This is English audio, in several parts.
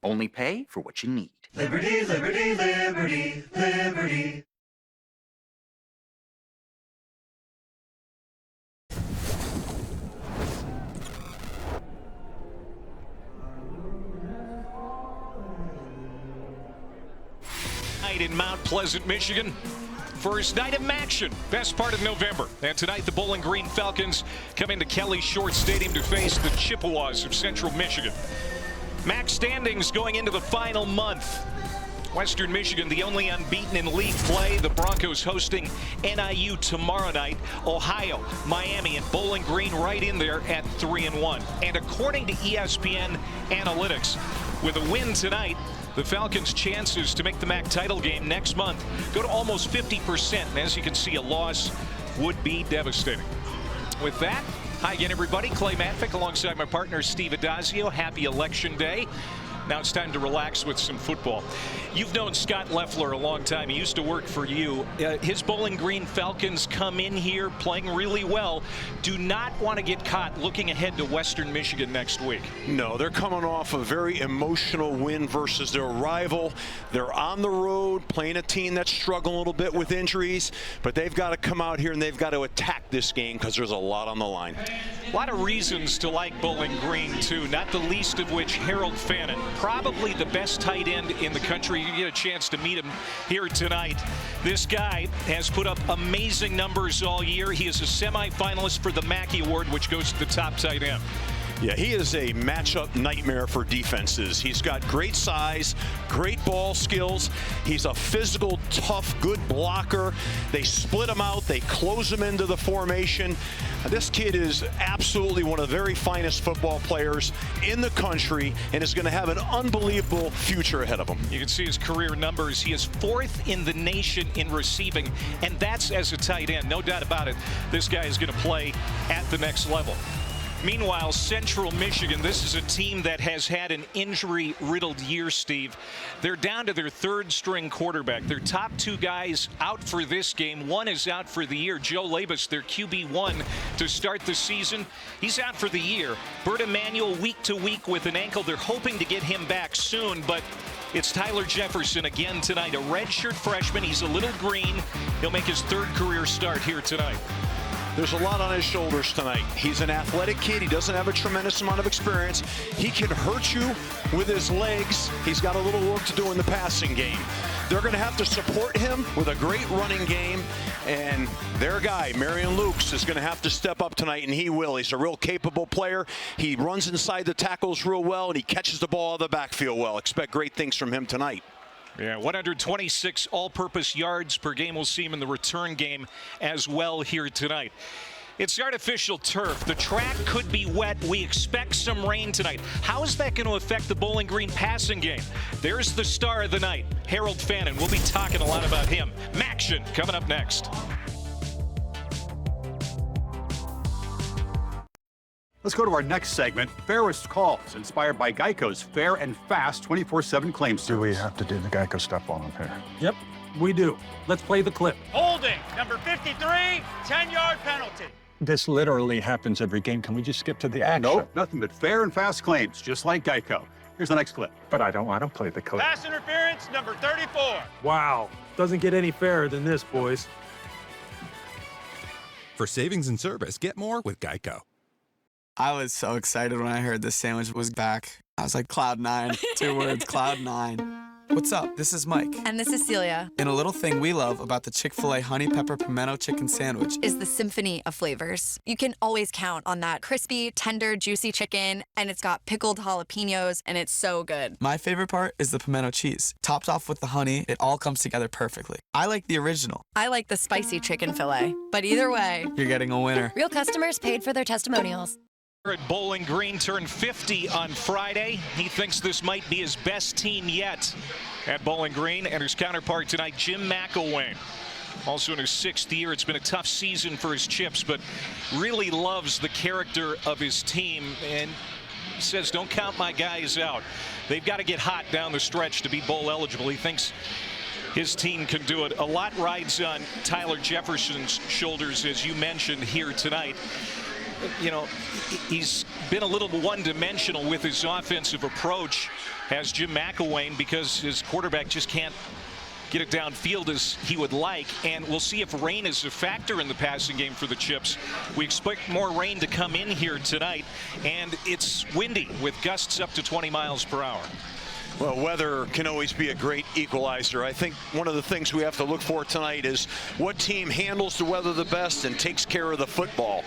Only pay for what you need. Liberty, liberty, liberty, liberty. In Mount Pleasant, Michigan. First night of action, best part of November. And tonight the Bowling Green Falcons come into Kelly Short Stadium to face the Chippewas of Central Michigan. MAC standings going into the final month. Western Michigan, the only unbeaten in league play. The Broncos hosting NIU tomorrow night. Ohio, Miami, and Bowling Green right in there at 3-1. And according to ESPN Analytics, with a win tonight, the Falcons' chances to make the MAC title game next month go to almost 50%. And as you can see, a loss would be devastating. With that, hi again, everybody. Clay Matvick alongside my partner, Steve Adazio. Happy Election Day. Now it's time to relax with some football. You've known Scott Loeffler a long time. He used to work for you. His Bowling Green Falcons come in here playing really well. Do not want to get caught looking ahead to Western Michigan next week. No, they're coming off a very emotional win versus their rival. They're on the road playing a team that's struggling a little bit with injuries, but they've got to come out here and they've got to attack this game because there's a lot on the line. A lot of reasons to like Bowling Green, too, not the least of which Harold Fannin, probably the best tight end in the country. You get a chance to meet him here tonight. This guy has put up amazing numbers all year. He is a semifinalist for the Mackey Award, which goes to the top tight end. Yeah, he is a matchup nightmare for defenses. He's got great size, great ball skills. He's a physical, tough, good blocker. They split him out. They close him into the formation. This kid is absolutely one of the very finest football players in the country and is going to have an unbelievable future ahead of him. You can see his career numbers. He is 4th in the nation in receiving, and that's as a tight end. No doubt about it. This guy is going to play at the next level. Meanwhile, Central Michigan, this is a team that has had an injury-riddled year, Steve. They're down to their 3rd-string quarterback. Their top 2 guys out for this game. One is out for the year. Joe Labus, their QB1 to start the season. He's out for the year. Bert Emanuel week to week with an ankle. They're hoping to get him back soon, but it's Tyler Jefferson again tonight, a redshirt freshman. He's a little green. He'll make his 3rd career start here tonight. There's a lot on his shoulders tonight. He's an athletic kid. He doesn't have a tremendous amount of experience. He can hurt you with his legs. He's got a little work to do in the passing game. They're going to have to support him with a great running game. And their guy, Marion Lukes, is going to have to step up tonight, and he will. He's a real capable player. He runs inside the tackles real well, and he catches the ball out of the backfield well. Expect great things from him tonight. Yeah, 126 all-purpose yards per game. We'll see him in the return game as well here tonight. It's artificial turf. The track could be wet. We expect some rain tonight. How is that going to affect the Bowling Green passing game? There's the star of the night, Harold Fannin. We'll be talking a lot about him. Maction coming up next. Let's go to our next segment, Fairest Calls, inspired by Geico's fair and fast 24/7 claim service. Do we have to do the Geico stuff on him here? Yep, we do. Let's play the clip. Holding, number 53, 10-yard penalty. This literally happens every game. Can we just skip to the action? Nope, nothing but fair and fast claims, just like Geico. Here's the next clip. But I don't want to play the clip. Pass interference, number 34. Wow, doesn't get any fairer than this, boys. For savings and service, get more with Geico. I was so excited when I heard this sandwich was back. I was like, Cloud 9. 2 words, Cloud 9. What's up? This is Mike. And this is Celia. And a little thing we love about the Chick-fil-A Honey Pepper Pimento Chicken Sandwich is the symphony of flavors. You can always count on that crispy, tender, juicy chicken, and it's got pickled jalapenos, and it's so good. My favorite part is the pimento cheese. Topped off with the honey, it all comes together perfectly. I like the original. I like the spicy chicken fillet. But either way, you're getting a winner. Real customers paid for their testimonials. At Bowling Green turned 50 on Friday. He thinks this might be his best team yet at Bowling Green. And his counterpart tonight, Jim McElwain. Also in his 6th year. It's been a tough season for his Chips, but really loves the character of his team. And he says, don't count my guys out. They've got to get hot down the stretch to be bowl eligible. He thinks his team can do it. A lot rides on Tyler Jefferson's shoulders, as you mentioned here tonight. you know, he's been a little one-dimensional with his offensive approach, has Jim McElwain, because his quarterback just can't get it downfield as he would like. And we'll see if rain is a factor in the passing game for the Chips. We expect more rain to come in here tonight, and it's windy with gusts up to 20 miles per hour. Well, weather can always be a great equalizer. I think one of the things we have to look for tonight is what team handles the weather the best and takes care of the football.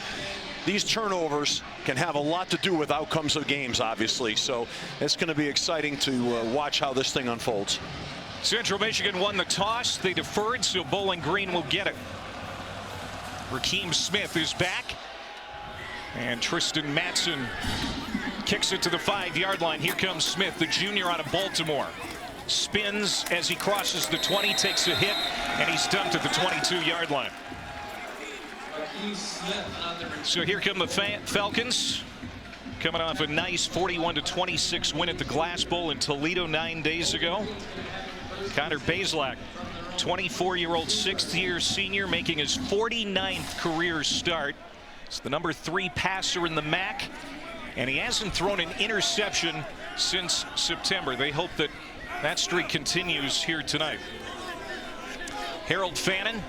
These turnovers can have a lot to do with outcomes of games, obviously. So it's going to be exciting to watch how this thing unfolds. Central Michigan won the toss. They deferred, so Bowling Green will get it. Rakeem Smith is back. And Tristan Matson kicks it to the 5-yard line. Here comes Smith, the junior out of Baltimore. Spins as he crosses the 20, takes a hit, and he's dumped at the 22-yard line. So here come the Falcons, coming off a nice 41-26 win at the Glass Bowl in Toledo 9 days ago. Connor Bazelak, 24-year-old sixth-year senior, making his 49th career start. He's the number 3 passer in the MAC, and he hasn't thrown an interception since September. They hope that that streak continues here tonight. Harold Fannin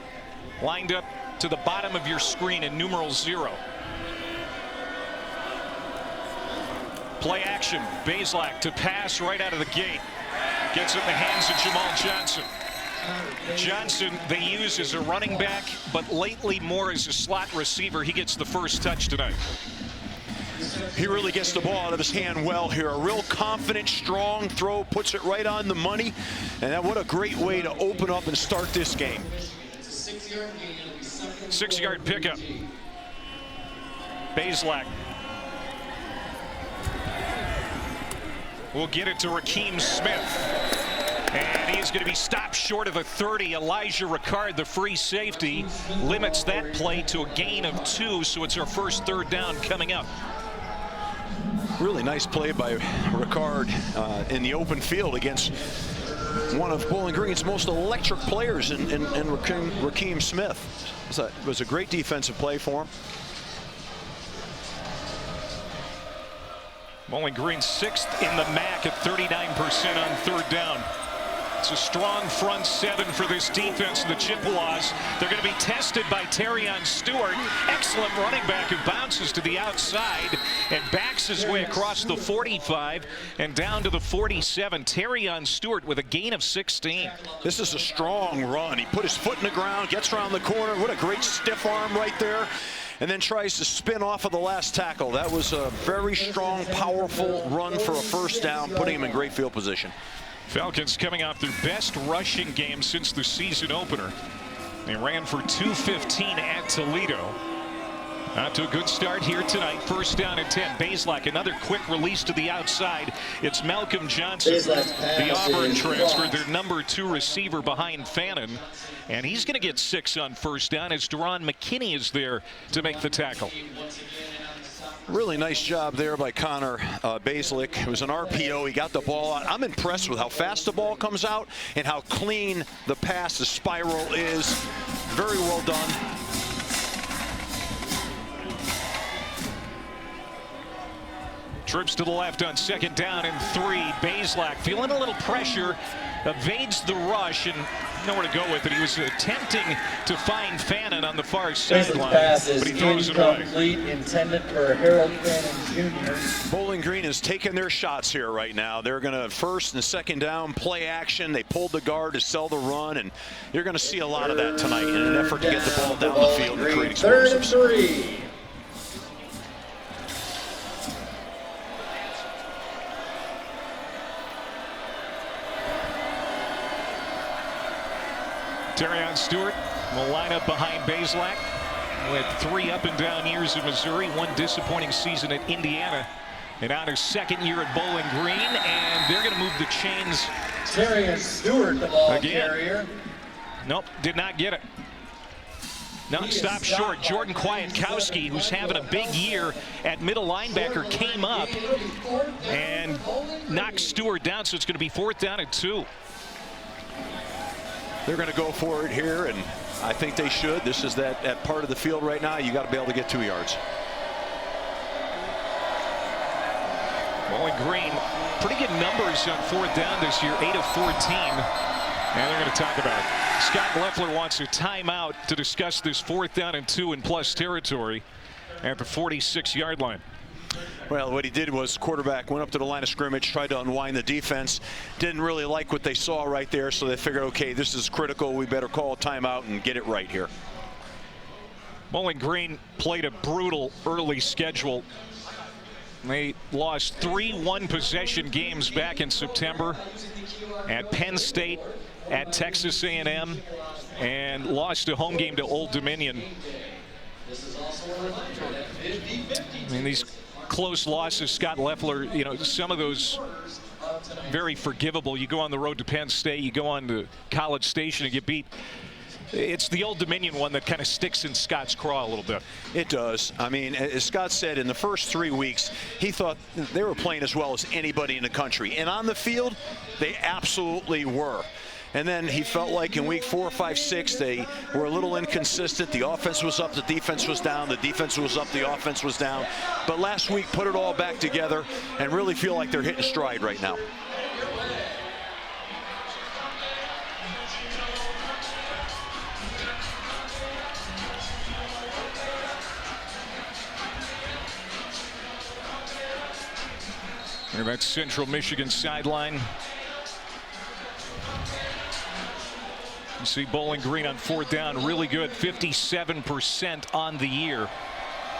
lined up to the bottom of your screen in numeral 0. Play action. Bazelak to pass right out of the gate. Gets it in the hands of Jamal Johnson. Johnson they use as a running back, but lately more as a slot receiver. He gets the first touch tonight. He really gets the ball out of his hand well here. A real confident, strong throw, puts it right on the money. And what a great way to open up and start this game. 6-yard pickup. Bazelak will get it to Rakeem Smith. And he's going to be stopped short of the 30. Elijah Ricard, the free safety, limits that play to a gain of 2, so it's our first 3rd down coming up. Really nice play by Ricard in the open field against one of Bowling Green's most electric players in Rakeem Smith. It was a great defensive play for him. Bowling Green 6th in the MAC at 39% on 3rd down. It's a strong front 7 for this defense of the Chippewas. They're going to be tested by Terrion Stewart. Excellent running back who bounces to the outside and backs his way across the 45 and down to the 47. Terrion Stewart with a gain of 16. This is a strong run. He put his foot in the ground, gets around the corner. What a great stiff arm right there. And then tries to spin off of the last tackle. That was a very strong, powerful run for a first down, putting him in great field position. Falcons coming off their best rushing game since the season opener. They ran for 215 at Toledo. Out to a good start here tonight. First down and 10. Bazelak, another quick release to the outside. It's Malcolm Johnson, the Auburn transfer, their number 2 receiver behind Fannin. And he's going to get 6 on first down as Deron McKinney is there to make the tackle. Really nice job there by Connor Bazelak. It was an RPO. He got the ball out. I'm impressed with how fast the ball comes out and how clean the pass, the spiral is. Very well done. Trips to the left on 2nd down and 3. Bazelak feeling a little pressure, evades the rush and nowhere to go with it. He was attempting to find Fannin on the far sideline, but he throws it away. Intended for Harold Fannin Jr. Bowling Green is taking their shots here right now. They're going to 1st and 2nd down play action. They pulled the guard to sell the run, and you're going to see a lot of that tonight in an effort to get the ball down the field and create explosives. 3rd and 3. Terrion Stewart will line up behind Bazelak, who had 3 up and down years at Missouri, 1 disappointing season at Indiana, and on his 2nd year at Bowling Green, and they're going to move the chains. Terrion Stewart, the ball again. carrier. Nope, did not get it. No, stop short. Jordan Kwiatkowski, who's having a big year at middle linebacker, came up and knocked Stewart down, so it's going to be 4th down and 2. They're going to go for it here, and I think they should. This is that part of the field right now. You got to be able to get 2 yards. Bowling Green, pretty good numbers on 4th down this year, 8 of 14. And they're going to talk about it. Scott Leffler wants a timeout to discuss this 4th down and 2 in plus territory at the 46-yard line. Well, what he did was quarterback went up to the line of scrimmage, tried to unwind the defense. Didn't really like what they saw right there, so they figured, okay, this is critical. We better call a timeout and get it right here. Bowling Green played a brutal early schedule. They lost 3 one-possession games back in September at Penn State, at Texas A&M, and lost a home game to Old Dominion. I mean, these close losses, Scott Leffler, you know, some of those very forgivable. You go on the road to Penn State, you go on to College Station and get beat. It's the Old Dominion one that kind of sticks in Scott's craw a little bit. It does. I mean, as Scott said, in the first 3 weeks, he thought they were playing as well as anybody in the country. And on the field, they absolutely were. And then he felt like in week 4, 5, 6, they were a little inconsistent. The offense was up, the defense was down. The defense was up, the offense was down. But last week, put it all back together and really feel like they're hitting stride right now. And that's Central Michigan sideline. You see Bowling Green on 4th down, really good, 57% on the year.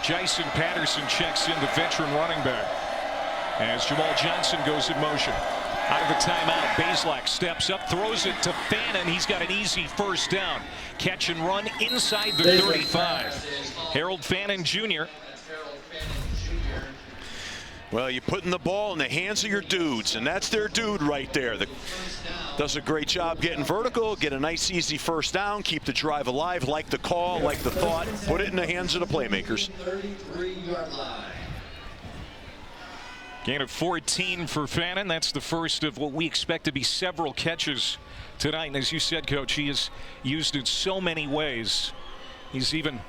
Jason Patterson checks in, the veteran running back, as Jamal Johnson goes in motion. Out of the timeout, Bazelak steps up, throws it to Fannin. He's got an easy 1st down. Catch and run inside the 35. Harold Fannin Jr. Well, you're putting the ball in the hands of your dudes, and that's their dude right there. Does a great job getting vertical, get a nice easy 1st down, keep the drive alive, like the call, like the thought, put it in the hands of the playmakers. Gain of 14 for Fannin. That's the first of what we expect to be several catches tonight. And as you said, Coach, he is used in so many ways. He's even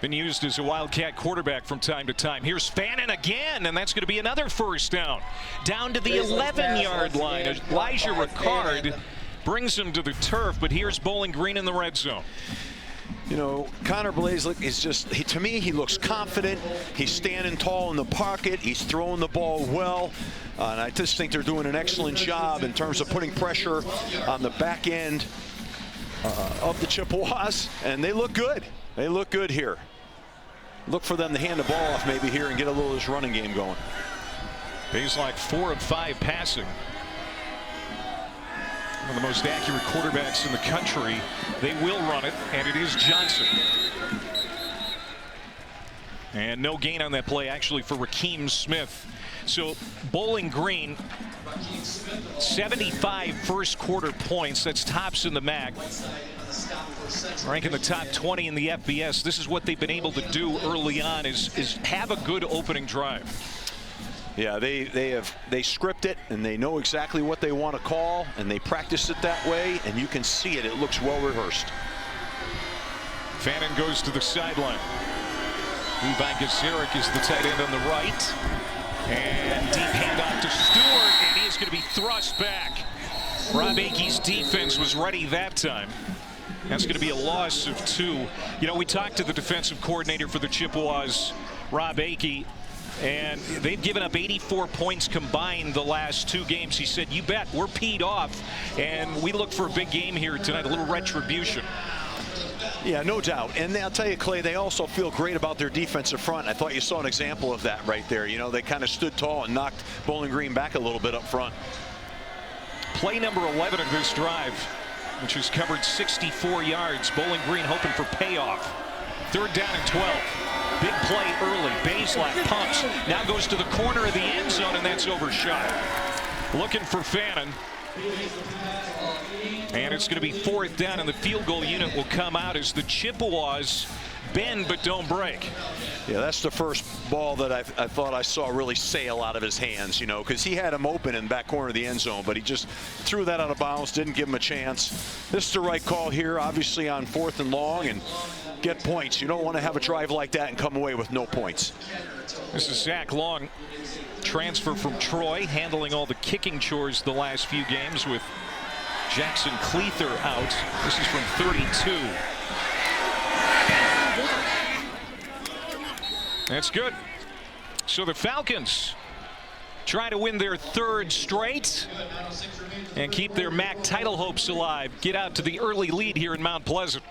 been used as a Wildcat quarterback from time to time. Here's Fannin again, and that's going to be another 1st down. Down to the 11-yard line. Elijah Ricard brings him to the turf, but here's Bowling Green in the red zone. You know, Connor Bazelak is just, to me, he looks confident. He's standing tall in the pocket. He's throwing the ball well. And I just think they're doing an excellent job in terms of putting pressure on the back end of the Chippewas. And they look good. They look good here. Look for them to hand the ball off maybe here and get a little of this running game going. Bazelak 4 of 5 passing. One of the most accurate quarterbacks in the country. They will run it, and it is Johnson. And no gain on that play actually for Rakeem Smith. So Bowling Green, 75 first quarter points. That's tops in the MAC. Ranking the top 20 in the FBS. This is what they've been able to do early on, is have a good opening drive. Yeah, they script it, and they know exactly what they want to call, and they practice it that way, and you can see it. It looks well rehearsed. Fannin goes to the sideline. Levi Gazarik is the tight end on the right. And deep handoff to Stewart, and he is going to be thrust back. Rob Akey's defense was ready that time. That's going to be a loss of 2. You know, we talked to the defensive coordinator for the Chippewas, Rob Akey, and they've given up 84 points combined the last 2 games. He said, you bet, we're peed off, and we look for a big game here tonight, a little retribution. Yeah, no doubt. And I'll tell you, Clay, they also feel great about their defensive front. I thought you saw an example of that right there. You know, they kind of stood tall and knocked Bowling Green back a little bit up front. Play number 11 of this drive, which has covered 64 yards. Bowling Green hoping for payoff. 3rd down and 12. Big play early. Bazelak pumps. Now goes to the corner of the end zone, and that's overshot. Looking for Fannin. And it's going to be 4th down, and the field goal unit will come out as the Chippewas bend but don't break. Yeah, that's the first ball that I thought I saw really sail out of his hands, you know, because he had him open in the back corner of the end zone, but he just threw that out of bounds, didn't give him a chance. This is the right call here, obviously on 4th and long, and get points. You don't want to have a drive like that and come away with no points. This is Zach Long transfer from Troy, handling all the kicking chores the last few games with Jackson Cleather out. This is from 32. That's good. So the Falcons try to win their 3rd straight and keep their MAC title hopes alive. Get out to the early lead here in Mount Pleasant.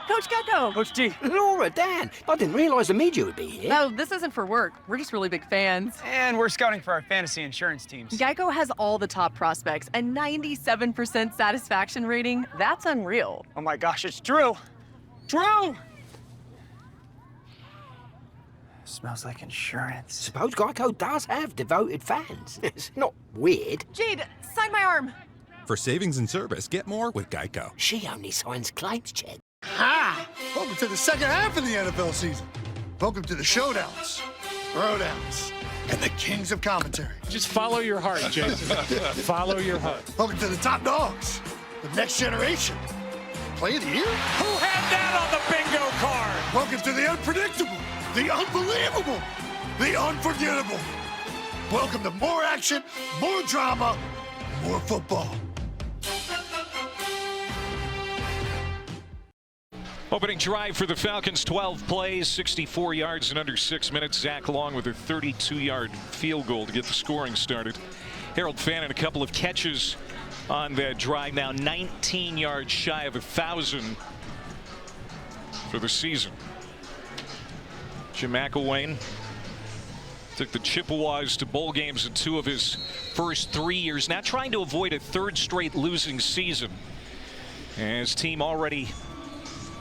Coach Gecko. Coach G. Laura, Dan, I didn't realize the media would be here. No, this isn't for work. We're just really big fans. And we're scouting for our fantasy insurance teams. Geico has all the top prospects, a 97% satisfaction rating. That's unreal. Oh my gosh, it's true. True! Smells like insurance. Suppose Geico does have devoted fans. It's not weird. Jade, sign my arm. For savings and service, get more with Geico. She only signs claims check. Ha! Welcome to the second half of the NFL season. Welcome to the showdowns, throwdowns, and the kings of commentary. Just follow your heart, Jason. Follow your heart. Welcome to the top dogs, the next generation. Play of the year? Who had that on the bingo card? Welcome to the unpredictable, the unbelievable, the unforgettable. Welcome to more action, more drama, more football. Opening drive for the Falcons, 12 plays, 64 yards in under 6 minutes. Zach Long with a 32-yard field goal to get the scoring started. Harold Fannin, a couple of catches on that drive, now 19 yards shy of 1,000 for the season. Jim McElwain took the Chippewas to bowl games in 2 of his first 3 years, now trying to avoid a 3rd straight losing season. And his team already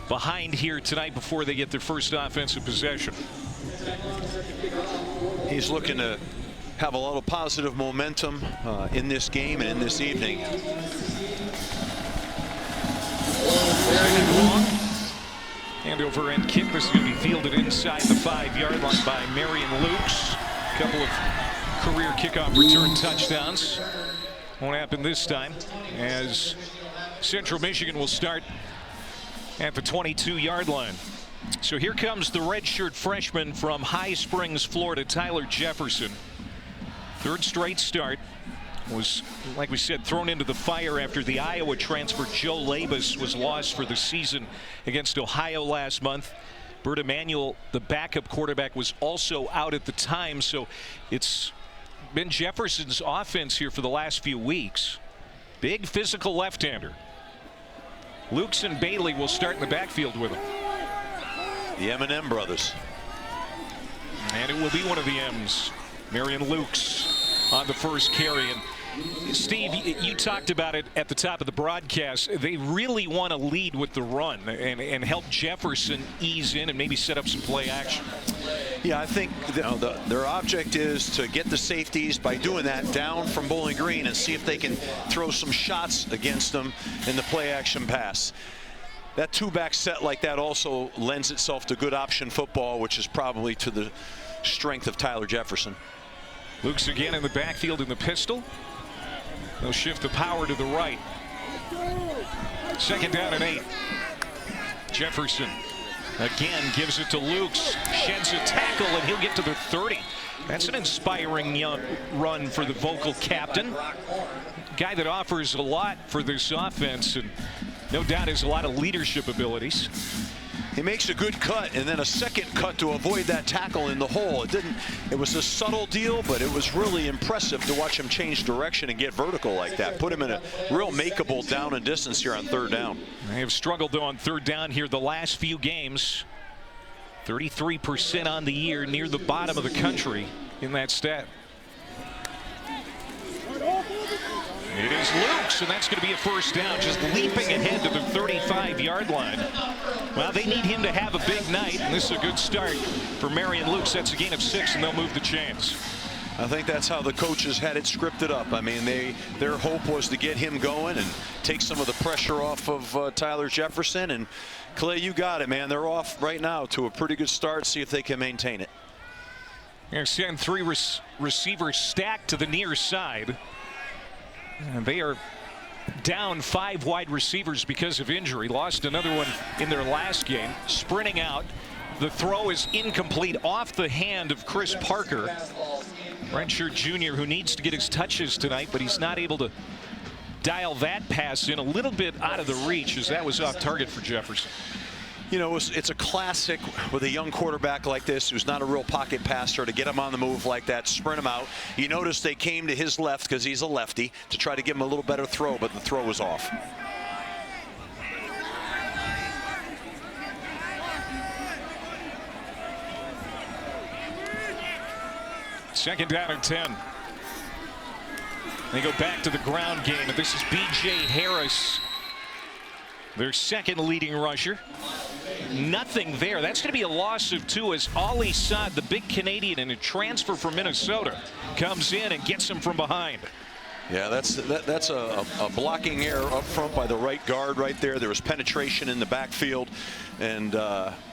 behind here tonight before they get their first offensive possession. He's looking to have a lot of positive momentum in this game and in this evening. And over end kick. This is going to be fielded inside the 5-yard line by Marion Lukes. A couple of career kickoff return touchdowns. Won't happen this time, as Central Michigan will start at the 22-yard line. So here comes the redshirt freshman from High Springs, Florida, Tyler Jefferson. 3rd straight start. Was, like we said, thrown into the fire after the Iowa transfer Joe Labus was lost for the season against Ohio last month. Bert Emanuel, the backup quarterback, was also out at the time, so it's been Jefferson's offense here for the last few weeks. Big physical left-hander. Lukes and Bailey will start in the backfield with him. The M&M brothers. And it will be one of the M's. Marion Lukes on the first carry. And Steve, you talked about it at the top of the broadcast. They really want to lead with the run and help Jefferson ease in and maybe set up some play action. Yeah, I think their object is to get the safeties by doing that down from Bowling Green and see if they can throw some shots against them in the play action pass. That 2-back set like that also lends itself to good option football, which is probably to the strength of Tyler Jefferson. Lukes again in the backfield in the pistol. They'll shift the power to the right. 2nd down and 8. Jefferson again gives it to Lukes, sheds a tackle, and he'll get to the 30. That's an inspiring young run for the vocal captain. Guy that offers a lot for this offense and no doubt has a lot of leadership abilities. He makes a good cut and then a second cut to avoid that tackle in the hole. It was a subtle deal, but it was really impressive to watch him change direction and get vertical like that. Put him in a real makeable down and distance here on 3rd down. They have struggled though on 3rd down here the last few games. 33% on the year, near the bottom of the country in that stat. It is Lukes, and that's going to be a first down, just leaping ahead to the 35-yard line. Well, they need him to have a big night, and this is a good start for Marion Lukes. That's a gain of 6, and they'll move the chains. I think that's how the coaches had it scripted up. I mean, their hope was to get him going and take some of the pressure off of Tyler Jefferson. And Clay, you got it, man. They're off right now to a pretty good start. See if they can maintain it. They're sending 3 receivers stacked to the near side. And they are down 5 wide receivers because of injury. Lost another one in their last game. Sprinting out. The throw is incomplete off the hand of Chris Parker. Redshirt junior who needs to get his touches tonight, but he's not able to dial that pass in. A little bit out of the reach as that was off target for Jefferson. You know, it's a classic with a young quarterback like this who's not a real pocket passer to get him on the move like that, sprint him out. You notice they came to his left because he's a lefty to try to give him a little better throw, but the throw was off. Second down and 10. They go back to the ground game, and this is B.J. Harris, their second leading rusher. Nothing there. That's going to be a loss of 2 as Ali Saad, the big Canadian and a transfer from Minnesota, comes in and gets him from behind. Yeah, that's a blocking error up front by the right guard right there. There was penetration in the backfield, and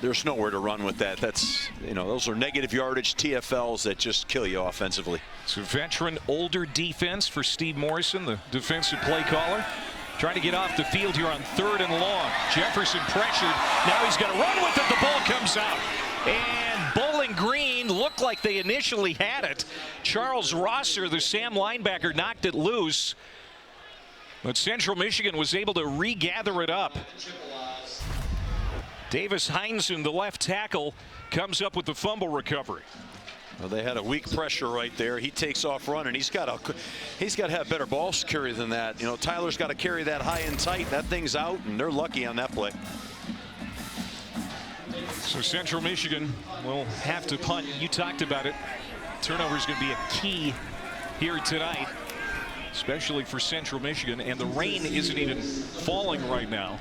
there's nowhere to run with that. That's, you know, those are negative yardage TFLs that just kill you offensively. It's a veteran, older defense for Steve Morrison, the defensive play caller. Trying to get off the field here on 3rd and long. Jefferson pressured. Now he's going to run with it. The ball comes out. And Bowling Green looked like they initially had it. Charles Rosser, the Sam linebacker, knocked it loose. But Central Michigan was able to regather it up. Davis Heinzen, the left tackle, comes up with the fumble recovery. Well, they had a weak pressure right there. He takes off running. He's got to have better ball security than that. You know, Tyler's got to carry that high and tight. That thing's out, and they're lucky on that play. So Central Michigan will have to punt. You talked about it. Turnover is going to be a key here tonight, especially for Central Michigan. And the rain isn't even falling right now.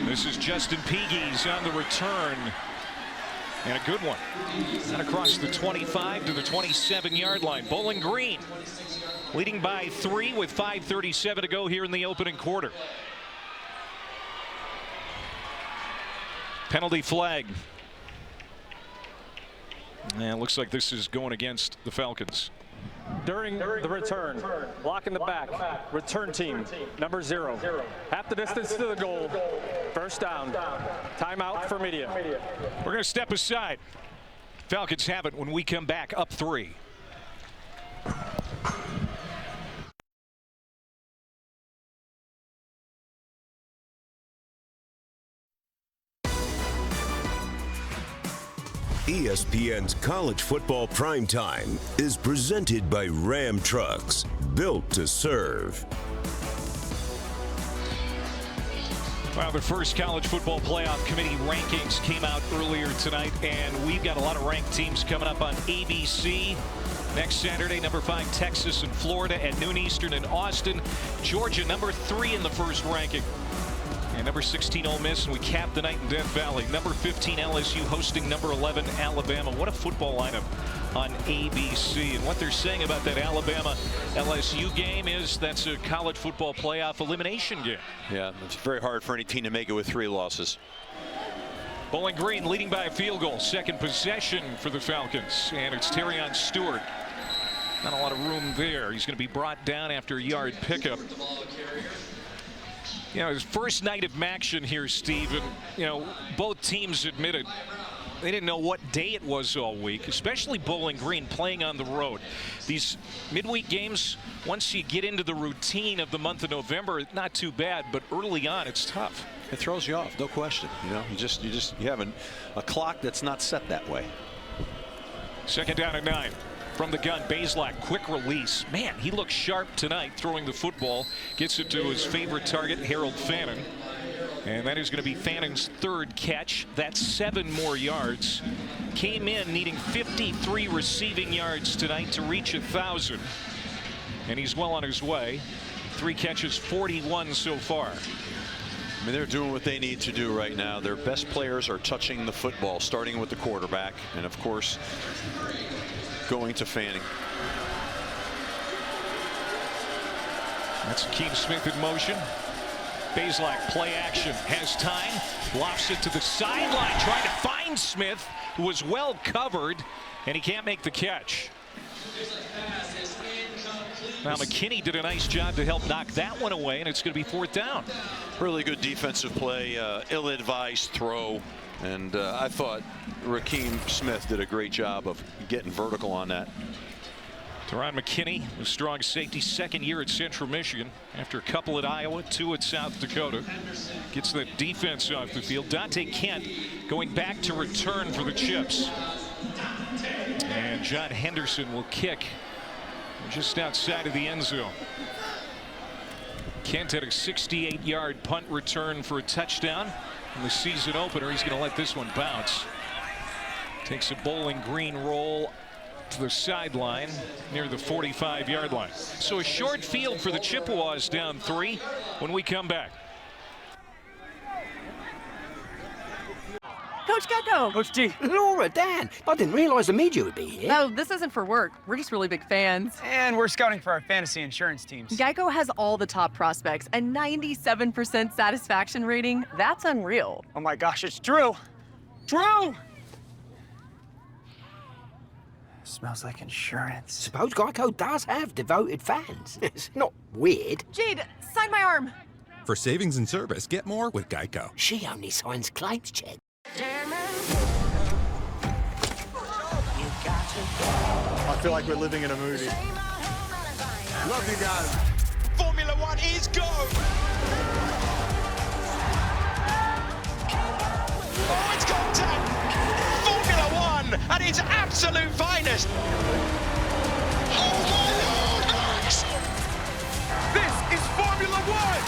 This is Justin Pegues on the return. And a good one. And across the 25 to the 27-yard line. Bowling Green leading by 3 with 5:37 to go here in the opening quarter. Penalty flag. And it looks like this is going against the Falcons. During the return, block in the back, return team, number 0. Half the distance to the goal, first down, timeout for media. We're going to step aside. Falcons have it when we come back up 3. ESPN's College Football Primetime is presented by Ram Trucks, built to serve. Well, the first College Football Playoff Committee rankings came out earlier tonight, and we've got a lot of ranked teams coming up on ABC. Next Saturday, number 5, Texas and Florida at noon Eastern in Austin. Georgia, number 3 in the first ranking. And number 16, Ole Miss, and we cap the night in Death Valley. Number 15, LSU hosting number 11, Alabama. What a football lineup on ABC. And what they're saying about that Alabama-LSU game is that's a college football playoff elimination game. Yeah, it's very hard for any team to make it with 3 losses. Bowling Green leading by a field goal. Second possession for the Falcons. And it's Terrion Stewart. Not a lot of room there. He's going to be brought down after a yard pickup. You know, his first night of action here, Steve, and, you know, both teams admitted they didn't know what day it was all week, especially Bowling Green playing on the road. These midweek games, once you get into the routine of the month of November, not too bad, but early on, it's tough. It throws you off, no question. You know, you have a clock that's not set that way. Second down and 9. From the gun, Bazelak, quick release. Man, he looks sharp tonight throwing the football. Gets it to his favorite target, Harold Fannin. And that is going to be Fannon's 3rd catch. That's 7 more yards. Came in needing 53 receiving yards tonight to reach 1,000. And he's well on his way. 3 catches, 41 so far. I mean, they're doing what they need to do right now. Their best players are touching the football, starting with the quarterback. And, of course, going to Fanning. That's Akeem Smith in motion. Bazelak, play action, has time, lofts it to the sideline, trying to find Smith, who was well covered, and he can't make the catch. Now McKinney did a nice job to help knock that one away, and it's going to be 4th down. Really good defensive play, ill-advised throw, and I thought Raheem Smith did a great job of getting vertical on that. Teron McKinney, a strong safety, 2nd year at Central Michigan after a couple at Iowa, 2 at South Dakota. Gets the defense off the field. Dante Kent going back to return for the Chips. And John Henderson will kick just outside of the end zone. Kent had a 68-yard punt return for a touchdown in the season opener. He's going to let this one bounce. Takes a Bowling Green roll to the sideline near the 45-yard line. So a short field for the Chippewas, down 3 when we come back. Coach Gecko. Coach G. Laura, Dan, I didn't realize the media would be here. No, this isn't for work. We're just really big fans. And we're scouting for our fantasy insurance teams. Geico has all the top prospects, a 97% satisfaction rating. That's unreal. Oh my gosh, it's Drew. Drew! Smells like insurance. Suppose Geico does have devoted fans. It's not weird. Jade, sign my arm. For savings and service, get more with Geico. She only signs claims check. I feel like we're living in a movie. Love you guys. Formula One is go. Oh, it's contact. Formula One at its absolute finest. Oh my Lord, Max! This is Formula One.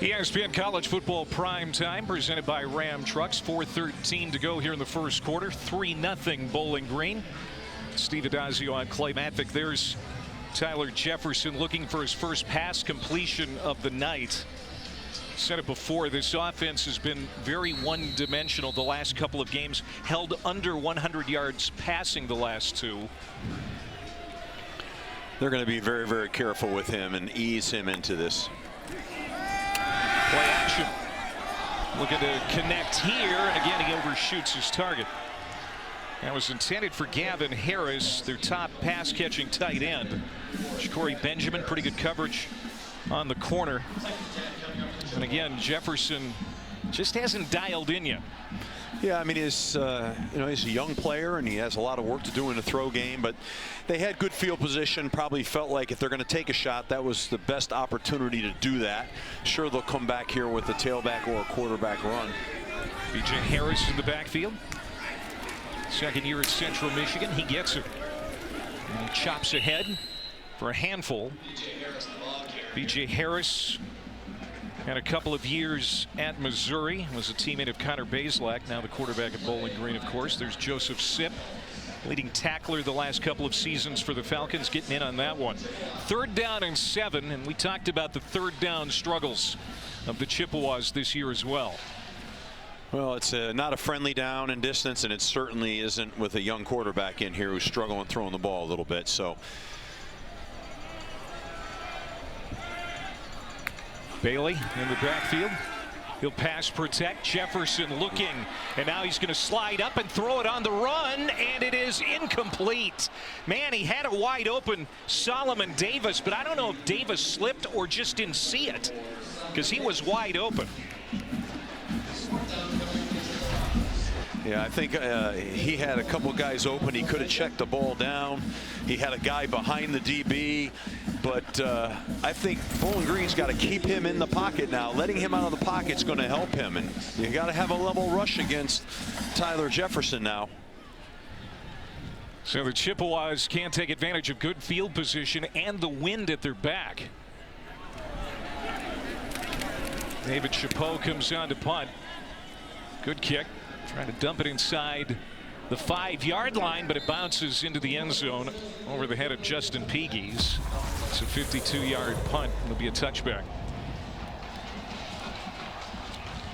ESPN College Football Prime Time presented by Ram Trucks. 4:13 to go here in the first quarter. 3-0 Bowling Green. Steve Adazio on Clay Matvick. There's Tyler Jefferson looking for his first pass completion of the night. Said it before, this offense has been very one-dimensional the last couple of games. Held under 100 yards passing the last 2. They're going to be very, very careful with him and ease him into this. Play action. Looking to connect here, and again he overshoots his target. That was intended for Gavin Harris, their top pass-catching tight end. Corey Benjamin, pretty good coverage on the corner. And again, Jefferson just hasn't dialed in yet. Yeah, I mean, he's a young player and he has a lot of work to do in the throw game, but they had good field position. Probably felt like if they're going to take a shot, that was the best opportunity to do that. Sure, they'll come back here with a tailback or a quarterback run. B.J. Harris in the backfield. 2nd year at Central Michigan. He gets it. And he chops ahead for a handful. B.J. Harris had a couple of years at Missouri, was a teammate of Connor Bazelak, now the quarterback at Bowling Green, of course. There's Joseph Sipp, leading tackler the last couple of seasons for the Falcons, getting in on that one. 3rd down and 7, and we talked about the 3rd down struggles of the Chippewas this year as well. Well, it's not a friendly down and distance, and it certainly isn't with a young quarterback in here who's struggling throwing the ball a little bit. So Bailey in the backfield. He'll pass protect. Jefferson looking, and now he's going to slide up and throw it on the run, and it is incomplete. Man, he had a wide open Solomon Davis, but I don't know if Davis slipped or just didn't see it, because he was wide open. yeah, I think he had a couple guys open. He could have checked the ball down. He had a guy behind the DB, but I think Bowling Green's got to keep him in the pocket now. Letting him out of the pocket is going to help him, and you got to have a level rush against Tyler Jefferson now. So the Chippewas can't take advantage of good field position and the wind at their back. David Chapeau comes on to punt. Good kick. Trying to dump it inside the 5-yard line, but it bounces into the end zone over the head of Justin Pegues. It's a 52-yard punt. It'll be a touchback.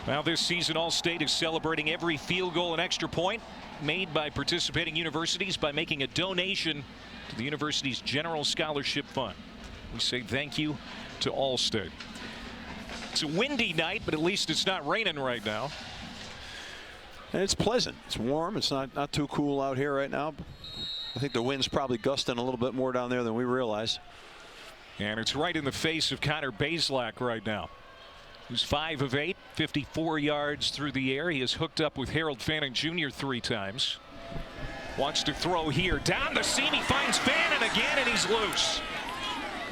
Now this season, All-State is celebrating every field goal and extra point made by participating universities by making a donation to the university's General Scholarship Fund. We say thank you to All-State. It's a windy night, but at least it's not raining right now. And it's pleasant. It's warm. It's not too cool out here right now. I think the wind's probably gusting a little bit more down there than we realize. And it's right in the face of Connor Bazelak right now, who's 5 of 8, 54 yards through the air. He has hooked up with Harold Fannin Jr. 3 times. Wants to throw here. Down the seam. He finds Fannin again, and he's loose.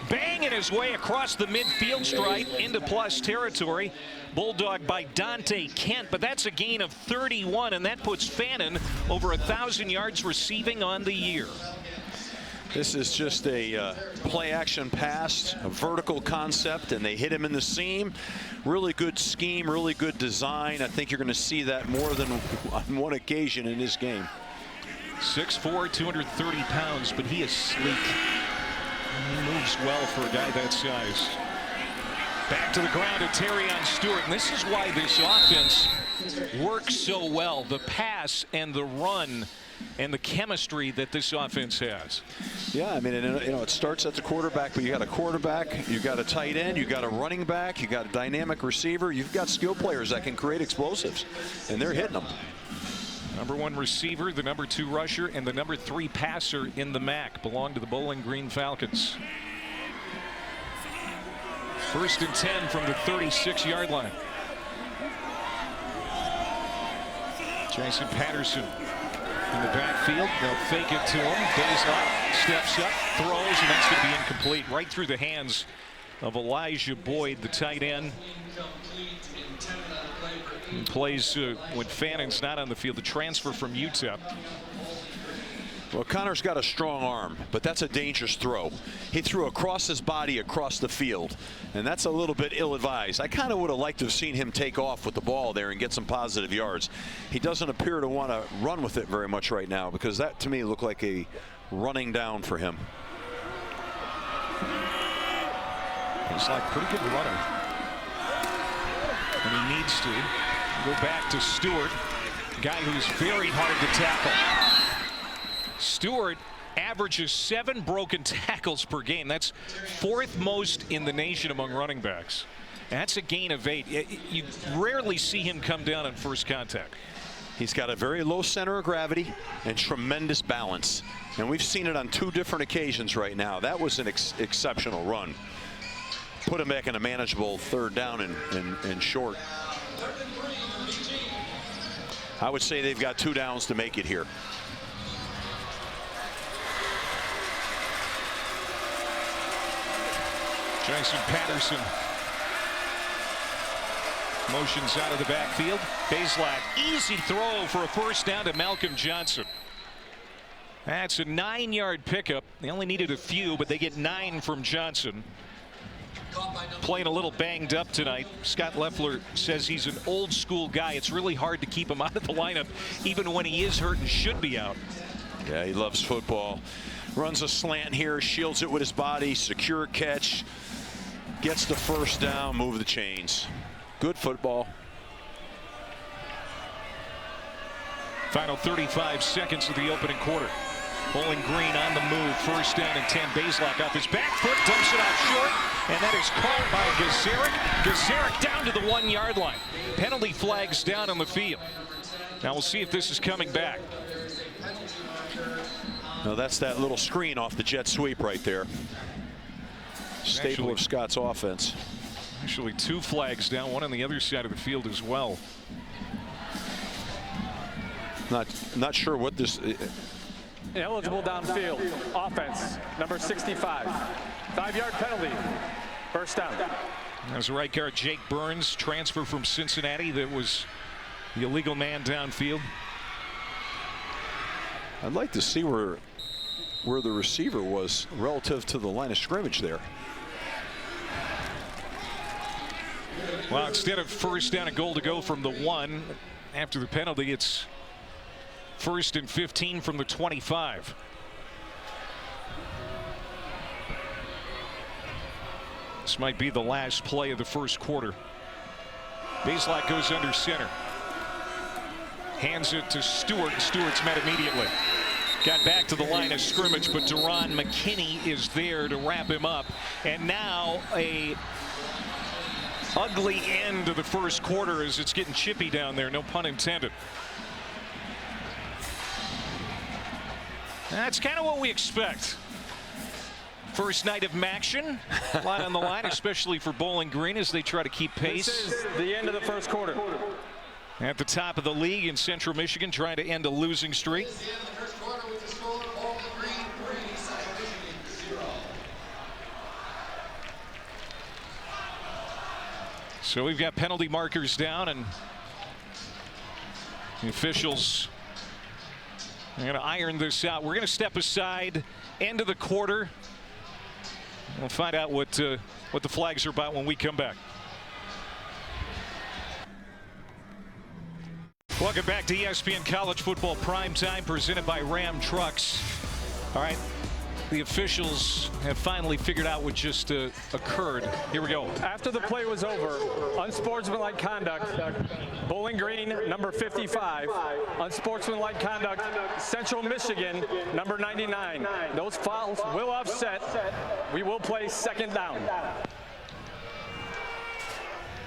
Banging his way across the midfield stripe into plus territory. Bulldog by Dante Kent, but that's a gain of 31, and that puts Fannin over 1,000 yards receiving on the year. This is just a play action pass, a vertical concept, and they hit him in the seam. Really good scheme, really good design. I think you're going to see that more than on one occasion in this game. 6'4", 230 pounds, but he is sleek. He moves well for a guy that size. Back to the ground to Terrion Stewart, and this is why this offense works so well. The pass and the run and the chemistry that this offense has. Yeah, I mean, it starts at the quarterback, but you got a quarterback, you got a tight end, you got a running back, you got a dynamic receiver, you've got skill players that can create explosives, and they're hitting them. Number 1 receiver, the number 2 rusher, and the number 3 passer in the MAC belong to the Bowling Green Falcons. 1st and 10 from the 36-yard line. Jason Patterson in the backfield. They'll fake it to him. Bazelak steps up, throws, and that's going to be incomplete. Right through the hands of Elijah Boyd, the tight end. He plays when Fannin's not on the field, the transfer from UTEP. Well, Connor's got a strong arm, but that's a dangerous throw. He threw across his body across the field, and that's a little bit ill-advised. I kind of would have liked to have seen him take off with the ball there and get some positive yards. He doesn't appear to want to run with it very much right now, because that to me looked like a running down for him. He's like a pretty good runner, and he needs to go back to Stewart, a guy who's very hard to tackle. Stewart averages 7 broken tackles per game. That's 4th most in the nation among running backs. That's a gain of 8. You rarely see him come down on first contact. He's got a very low center of gravity and tremendous balance. And we've seen it on 2 different occasions right now. That was an exceptional run. Put him back in a manageable 3rd down and short. I would say they've got 2 downs to make it here. Jason Patterson motions out of the backfield. Bazelak, easy throw for a 1st down to Malcolm Johnson. That's a 9-yard pickup. They only needed a few, but they get 9 from Johnson. Playing a little banged up tonight. Scott Loeffler says he's an old school guy. It's really hard to keep him out of the lineup, even when he is hurt and should be out. Yeah, he loves football. Runs a slant here, shields it with his body, secure catch. Gets the 1st down, move the chains. Good football. Final 35 seconds of the opening quarter. Bowling Green on the move. 1st down and 10. Bazelak off his back foot, dumps it out short, and that is caught by Gazarek. Gazarek down to the 1-yard line. Penalty flags down on the field. Now we'll see if this is coming back. Now that's that little screen off the jet sweep right there. Staple of Scott's offense. Actually 2 flags down, one on the other side of the field as well. Not sure what this. Eligible downfield. Offense, number 65. 5-yard penalty. 1st down. As right guard Jake Burns, transfer from Cincinnati, that was the illegal man downfield. I'd like to see where the receiver was relative to the line of scrimmage there. Well, instead of 1st down and goal to go from the 1 after the penalty, it's 1st and 15 from the 25. This might be the last play of the 1st quarter. Bazelak goes under center. Hands it to Stewart. Stewart's met immediately. Got back to the line of scrimmage, but Deron McKinney is there to wrap him up. And now a ugly end to the 1st quarter as it's getting chippy down there, no pun intended. That's kind of what we expect. First night of action, a lot on the line, especially for Bowling Green as they try to keep pace. This is the end of the first quarter. At the top of the league in Central Michigan, trying to end a losing streak. So we've got penalty markers down, and the officials are going to iron this out. We're going to step aside, end of the quarter. We'll find out what the flags are about when we come back. Welcome back to ESPN College Football Primetime, presented by Ram Trucks. All right, the officials have finally figured out what just occurred. Here we go. After the play was over, unsportsmanlike conduct, Bowling Green, number 55. Unsportsmanlike conduct, Central Michigan, number 99. Those fouls will offset. We will play second down.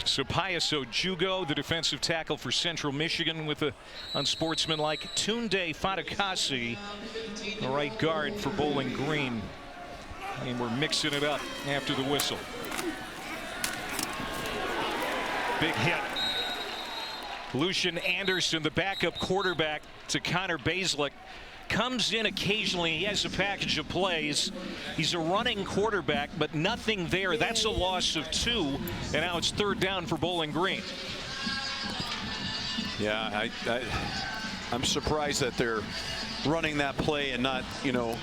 So Pius Ojugo, the defensive tackle for Central Michigan, with a unsportsmanlike. Tunde Fatakasi, the right guard for Bowling Green. And we're mixing it up after the whistle. Big hit. Lucian Anderson, the backup quarterback to Connor Bazelak, comes in occasionally. He has a package of plays. He's a running quarterback, but nothing there. That's a loss of 2, and now it's third down for Bowling Green. Yeah, I'm surprised that they're running that play and not,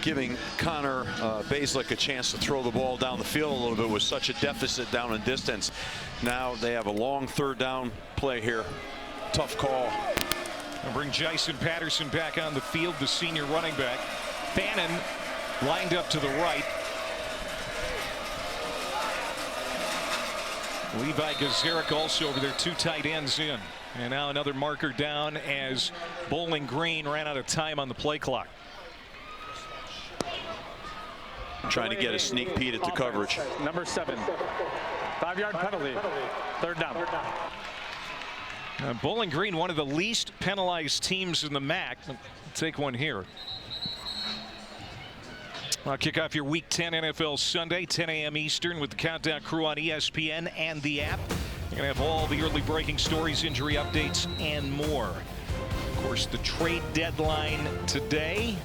giving Connor Bazelak a chance to throw the ball down the field a little bit with such a deficit down in distance. Now they have a long third down play here. Tough call. I'll bring Jason Patterson back on the field, the senior running back. Bannon lined up to the right. Levi Gazarek also over there, 2 tight ends in. And now another marker down as Bowling Green ran out of time on the play clock. Trying to get a sneak peek at the coverage. Number 7. 5-yard penalty. Third down. Bowling Green, one of the least penalized teams in the MAC. Take one here. I'll kick off your Week 10 NFL Sunday, 10 a.m. Eastern, with the Countdown crew on ESPN and the app. You're going to have all the early breaking stories, injury updates, and more. Of course, the trade deadline today.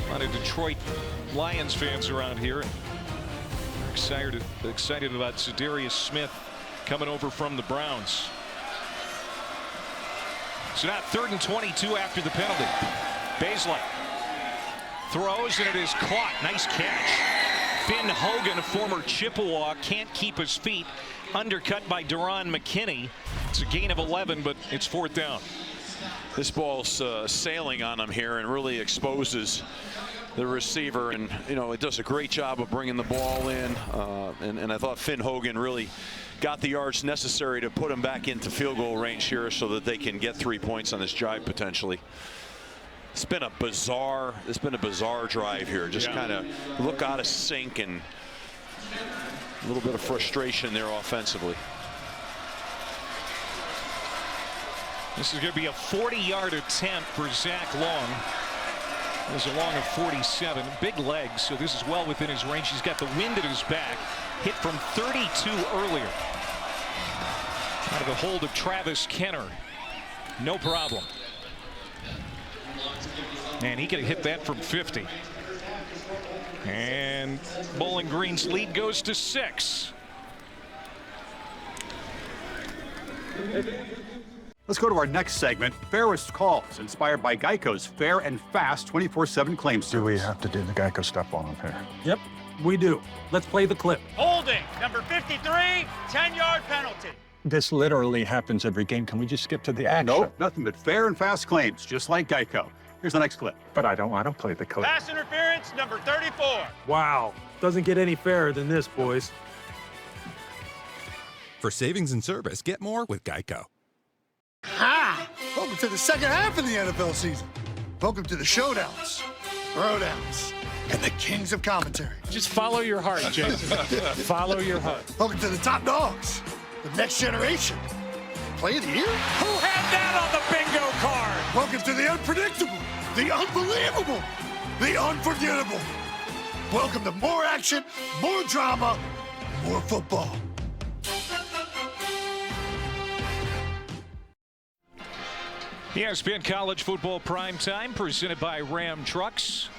A lot of Detroit Lions fans around here. Excited about Za'Darius Smith coming over from the Browns. So now 3rd and 22 after the penalty. Bazelak throws, and it is caught. Nice catch. Finn Hogan, a former Chippewa, can't keep his feet. Undercut by Deron McKinney. It's a gain of 11, but it's 4th down. This ball's sailing on him here and really exposes the receiver, and it does a great job of bringing the ball in. And I thought Finn Hogan really got the yards necessary to put him back into field goal range here so that they can get 3 points on this drive potentially. It's been a bizarre drive here. Just kind of look out of sync and a little bit of frustration there offensively. This is going to be a 40-yard attempt for Zach Long. There's a long of 47. Big legs, so this is well within his range. He's got the wind at his back. Hit from 32 earlier. Out of the hold of Travis Kenner. No problem. And he could have hit that from 50. And Bowling Green's lead goes to 6. Let's go to our next segment, Fairest Calls, inspired by Geico's fair and fast 24/7 claim service. Do we have to do the Geico stuff on him here? Yep, we do. Let's play the clip. Holding, number 53, 10-yard penalty. This literally happens every game. Can we just skip to the action? Nope, nothing but fair and fast claims, just like Geico. Here's the next clip. But I don't want to play the clip. Pass interference, number 34. Wow, doesn't get any fairer than this, boys. For savings and service, get more with Geico. Ha! Welcome to the second half of the NFL season. Welcome to the showdowns, throwdowns, and the kings of commentary. Just follow your heart, Jason. Follow your heart. Welcome to the top dogs, the next generation. Play of the year? Who had that on the bingo card? Welcome to the unpredictable, the unbelievable, the unforgettable. Welcome to more action, more drama, more football. ESPN College Football Primetime, presented by Ram Trucks.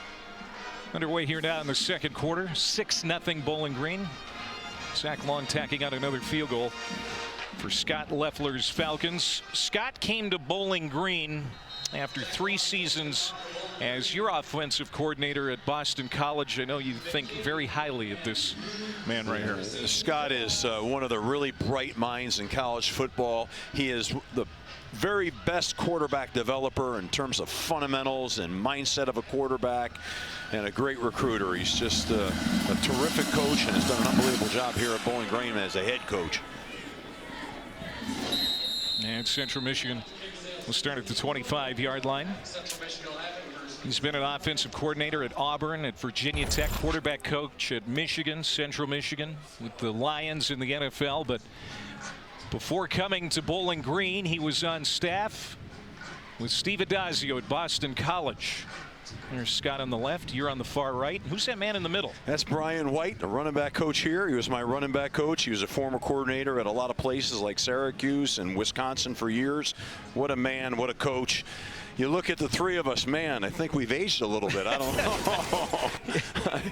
Underway here now in the second quarter. 6-0 Bowling Green. Zach Long tacking out another field goal for Scott Loeffler's Falcons. Scott came to Bowling Green after 3 seasons as your offensive coordinator at Boston College. I know you think very highly of this man right here. Scott is one of the really bright minds in college football. He is the very best quarterback developer in terms of fundamentals and mindset of a quarterback, and a great recruiter. He's just a terrific coach and has done an unbelievable job here at Bowling Green as a head coach. And Central Michigan will start at the 25-yard line. He's been an offensive coordinator at Auburn, at Virginia Tech, quarterback coach at Michigan, Central Michigan, with the Lions in the NFL. But before coming to Bowling Green, he was on staff with Steve Adazio at Boston College. There's Scott on the left. You're on the far right. Who's that man in the middle? That's Brian White, a running back coach here. He was my running back coach. He was a former coordinator at a lot of places like Syracuse and Wisconsin for years. What a man, what a coach. You look at the three of us, man, I think we've aged a little bit. I don't know.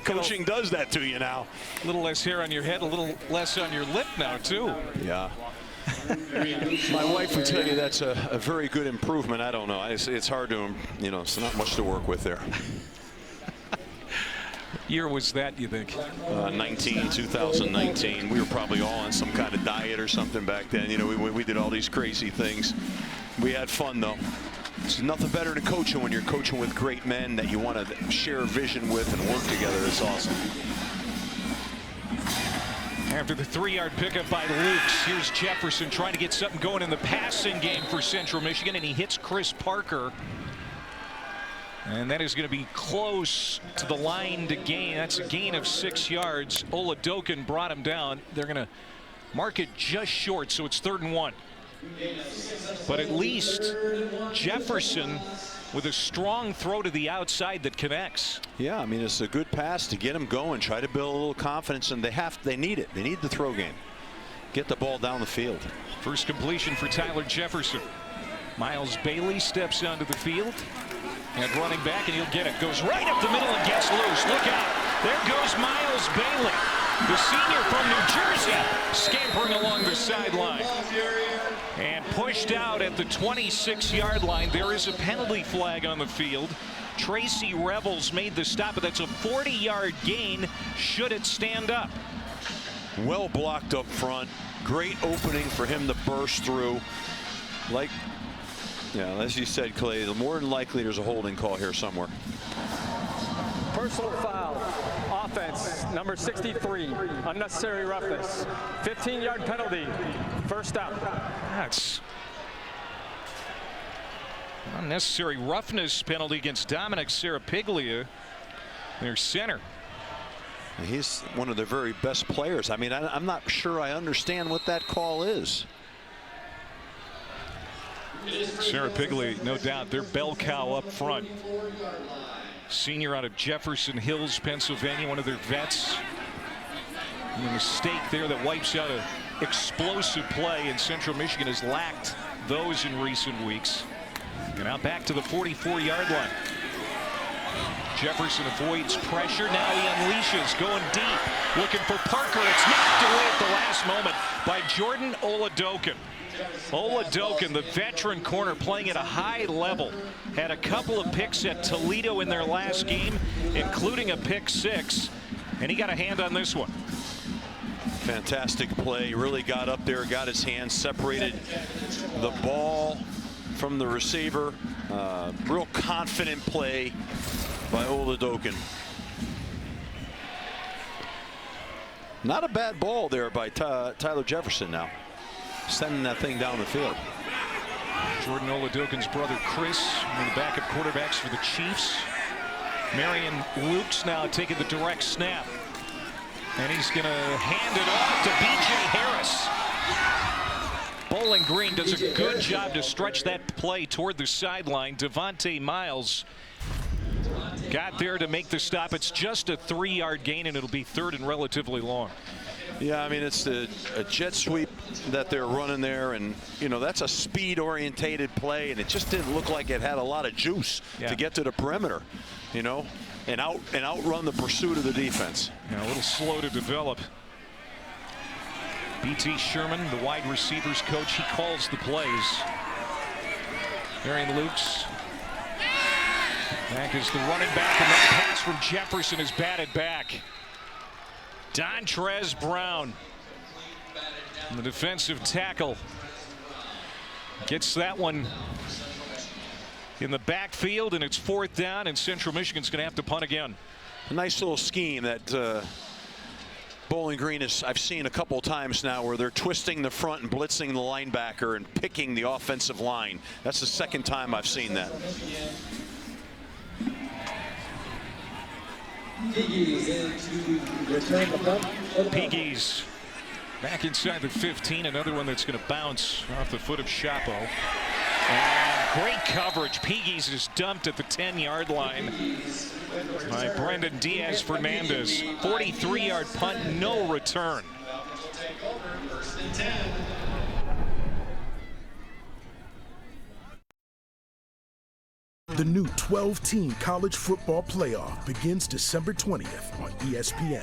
Coaching does that to you now. A little less hair on your head, a little less on your lip now, too. Yeah. My wife would tell you that's a very good improvement. I don't know. It's hard to, you know, it's not much to work with there. Year was that, you think? 2019. We were probably all on some kind of diet or something back then. You know, we did all these crazy things. We had fun, though. It's nothing better than coaching when you're coaching with great men that you want to share a vision with and work together. It's awesome. After the 3-yard pickup by Lukes, here's Jefferson trying to get something going in the passing game for Central Michigan, and he hits Chris Parker. And that is going to be close to the line to gain. That's a gain of 6 yards. Oladokin brought him down. They're going to mark it just short, so it's 3rd and 1. But at least Jefferson with a strong throw to the outside that connects. Yeah, I mean, it's a good pass to get them going, try to build a little confidence, and they need it. They need the throw game. Get the ball down the field. First completion for Tyler Jefferson. Miles Bailey steps onto the field and running back, and he'll get it. Goes right up the middle and gets loose. Look out. There goes Miles Bailey, the senior from New Jersey, scampering along the sideline. And pushed out at the 26-yard line. There is a penalty flag on the field. Tracy Revels made the stop, but that's a 40-yard gain should it stand up. Well blocked up front. Great opening for him to burst through. Like, yeah, as you said, Clay, more than likely there's a holding call here somewhere. Personal foul. Offense, number 63. Unnecessary roughness. 15-yard penalty. First down. That's unnecessary roughness penalty against Dominic Serapiglia, their center. He's one of their very best players. I mean, I'm not sure I understand what that call is. Serapiglia, no doubt, their bell cow up front. Senior out of Jefferson Hills, Pennsylvania, one of their vets. And a mistake there that wipes out an explosive play, and Central Michigan has lacked those in recent weeks. And now back to the 44-yard line. Jefferson avoids pressure. Now he unleashes, going deep, looking for Parker. It's knocked away at the last moment by Jordan Oladokin. Oladokin, the veteran corner, playing at a high level, had a couple of picks at Toledo in their last game, including a pick 6, and he got a hand on this one. Fantastic play. Really got up there, got his hands, separated the ball from the receiver. Real confident play by Oladokin. Not a bad ball there by Tyler Jefferson now. Sending that thing down the field. Jordan Oladokin's brother Chris, one of the backup quarterbacks for the Chiefs. Marion Lukes now taking the direct snap. And he's going to hand it off to BJ Harris. Bowling Green does a good job to stretch that play toward the sideline. Devontae Miles got there to make the stop. It's just a 3-yard gain, and it'll be third and relatively long. Yeah, I mean, it's a jet sweep that they're running there, and that's a speed-orientated play, and it just didn't look like it had a lot of juice to get to the perimeter, and outrun the pursuit of the defense. Yeah, a little slow to develop. B.T. Sherman, the wide receivers coach, he calls the plays. Marion Lukes back is the running back, and that pass from Jefferson is batted back. Dontrez Brown, the defensive tackle, gets that one in the backfield, and it's 4th down, and Central Michigan's going to have to punt again. A nice little scheme that Bowling Green I've seen a couple of times now, where they're twisting the front and blitzing the linebacker and picking the offensive line. That's the second time I've seen that. Pegues back inside the 15. Another one that's going to bounce off the foot of Chapo. And great coverage. Pegues is dumped at the 10-yard line by Brendan Diaz-Fernandez. 43-yard punt, no return. The new 12-team college football playoff begins December 20th on ESPN.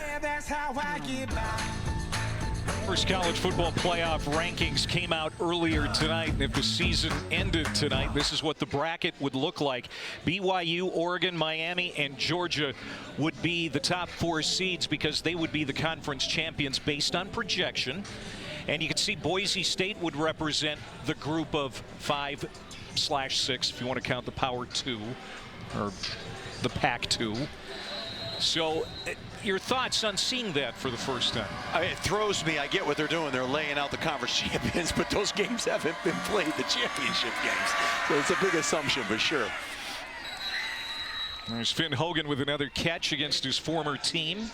First college football playoff rankings came out earlier tonight. If the season ended tonight, this is what the bracket would look like. BYU, Oregon, Miami, and Georgia would be the top 4 seeds because they would be the conference champions based on projection. And you can see Boise State would represent the group of 5/6, if you want to count the Power 2 or the Pac-2. So your thoughts on seeing that for the first time? It throws me. I get what they're doing. They're laying out the conference champions, but those games haven't been played, the championship games. So it's a big assumption, for sure. There's Finn Hogan with another catch against his former team.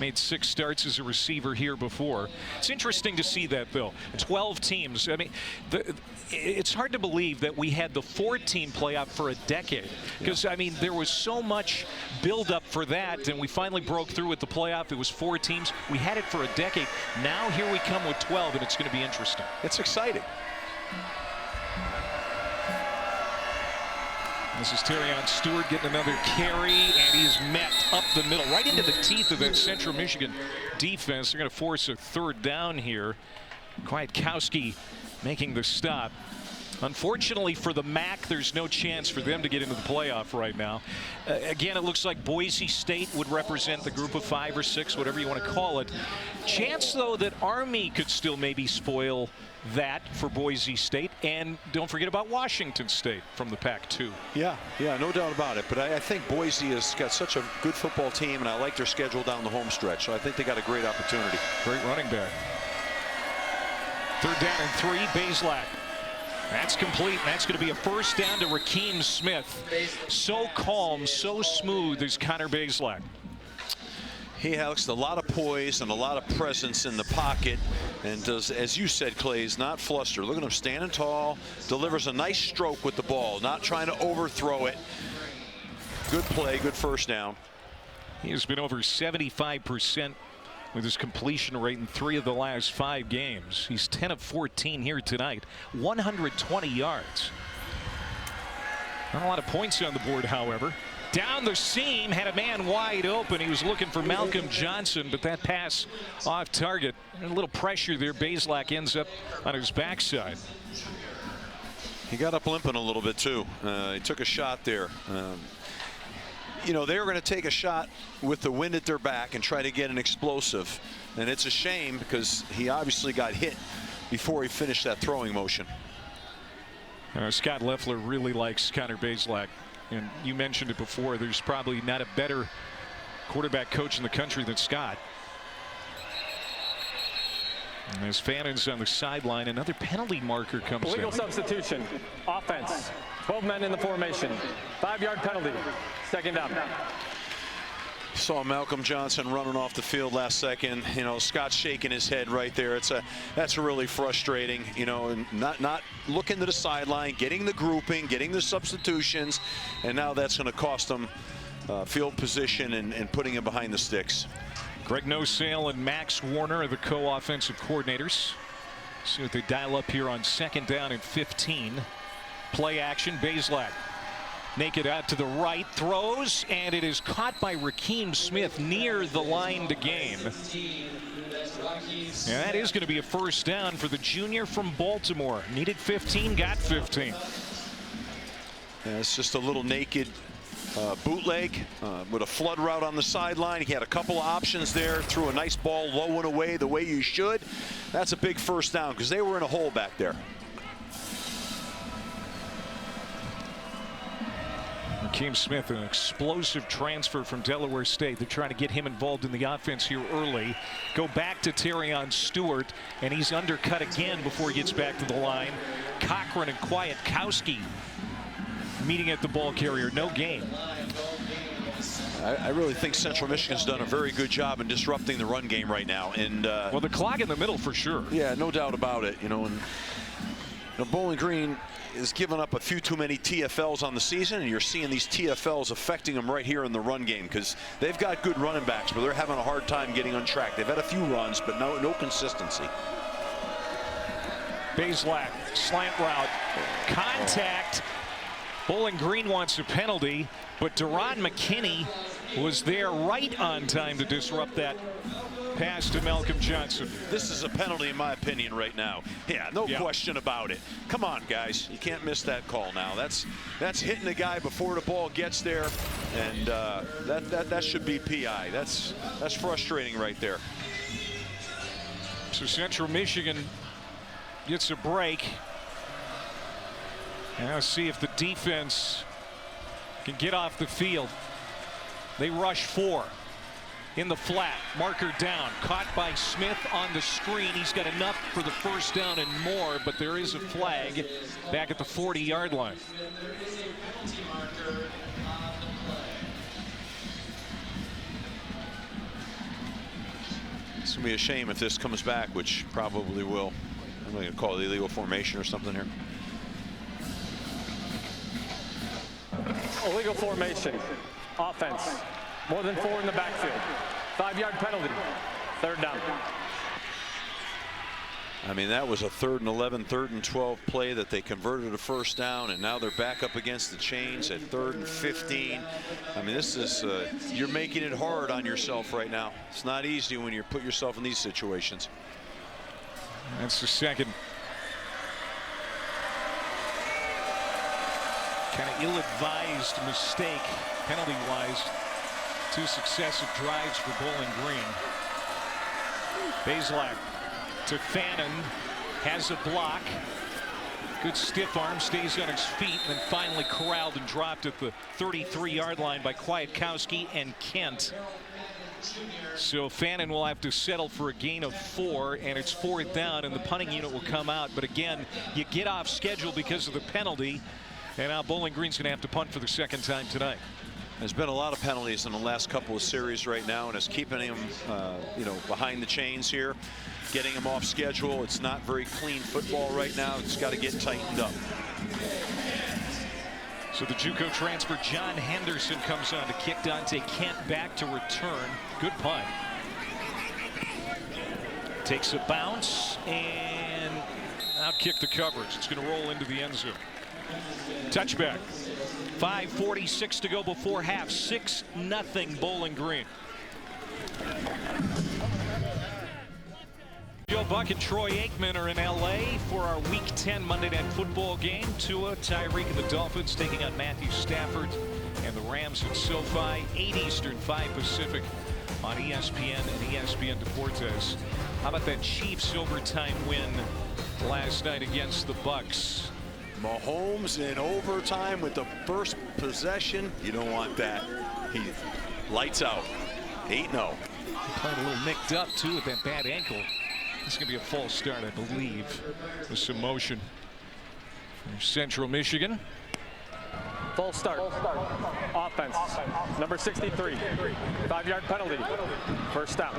Made 6 starts as a receiver here before. It's interesting to see that, though. 12 teams. I mean, it's hard to believe that we had the 4-team playoff for a decade. Because, I mean, there was so much build-up for that, and we finally broke through with the playoff. It was 4 teams. We had it for a decade. Now here we come with 12, and it's going to be interesting. It's exciting. This is Terrion Stewart getting another carry, and he is met up the middle, right into the teeth of that Central Michigan defense. They're going to force a 3rd down here. Kwiatkowski making the stop. Unfortunately for the MAC, there's no chance for them to get into the playoff right now. Again, it looks like Boise State would represent the group of 5 or 6, whatever you want to call it. Chance, though, that Army could still maybe spoil that for Boise State. And don't forget about Washington State from the Pac-2. Yeah, no doubt about it. But I think Boise has got such a good football team, and I like their schedule down the home stretch. So I think they got a great opportunity. Great running back. 3rd down and 3, Bazelak. That's complete, and that's going to be a 1st down to Rakeem Smith. So calm, so smooth is Connor Bazelak. He has a lot of poise and a lot of presence in the pocket, and does, as you said, Clay, is not flustered. Look at him standing tall, delivers a nice stroke with the ball, not trying to overthrow it. Good play, good 1st down. He has been over 75% with his completion rate in 3 of the last 5 games. He's 10 of 14 here tonight, 120 yards. Not a lot of points on the board, however. Down the seam, had a man wide open. He was looking for Malcolm Johnson, but that pass off target. A little pressure there. Bazelak ends up on his backside. He got up limping a little bit, too. He took a shot there. You know, they were going to take a shot with the wind at their back and try to get an explosive. And it's a shame because he obviously got hit before he finished that throwing motion. Scott Loeffler really likes Connor Bazelak. And you mentioned it before, there's probably not a better quarterback coach in the country than Scott. And as Fannon's on the sideline, another penalty marker comes in. Legal substitution. Offense. 12 men in the formation. 5-yard penalty. 2nd down. Saw Malcolm Johnson running off the field last second. You know, Scott's shaking his head right there. That's really frustrating. You know, and not looking to the sideline, getting the grouping, getting the substitutions, and now that's going to cost them field position and putting him behind the sticks. Greg Nosale and Max Warner are the co-offensive coordinators. See what they dial up here on 2nd down and 15. Play action, Bazelak. Naked out to the right, throws, and it is caught by Rakeem Smith near the line to gain. And that is going to be a 1st down for the junior from Baltimore. Needed 15, got 15. Yeah, it's just a little naked bootleg with a flood route on the sideline. He had a couple of options there, threw a nice ball low and away the way you should. That's a big 1st down because they were in a hole back there. Rakeem Smith, an explosive transfer from Delaware State. They're trying to get him involved in the offense here early. Go back to Terrion Stewart, and he's undercut again before he gets back to the line. Cochran and Kwiatkowski meeting at the ball carrier. No gain. I really think Central Michigan's done a very good job in disrupting the run game right now. And well, the clock in the middle for sure. Yeah, no doubt about it. And Bowling Green is giving up a few too many TFLs on the season, and you're seeing these TFLs affecting them right here in the run game because they've got good running backs, but they're having a hard time getting on track. They've had a few runs, but no consistency. Bazelak, slant route, contact. Bowling Green wants a penalty, but Deron McKinney was there right on time to disrupt that pass to Malcolm Johnson. This is a penalty in my opinion right now. Yeah, no question about it. Come on, guys. You can't miss that call now. That's hitting the guy before the ball gets there, and that should be PI. That's frustrating right there. So Central Michigan gets a break. Now see if the defense can get off the field. They rush 4 in the flat. Marker down. Caught by Smith on the screen. He's got enough for the 1st down and more, but there is a flag back at the 40-yard line. It's going to be a shame if this comes back, which probably will. I'm going to call it illegal formation or something here. Illegal formation. Offense. More than 4 in the backfield. 5-yard penalty. 3rd down. I mean, that was a 3rd and 11, 3rd and 12 play that they converted a 1st down, and now they're back up against the chains at 3rd and 15. I mean, this is you're making it hard on yourself right now. It's not easy when you put yourself in these situations. That's the 2nd. Kind of ill-advised mistake, penalty-wise. 2 successive drives for Bowling Green. Bazelak to Fannin, has a block. Good stiff arm, stays on his feet, and then finally corralled and dropped at the 33-yard line by Kwiatkowski and Kent. So Fannin will have to settle for a gain of 4, and it's 4th down, and the punting unit will come out. But again, you get off schedule because of the penalty, and now Bowling Green's going to have to punt for the 2nd time tonight. There's been a lot of penalties in the last couple of series right now, and it's keeping him, behind the chains here, getting him off schedule. It's not very clean football right now. It's got to get tightened up. So the JUCO transfer John Henderson comes on to kick. Dante Kent back to return. Good punt. Takes a bounce and out kick the coverage. It's going to roll into the end zone. Touchback. 5:46 to go before half. 6-0 Bowling Green. Joe Buck and Troy Aikman are in LA for our Week 10 Monday Night Football game. Tua, Tyreek, and the Dolphins taking on Matthew Stafford and the Rams at SoFi. 8 Eastern, 5 Pacific on ESPN and ESPN Deportes. How about that Chiefs overtime win last night against the Bucks? Mahomes in overtime with the first possession. You don't want that. He lights out. 8-0. Playing a little nicked up too with that bad ankle. This is going to be a false start, I believe, with some motion. There's Central Michigan. False start. Offense. Number 63. 5-yard penalty. 1st down.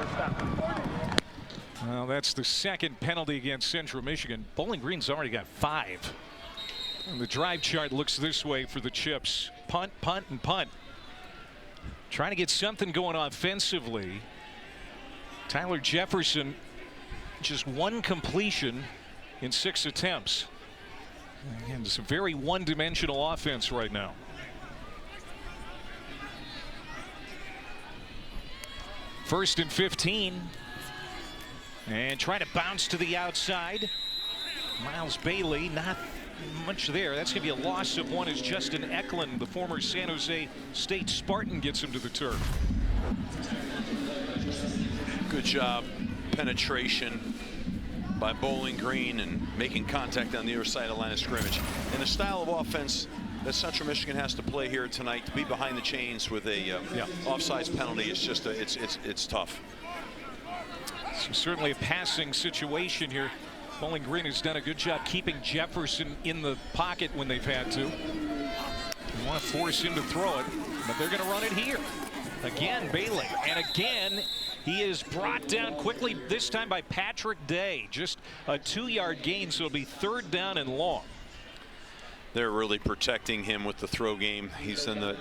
Well, that's the 2nd penalty against Central Michigan. Bowling Green's already got 5. And the drive chart looks this way for the Chips. Punt, punt, and punt. trying to get something going offensively. Tyler Jefferson, just one completion in 6 attempts. And it's a very one-dimensional offense right now. First and 15. And trying to bounce to the outside. Miles Bailey, not much there. That's going to be a loss of one as Justin Eklund, the former San Jose State Spartan, gets him to the turf. Good job, penetration by Bowling Green and making contact on the other side of the line of scrimmage. And the style of offense that Central Michigan has to play here tonight, to be behind the chains with a offsides penalty, is just it's tough. So certainly a passing situation here. Bowling Green has done a good job keeping Jefferson in the pocket when they've had to. They want to force him to throw it, but they're going to run it here. Again, Bailey, and again, he is brought down quickly, this time by Patrick Day. Just a 2-yard gain, so it'll be 3rd down and long. They're really protecting him with the throw game. He's in the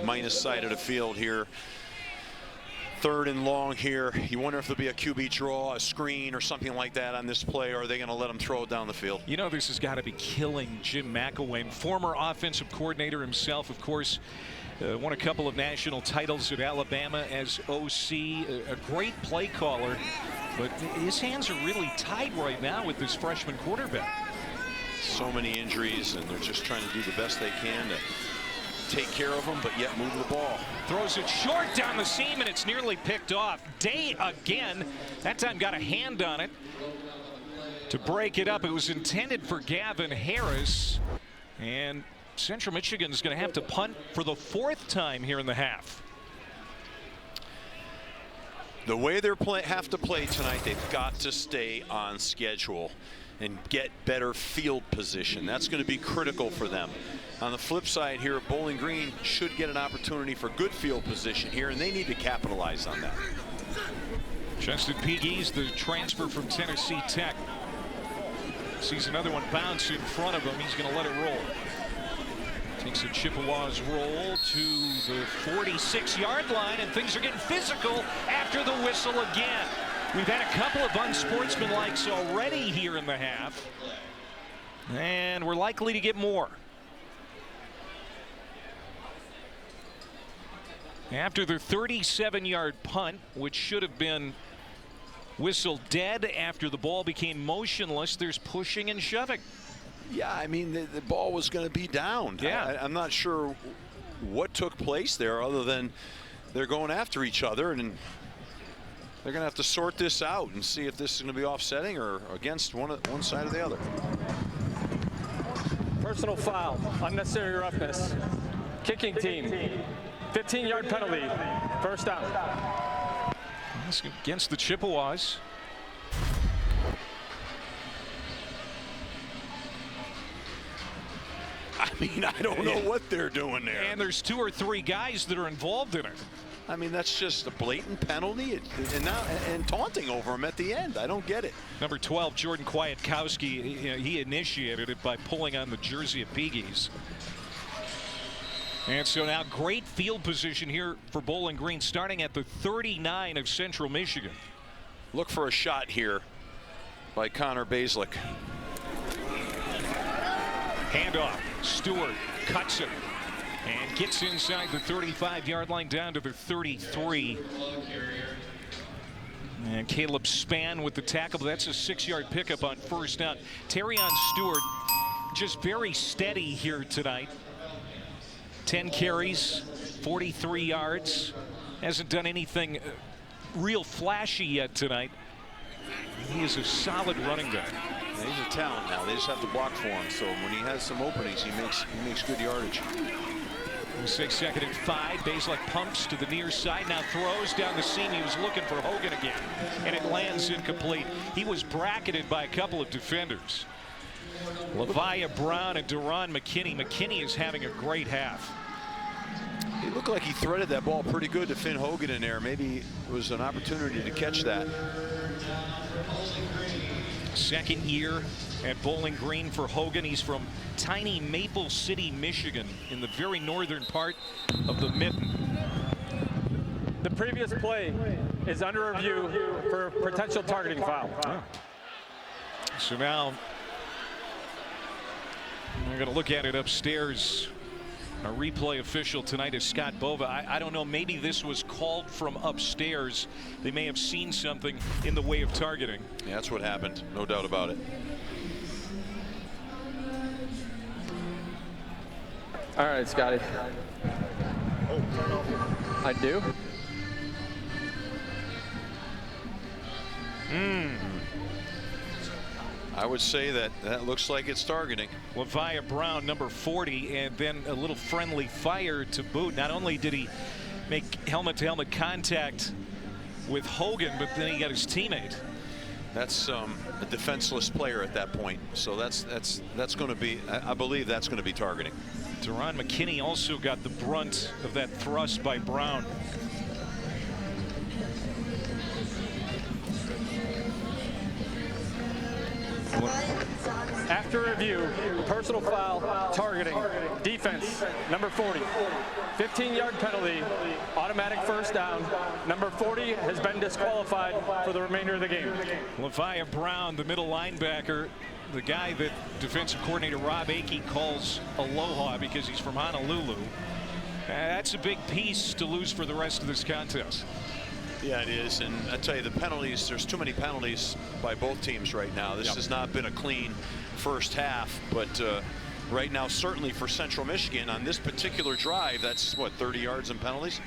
minus side of the field here. 3rd and long here. You wonder if there'll be a QB draw, a screen, or something like that on this play, or are they going to let him throw it down the field? You know, this has got to be killing Jim McElwain, former offensive coordinator himself, of course. Won a couple of national titles at Alabama as OC, a great play caller, but his hands are really tied right now with this freshman quarterback. So many injuries, and they're just trying to do the best they can to take care of them, but yet move the ball. Throws it short down the seam, and it's nearly picked off. Day again, that time got a hand on it to break it up. It was intended for Gavin Harris, and Central Michigan is going to have to punt for the 4th time here in the half. The way they're have to play tonight, they've got to stay on schedule and get better field position. That's going to be critical for them. On the flip side here, Bowling Green should get an opportunity for good field position here, and they need to capitalize on that. Justin Pegues, the transfer from Tennessee Tech, sees another one bounce in front of him. He's going to let it roll. Takes the Chippewas roll to the 46-yard line, and things are getting physical after the whistle again. We've had a couple of unsportsmanlikes already here in the half, and we're likely to get more. After their 37-yard punt, which should have been whistled dead after the ball became motionless, there's pushing and shoving. Yeah, I mean, the ball was going to be down. Yeah. I'm not sure what took place there other than they're going after each other, and they're going to have to sort this out and see if this is going to be offsetting or against one side or the other. Personal foul, unnecessary roughness, kicking team, 15-yard penalty, 1st down. That's against the Chippewas. I mean, I don't know what they're doing there. And there's 2 or 3 guys that are involved in it. I mean, that's just a blatant penalty and taunting over him at the end. I don't get it. Number 12, Jordan Kwiatkowski, he initiated it by pulling on the jersey of Pegues. And so now great field position here for Bowling Green, starting at the 39 of Central Michigan. Look for a shot here by Connor Baselick. Handoff. Stewart cuts it and gets inside the 35-yard line down to the 33. And Caleb Spann with the tackle. That's a 6-yard pickup on 1st down. Terrion Stewart just very steady here tonight. 10 carries, 43 yards. Hasn't done anything real flashy yet tonight. He is a solid running back. He's a talent now. They just have to block for him. So when he has some openings, he makes good yardage. We'll say 2nd and 5. Baselick pumps to the near side. Now throws down the seam. He was looking for Hogan again, and it lands incomplete. He was bracketed by a couple of defenders. Leviah Brown and Deron McKinney. McKinney is having a great half. It looked like he threaded that ball pretty good to Finn Hogan in there. Maybe it was an opportunity to catch that. 2nd year at Bowling Green for Hogan. He's from tiny Maple City, Michigan, in the very northern part of the Mitten. The previous play is under review for potential targeting foul. So now we're going to look at it upstairs. Our replay official tonight is Scott Bova. I don't know, maybe this was called from upstairs. They may have seen something in the way of targeting. Yeah, that's what happened. No doubt about it. All right, Scotty. I do. I would say that looks like it's targeting. Levi Brown, number 40, and then a little friendly fire to boot. Not only did he make helmet-to-helmet contact with Hogan, but then he got his teammate. That's a defenseless player at that point. So that's going to be, I believe that's going to be targeting. Deron McKinney also got the brunt of that thrust by Brown. After review, personal foul, targeting, defense, number 40. 15-yard penalty, automatic first down. Number 40 has been disqualified for the remainder of the game. Levi Brown, the middle linebacker, the guy that defensive coordinator Rob Akey calls Aloha because he's from Honolulu. That's a big piece to lose for the rest of this contest. Yeah, it is, and I tell you, the penalties, there's too many penalties by both teams right now. This has not been a clean first half, but right now, certainly for Central Michigan on this particular drive, that's what, 30 yards in penalties?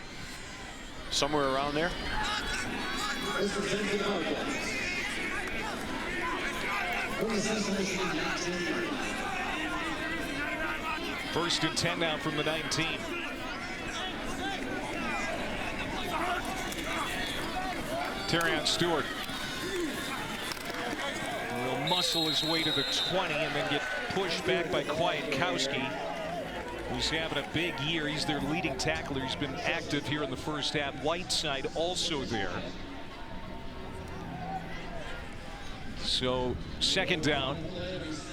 Somewhere around there. First and 10 now from the 19. Terrion Stewart will muscle his way to the 20 and then get pushed back by Kwiatkowski, who's having a big year. He's their leading tackler. He's been active here in the first half. Whiteside also there. So second down.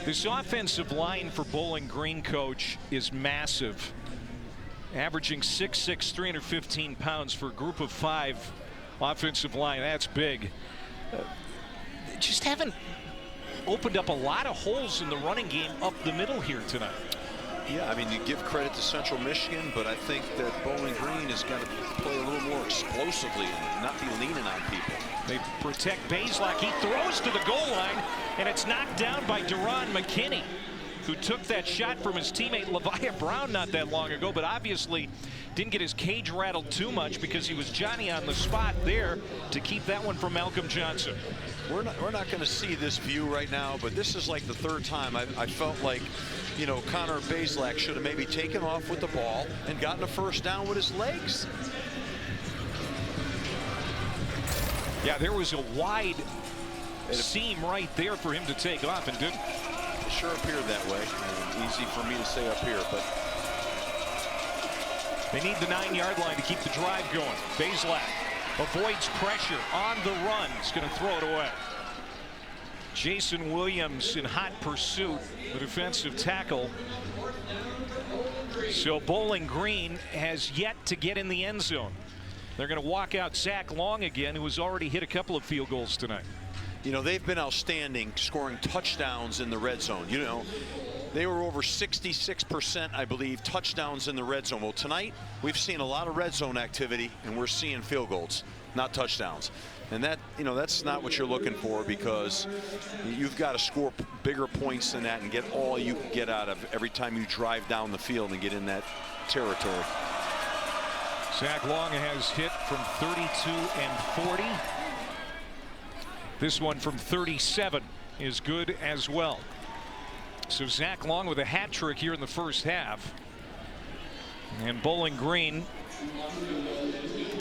This offensive line for Bowling Green, coach, is massive. Averaging 6'6", 315 pounds for a group of 5 offensive line. That's big. Just haven't opened up a lot of holes in the running game up the middle here tonight. Yeah, I mean, you give credit to Central Michigan, but I think that Bowling Green has got to play a little more explosively and not be leaning on people. They protect Bazelak. He throws to the goal line, and it's knocked down by Deron McKinney, who took that shot from his teammate Levi Brown not that long ago, but obviously didn't get his cage rattled too much because he was Johnny on the spot there to keep that one from Malcolm Johnson. We're not going to see this view right now, but this is like the third time I felt like, you know, Connor Bazelak should have maybe taken off with the ball and gotten a first down with his legs. Yeah, there was a wide seam right there for him to take off and didn't. It sure appeared that way. Easy for me to say up here, but they need the 9-yard line to keep the drive going. Bazelak avoids pressure on the run. He's going to throw it away. Jason Williams in hot pursuit, the defensive tackle. So Bowling Green has yet to get in the end zone. They're going to walk out Zach Long again, who has already hit a couple of field goals tonight. You know, they've been outstanding scoring touchdowns in the red zone. You know, they were over 66%, I believe, touchdowns in the red zone. Well, tonight we've seen a lot of red zone activity, and we're seeing field goals, not touchdowns. And that, you know, that's not what you're looking for, because you've got to score bigger points than that and get all you can get out of every time you drive down the field and get in that territory. Zach Long has hit from 32 and 40. This one from 37 is good as well. So Zach Long with a hat trick here in the first half. And Bowling Green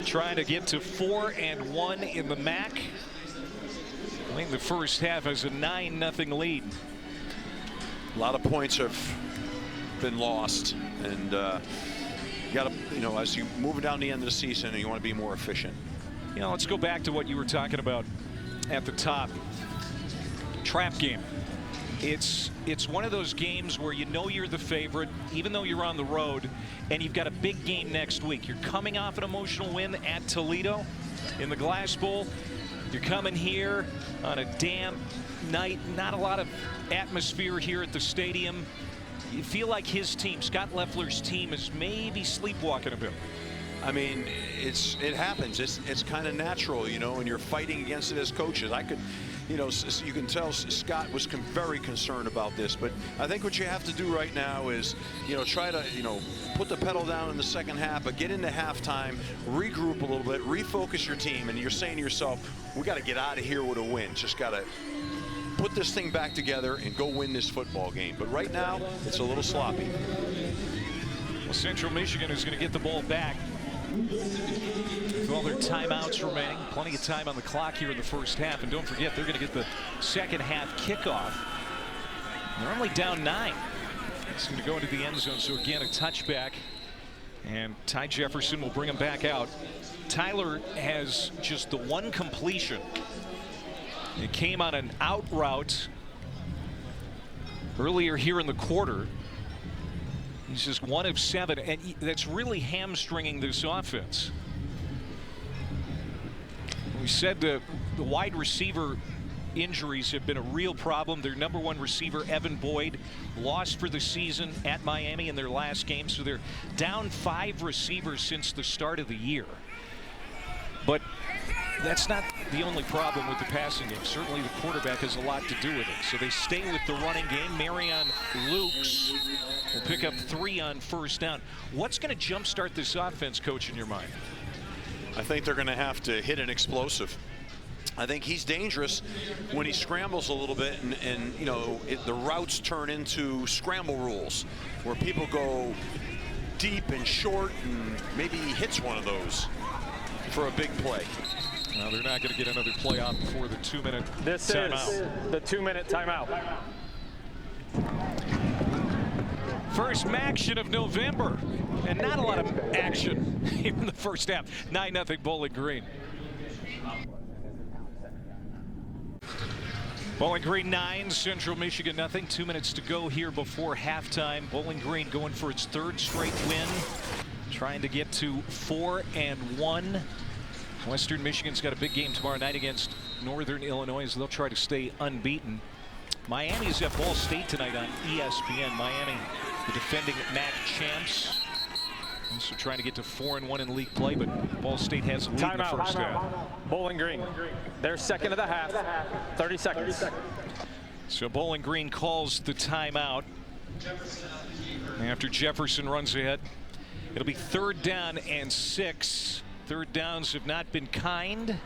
trying to get to 4-1 in the MAC. I think the first half has a 9-0 lead. A lot of points have been lost, and you got to, you know, as you move down the end of the season, you want to be more efficient. You know, let's go back to what you were talking about at the top. Trap game. It's one of those games where you know you're the favorite, even though you're on the road, and you've got a big game next week. You're coming off an emotional win at Toledo in the Glass Bowl. You're coming here on a damp night, not a lot of atmosphere here at the stadium. You feel like his team, Scott Loeffler's team, is maybe sleepwalking a bit. I mean, it happens. It's kind of natural, you know, and you're fighting against it as coaches. You can tell Scott was very concerned about this, but I think what you have to do right now is, try to, put the pedal down in the second half, but get into halftime, regroup a little bit, refocus your team, and you're saying to yourself, we got to get out of here with a win. Just got to put this thing back together and go win this football game. But right now, it's a little sloppy. Well, Central Michigan is going to get the ball back with all their timeouts remaining. Plenty of time on the clock here in the first half. And don't forget, they're going to get the second half kickoff. They're only down 9. It's going to go into the end zone. So again, a touchback. And Ty Jefferson will bring him back out. Tyler has just the one completion. It came on an out route earlier here in the quarter. He's just 1 of 7, and that's really hamstringing this offense. We said the wide receiver injuries have been a real problem. Their #1 receiver, Evan Boyd, lost for the season at Miami in their last game, so they're down 5 receivers since the start of the year. But that's not the only problem with the passing game. Certainly the quarterback has a lot to do with it. So they stay with the running game. Marion Lukes will pick up 3 on first down. What's going to jumpstart this offense, Coach, in your mind? I think they're going to have to hit an explosive. I think he's dangerous when he scrambles a little bit, and the routes turn into scramble rules where people go deep and short, and maybe he hits one of those for a big play. Now they're not going to get another play out before the 2-minute timeout. This is the 2-minute timeout. First action of November, and not a lot of action here in the first half. 9-0 Bowling Green. Bowling Green 9, Central Michigan nothing. 2 minutes to go here before halftime. Bowling Green going for its 3rd straight win, trying to get to 4-1. Western Michigan's got a big game tomorrow night against Northern Illinois, as they'll try to stay unbeaten. Miami is at Ball State tonight on ESPN. Miami, the defending MAC champs, also trying to get to 4-1 in league play, but Ball State has a lead in the first half. Bowling Green, their second of the half, 30 seconds. So Bowling Green calls the timeout after Jefferson runs ahead. It'll be 3rd down and 6. Third downs have not been kind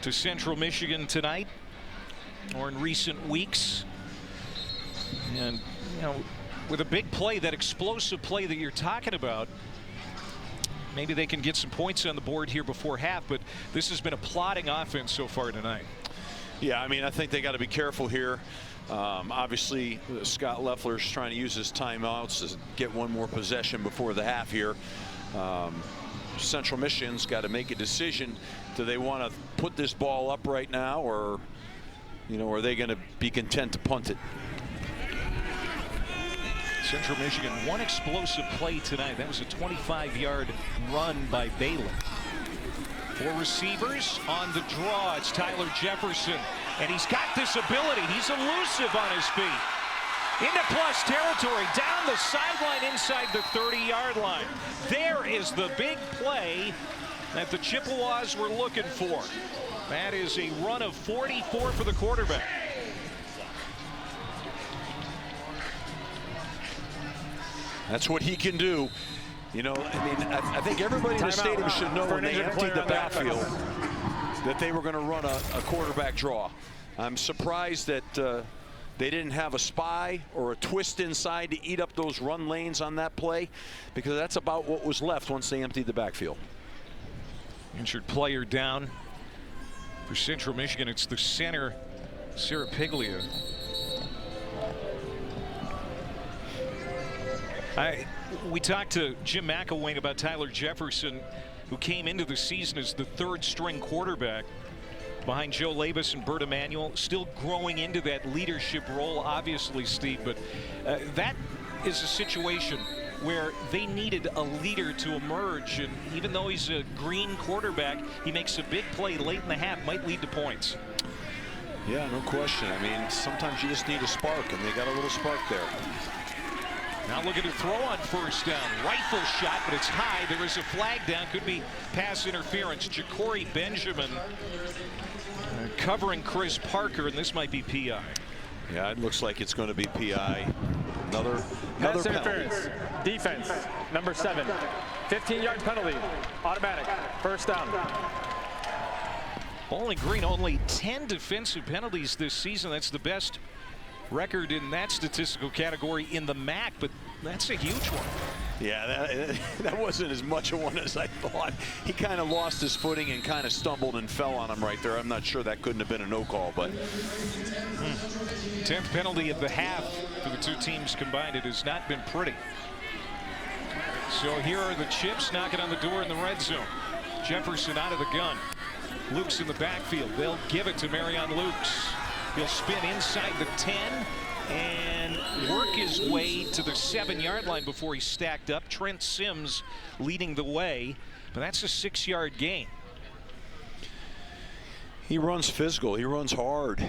to Central Michigan tonight or in recent weeks. And, with a big play, that explosive play that you're talking about, maybe they can get some points on the board here before half, but this has been a plodding offense so far tonight. Yeah, I think they got to be careful here. Obviously, Scott Loeffler's trying to use his timeouts to get one more possession before the half here. Central Michigan's got to make a decision. Do they want to put this ball up right now, or are they going to be content to punt it? Central Michigan, one explosive play tonight. That was a 25-yard run by Bailey. 4 receivers on the draw. It's Tyler Jefferson, and he's got this ability. He's elusive on his feet. Into plus territory, down the sideline inside the 30-yard line. There is the big play that the Chippewas were looking for. That is a run of 44 for the quarterback. That's what he can do. I think everybody in the stadium should know when they emptied the backfield that they were going to run a quarterback draw. I'm surprised that they didn't have a spy or a twist inside to eat up those run lanes on that play, because that's about what was left once they emptied the backfield. Injured player down for Central Michigan. It's the center, Sarah Piglia. We talked to Jim McElwain about Tyler Jefferson, who came into the season as the 3rd string quarterback. behind Joe Labus and Bert Emanuel, still growing into that leadership role, obviously, Steve. But that is a situation where they needed a leader to emerge. And even though he's a green quarterback, he makes a big play late in the half, might lead to points. Yeah, no question. I mean, sometimes you just need a spark, and they got a little spark there. Now looking to throw on first down. Rifle shot, but it's high. There is a flag down. Could be pass interference. Ja'Cory Benjamin covering Chris Parker, and this might be PI. Yeah, it looks like it's going to be PI. Another pass penalty. Interference. Defense, number 7. 15-yard penalty. Automatic. First down. Bowling Green only 10 defensive penalties this season. That's the best record in that statistical category in the MAC, but that's a huge one. Yeah, that wasn't as much a one as I thought. He kind of lost his footing and kind of stumbled and fell on him right there. I'm not sure that couldn't have been a no call, but 10th penalty of the half for the two teams combined. It has not been pretty. So here are the Chips knocking on the door in the red zone. Jefferson out of the gun. Luke's in the backfield. They'll give it to Marion Lukes. He'll spin inside the 10 and work his way to the 7-yard line before he's stacked up. Trent Sims leading the way, but that's a 6-yard gain. He runs physical. He runs hard.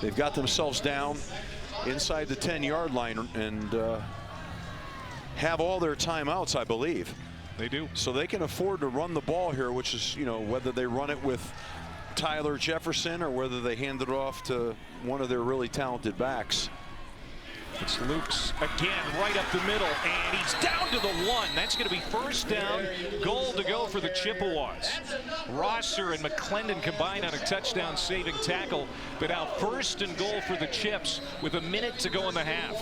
They've got themselves down inside the 10-yard line and have all their timeouts, I believe. They do. So they can afford to run the ball here, which is, you know, whether they run it with Tyler Jefferson or whether they hand it off to one of their really talented backs. It's Luke's again right up the middle, and he's down to the 1. That's going to be first down. Goal to go for the Chippewas. Rosser and McClendon combined on a touchdown saving tackle, but now first and goal for the Chips with a minute to go in the half.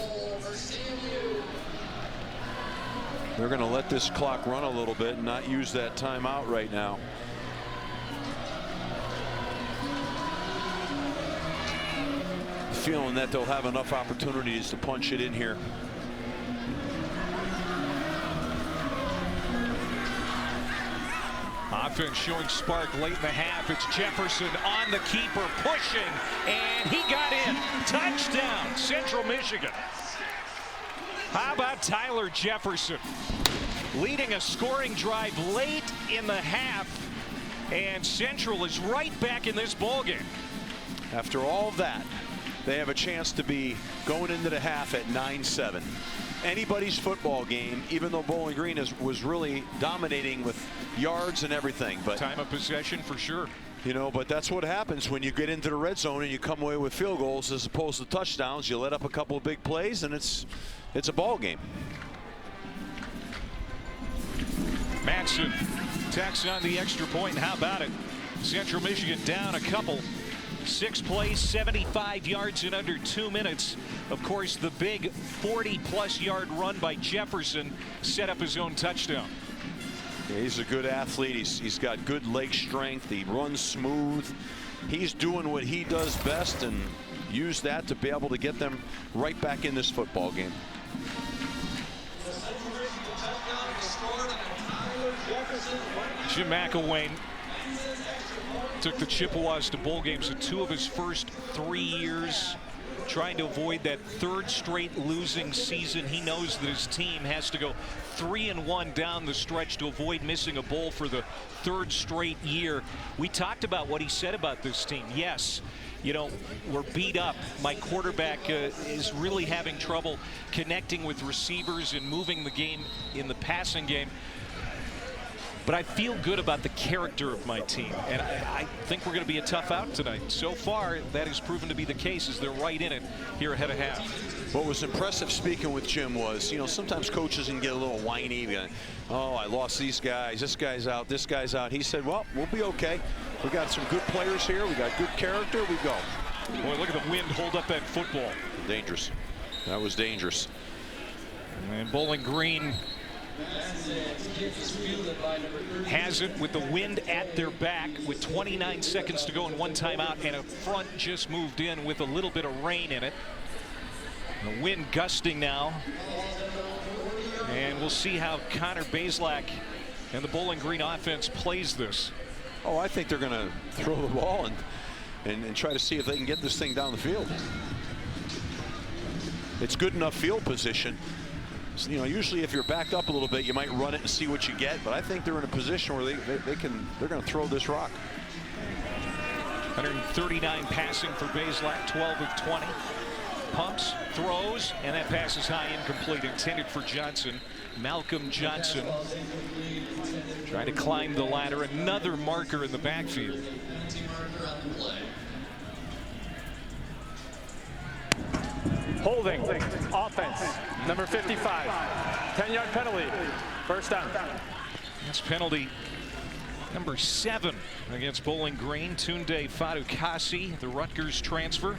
They're going to let this clock run a little bit and not use that timeout right now. Feeling that they'll have enough opportunities to punch it in here. Offense showing spark late in the half. It's Jefferson on the keeper, pushing, and he got in. Touchdown, Central Michigan. How about Tyler Jefferson leading a scoring drive late in the half, and Central is right back in this ballgame. After all that, they have a chance to be going into the half at 9-7. Anybody's football game, even though Bowling Green was really dominating with yards and everything. But time of possession for sure. You know, but that's what happens when you get into the red zone and you come away with field goals as opposed to touchdowns. You let up a couple of big plays and it's a ball game. Matson tacks on the extra point. How about it? Central Michigan down a couple. 6 plays, 75 yards in under 2 minutes. Of course, the big 40-plus yard run by Jefferson set up his own touchdown. Yeah, he's a good athlete. He's got good leg strength. He runs smooth. He's doing what he does best and use that to be able to get them right back in this football game. Jim McElwain took the Chippewas to bowl games in 2 of his first 3 years, trying to avoid that 3rd straight losing season. He knows that his team has to go 3-1 down the stretch to avoid missing a bowl for the 3rd straight year. We talked about what he said about this team. Yes, you know, we're beat up. My quarterback is really having trouble connecting with receivers and moving the game in the passing game. But I feel good about the character of my team, and I think we're going to be a tough out tonight. So far, that has proven to be the case as they're right in it here ahead of half. What was impressive speaking with Jim was, you know, sometimes coaches can get a little whiny. Oh, I lost these guys. This guy's out. This guy's out. He said, well, we'll be okay. We got some good players here. We got good character. We go. Boy, look at the wind hold up that football. Dangerous. That was dangerous. And Bowling Green has it with the wind at their back with 29 seconds to go and 1 timeout, and a front just moved in with a little bit of rain in it. The wind gusting now, and we'll see how Connor Bazelak and the Bowling Green offense plays this. Oh, I think they're going to throw the ball and try to see if they can get this thing down the field. It's good enough field position. So, you know, usually if you're backed up a little bit, you might run it and see what you get. But I think they're in a position where they're going to throw this rock. 139 passing for Bazelak, 12 of 20. Pumps, throws, and that pass is high, incomplete, intended for Johnson. Malcolm Johnson trying to climb the ladder. Another marker in the backfield. Holding, offense, number 55, 10-yard penalty, first down. That's penalty number 7 against Bowling Green. Tunde Fadukasi, the Rutgers transfer.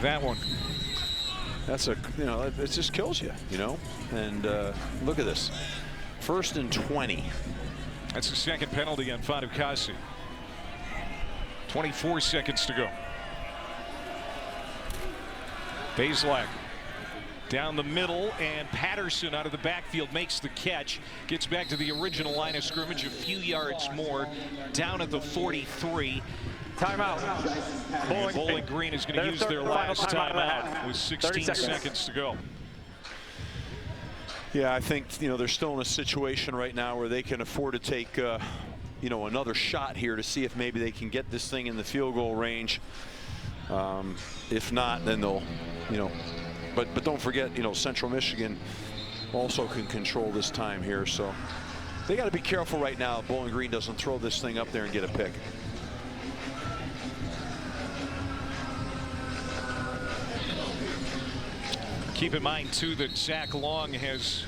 That one. That's a, you know, it just kills you, you know. And look at this. 1st and 20. That's the second penalty on Fadukasi. 24 seconds to go. Bazelak down the middle, and Patterson out of the backfield makes the catch. Gets back to the original line of scrimmage, a few yards more, down at the 43. Timeout. Bowling Green is going to use their last timeout with 16 seconds to go. Yeah, I think, you know, they're still in a situation right now where they can afford to take, you know, another shot here to see if maybe they can get this thing in the field goal range. If not, then they'll, you know, but don't forget, you know, Central Michigan also can control this time here, so they got to be careful right now. Bowling Green doesn't throw this thing up there and get a pick. Keep in mind too that Zach Long has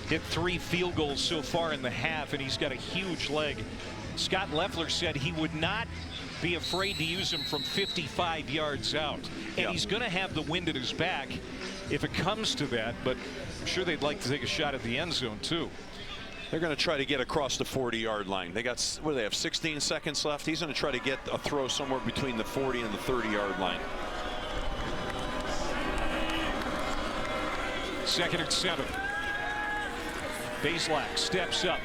hit 3 field goals so far in the half, and he's got a huge leg. Scott Leffler said he would not be afraid to use him from 55 yards out. And he's going to have the wind at his back if it comes to that, but I'm sure they'd like to take a shot at the end zone too. They're going to try to get across the 40-yard line. They got, what do they have, 16 seconds left? He's going to try to get a throw somewhere between the 40 and the 30-yard line. 2nd and 7. Bazelak steps up.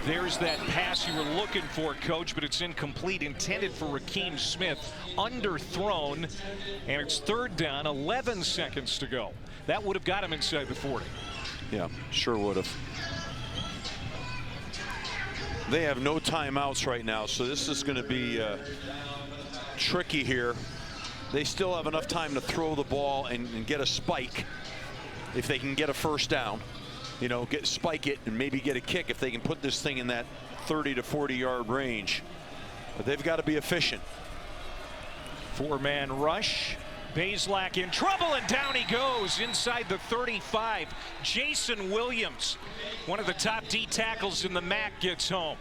There's that pass you were looking for, Coach, but it's incomplete, intended for Rakeem Smith, underthrown, and it's 3rd down, 11 seconds to go. That would have got him inside the 40. Yeah, sure would have. They have no timeouts right now, so this is going to be tricky here. They still have enough time to throw the ball and get a spike if they can get a 1st down. You know, spike it and maybe get a kick if they can put this thing in that 30 to 40-yard range. But they've got to be efficient. 4-man rush. Bazelak in trouble, and down he goes inside the 35. Jason Williams, one of the top D tackles in the MAC, gets home.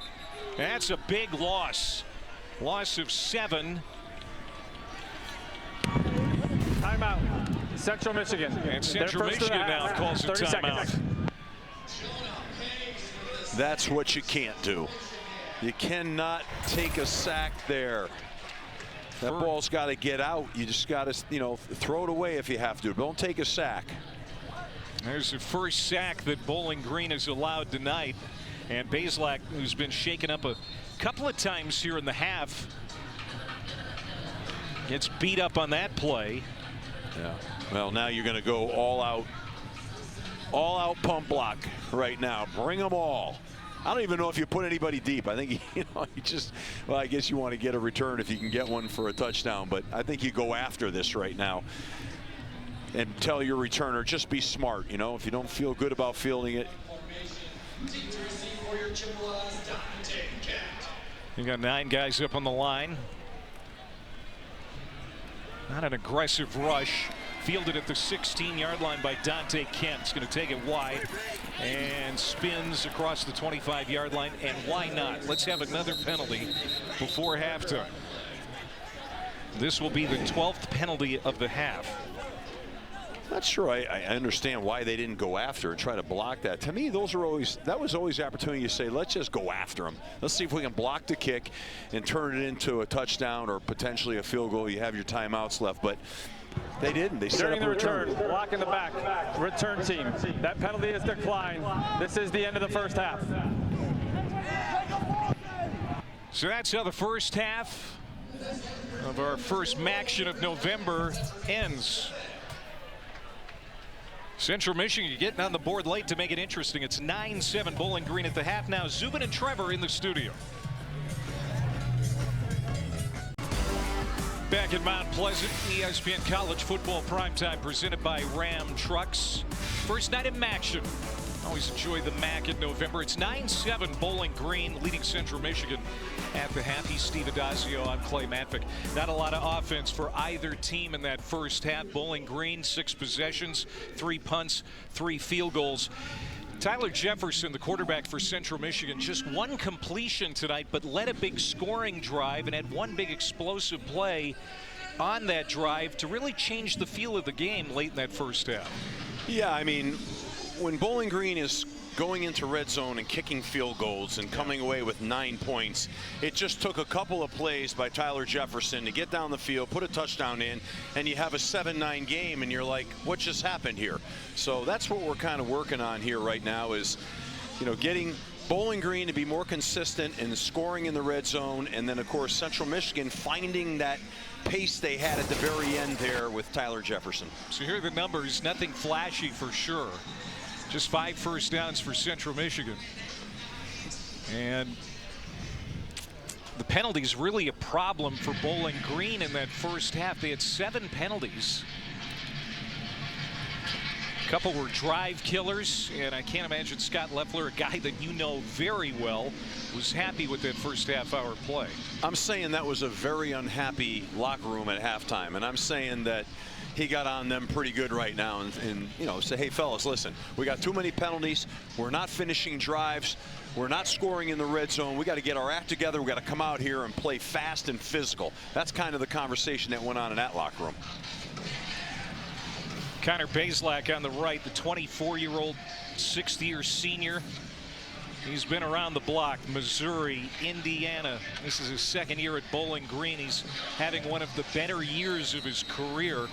That's a big loss. Loss of 7. Timeout. Central Michigan. And Central Michigan now calls a timeout. That's what you can't do. You cannot take a sack there. That ball's got to get out. You just got to, you know, throw it away if you have to. Don't take a sack. There's the first sack that Bowling Green has allowed tonight. And Bazelak, who's been shaken up a couple of times here in the half, gets beat up on that play. Yeah. Well, now you're going to go all out pump block right now. Bring them all. I don't even know if you put anybody deep. I think, you know, you just, well, I guess you want to get a return if you can get one for a touchdown, but I think you go after this right now and tell your returner, just be smart. You know, if you don't feel good about fielding it. You got 9 guys up on the line. Not an aggressive rush. Fielded at the 16-yard line by Dante Kent. It's going to take it wide and spins across the 25-yard line. And why not? Let's have another penalty before halftime. This will be the 12th penalty of the half. Not sure I understand why they didn't go after and try to block that. To me, that was always the opportunity to say, let's just go after them. Let's see if we can block the kick and turn it into a touchdown or potentially a field goal. You have your timeouts left, but they didn't. They set up a return. Block in the back. Return team. That penalty is declined. This is the end of the first half. So that's how the first half of our first Maction of November ends. Central Michigan getting on the board late to make it interesting. It's 9-7 Bowling Green at the half now. Zubin and Trevor in the studio. Back in Mount Pleasant, ESPN College Football Primetime presented by Ram Trucks. First night in Maction. Always enjoy the MAC in November. It's 9-7 Bowling Green leading Central Michigan at the half. He's Steve Adazio. I'm Clay Matvick. Not a lot of offense for either team in that first half. Bowling Green, 6 possessions, 3 punts, 3 field goals. Tyler Jefferson, the quarterback for Central Michigan, just 1 completion tonight, but led a big scoring drive and had 1 big explosive play on that drive to really change the feel of the game late in that first half. Yeah, I mean, when Bowling Green is going into red zone and kicking field goals and coming away with 9 points, it just took a couple of plays by Tyler Jefferson to get down the field, put a touchdown in, and you have a 7-9 game, and you're like, what just happened here? So that's what we're kind of working on here right now is, you know, getting Bowling Green to be more consistent in scoring in the red zone, and then, of course, Central Michigan finding that pace they had at the very end there with Tyler Jefferson. So here are the numbers. Nothing flashy for sure. Just 5 first downs for Central Michigan. And the penalties really a problem for Bowling Green in that first half. They had 7 penalties. A couple were drive killers, and I can't imagine Scott Leffler, a guy that you know very well, was happy with that first half-hour play. I'm saying that was a very unhappy locker room at halftime, and I'm saying that he got on them pretty good right now and you know, say, hey fellas, listen, we got too many penalties, we're not finishing drives, we're not scoring in the red zone, we got to get our act together, we got to come out here and play fast and physical. That's kind of the conversation that went on in that locker room. Connor Bazelak on the right, the 24-year-old 6th-year senior. He's been around the block, Missouri, Indiana. This is his 2nd year at Bowling Green. He's having one of the better years of his career.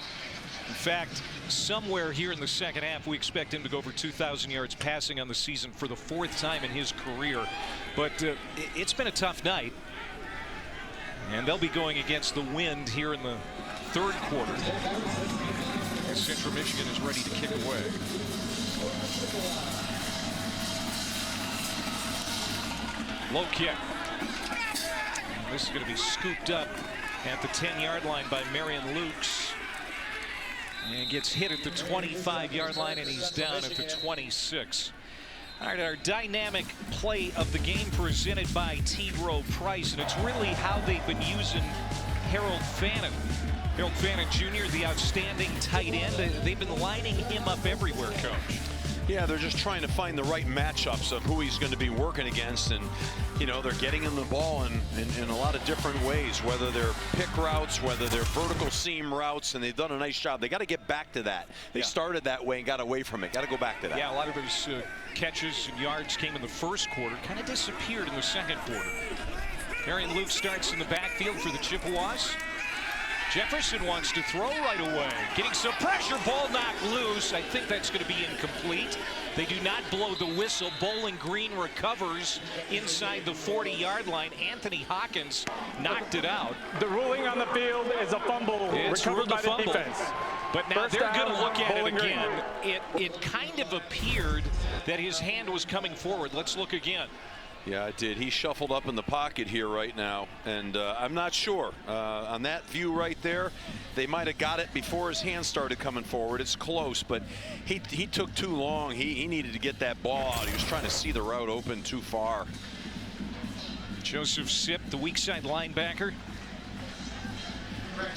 In fact, somewhere here in the second half, we expect him to go over 2,000 yards passing on the season for the 4th time in his career. But it's been a tough night. And they'll be going against the wind here in the 3rd quarter. As Central Michigan is ready to kick away. Low kick. And this is going to be scooped up at the 10-yard line by Marion Lukes. And gets hit at the 25-yard line, and he's down at the 26. All right, our dynamic play of the game presented by T. Rowe Price, and it's really how they've been using Harold Fannin. Harold Fannin Jr., the outstanding tight end. They've been lining him up everywhere, Coach. Yeah, they're just trying to find the right matchups of who he's going to be working against, and you know, they're getting him the ball in a lot of different ways, whether they're pick routes, whether they're vertical seam routes, and they've done a nice job. They got to get back to that. They started that way and got away from it. Got to go back to that. Yeah, a lot of those catches and yards came in the first quarter, kind of disappeared in the second quarter. Marion Luke starts in the backfield for the Chippewas. Jefferson wants to throw right away. Getting some pressure, ball knocked loose. I think that's going to be incomplete. They do not blow the whistle. Bowling Green recovers inside the 40-yard line. Anthony Hawkins knocked it out. The ruling on the field is a fumble recovered by the defense. But now they're going to look at it again. It kind of appeared that his hand was coming forward. Let's look again. Yeah, it did. He shuffled up in the pocket here right now, and I'm not sure. On that view right there, they might have got it before his hand started coming forward. It's close, but he took too long. He needed to get that ball out. He was trying to see the route open too far. Joseph Sipp, the weak side linebacker.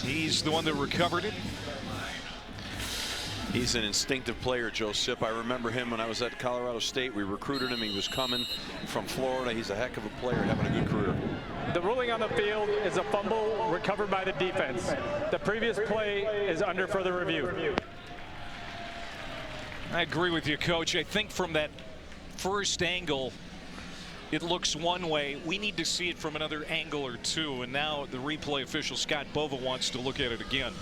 He's the one that recovered it. He's an instinctive player, Joe Sipp. I remember him when I was at Colorado State. We recruited him. He was coming from Florida. He's a heck of a player, having a good career. The ruling on the field is a fumble recovered by the defense. The previous play is under further review. I agree with you, Coach. I think from that first angle, it looks one way. We need to see it from another angle or two. And now the replay official, Scott Bova, wants to look at it again.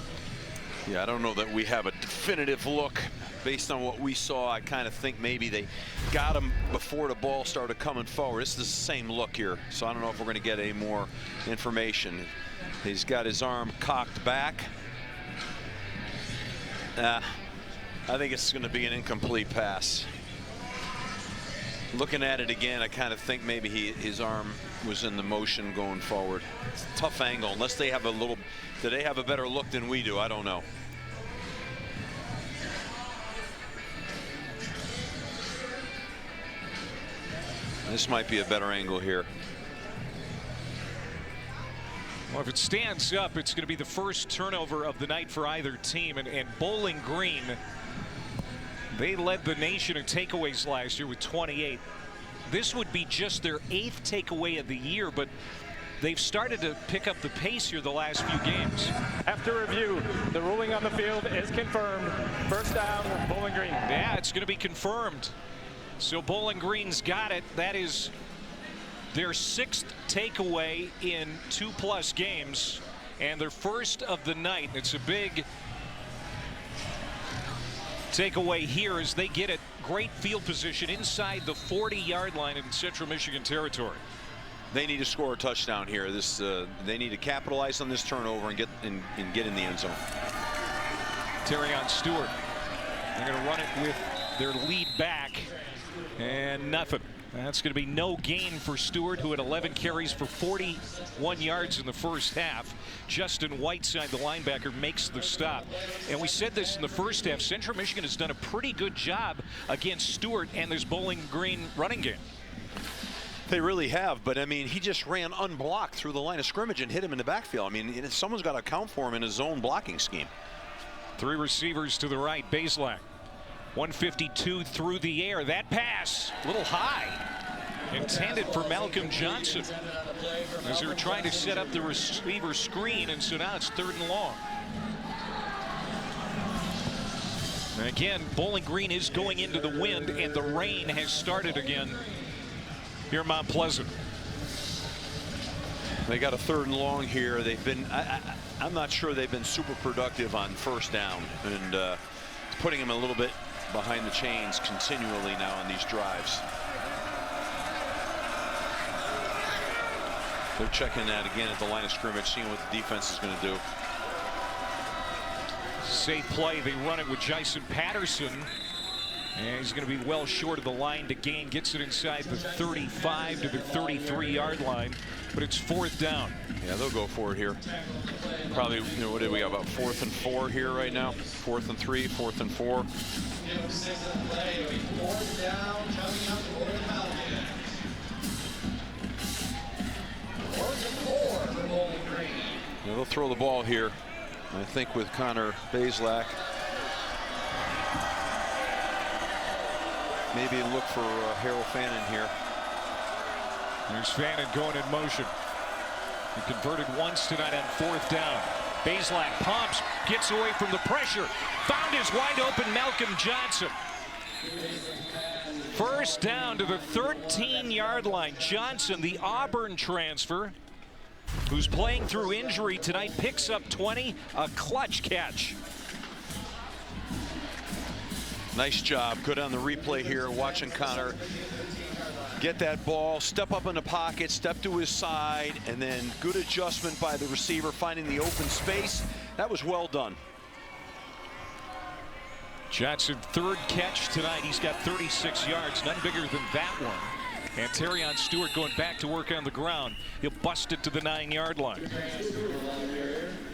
Yeah, I don't know that we have a definitive look based on what we saw, I kind of think maybe they got him before the ball started coming forward. This is the same look here, so I don't know if we're going to get any more information. He's got his arm cocked back. I think it's going to be an incomplete pass. Looking at it again, I kind of think maybe his arm was in the motion going forward. It's a tough angle, unless they have a little. Do they have a better look than we do? I don't know. This might be a better angle here. Well, if it stands up, it's going to be the first turnover of the night for either team. And Bowling Green, they led the nation in takeaways last year with 28. This would be just their 8th takeaway of the year, but they've started to pick up the pace here the last few games. After review, the ruling on the field is confirmed. First down, Bowling Green. Yeah, it's going to be confirmed. So Bowling Green's got it. That is their 6th takeaway in 2+ games and their first of the night. It's a big takeaway here as they get it. Great field position inside the 40-yard line in Central Michigan territory. They need to score a touchdown here. They need to capitalize on this turnover and get in the end zone. Terrion Stewart. They're going to run it with their lead back. And nothing. That's going to be no gain for Stewart, who had 11 carries for 41 yards in the first half. Justin Whiteside, the linebacker, makes the stop. And we said this in the first half. Central Michigan has done a pretty good job against Stewart and this Bowling Green running game. They really have, but I mean, he just ran unblocked through the line of scrimmage and hit him in the backfield. I mean, someone's got to account for him in his zone blocking scheme. 3 receivers to the right. Bazelak. 152 through the air. That pass, a little high. Intended for Malcolm Johnson. As they were trying to set up the receiver screen, and so now it's 3rd and long. And again, Bowling Green is going into the wind, and the rain has started again here in Mount Pleasant. They got a 3rd and long here. They've been, I'm not sure they've been super productive on first down, and putting them a little bit behind the chains continually now on these drives. They're checking that again at the line of scrimmage, seeing what the defense is going to do. Safe play. They run it with Jason Patterson. And he's going to be well short of the line to gain. Gets it inside the 35 to the 33-yard line. But it's 4th down. Yeah, they'll go for it here. Probably, you know, what did we have, about 4th and 4 here right now? 4th and 3, 4th and 4. Yeah, they'll throw the ball here. I think with Connor Bazelak. Maybe look for Harold Fannin here. There's Fannin going in motion. He converted once tonight on 4th down. Bazelak pumps, gets away from the pressure. Found his wide open Malcolm Johnson. First down to the 13-yard line. Johnson, the Auburn transfer, who's playing through injury tonight, picks up 20. A clutch catch. Nice job. Good on the replay here, watching Connor get that ball, step up in the pocket, step to his side, and then good adjustment by the receiver, finding the open space. That was well done. Johnson, 3rd catch tonight. He's got 36 yards, none bigger than that one. And Terrion Stewart going back to work on the ground. He'll bust it to the 9-yard line.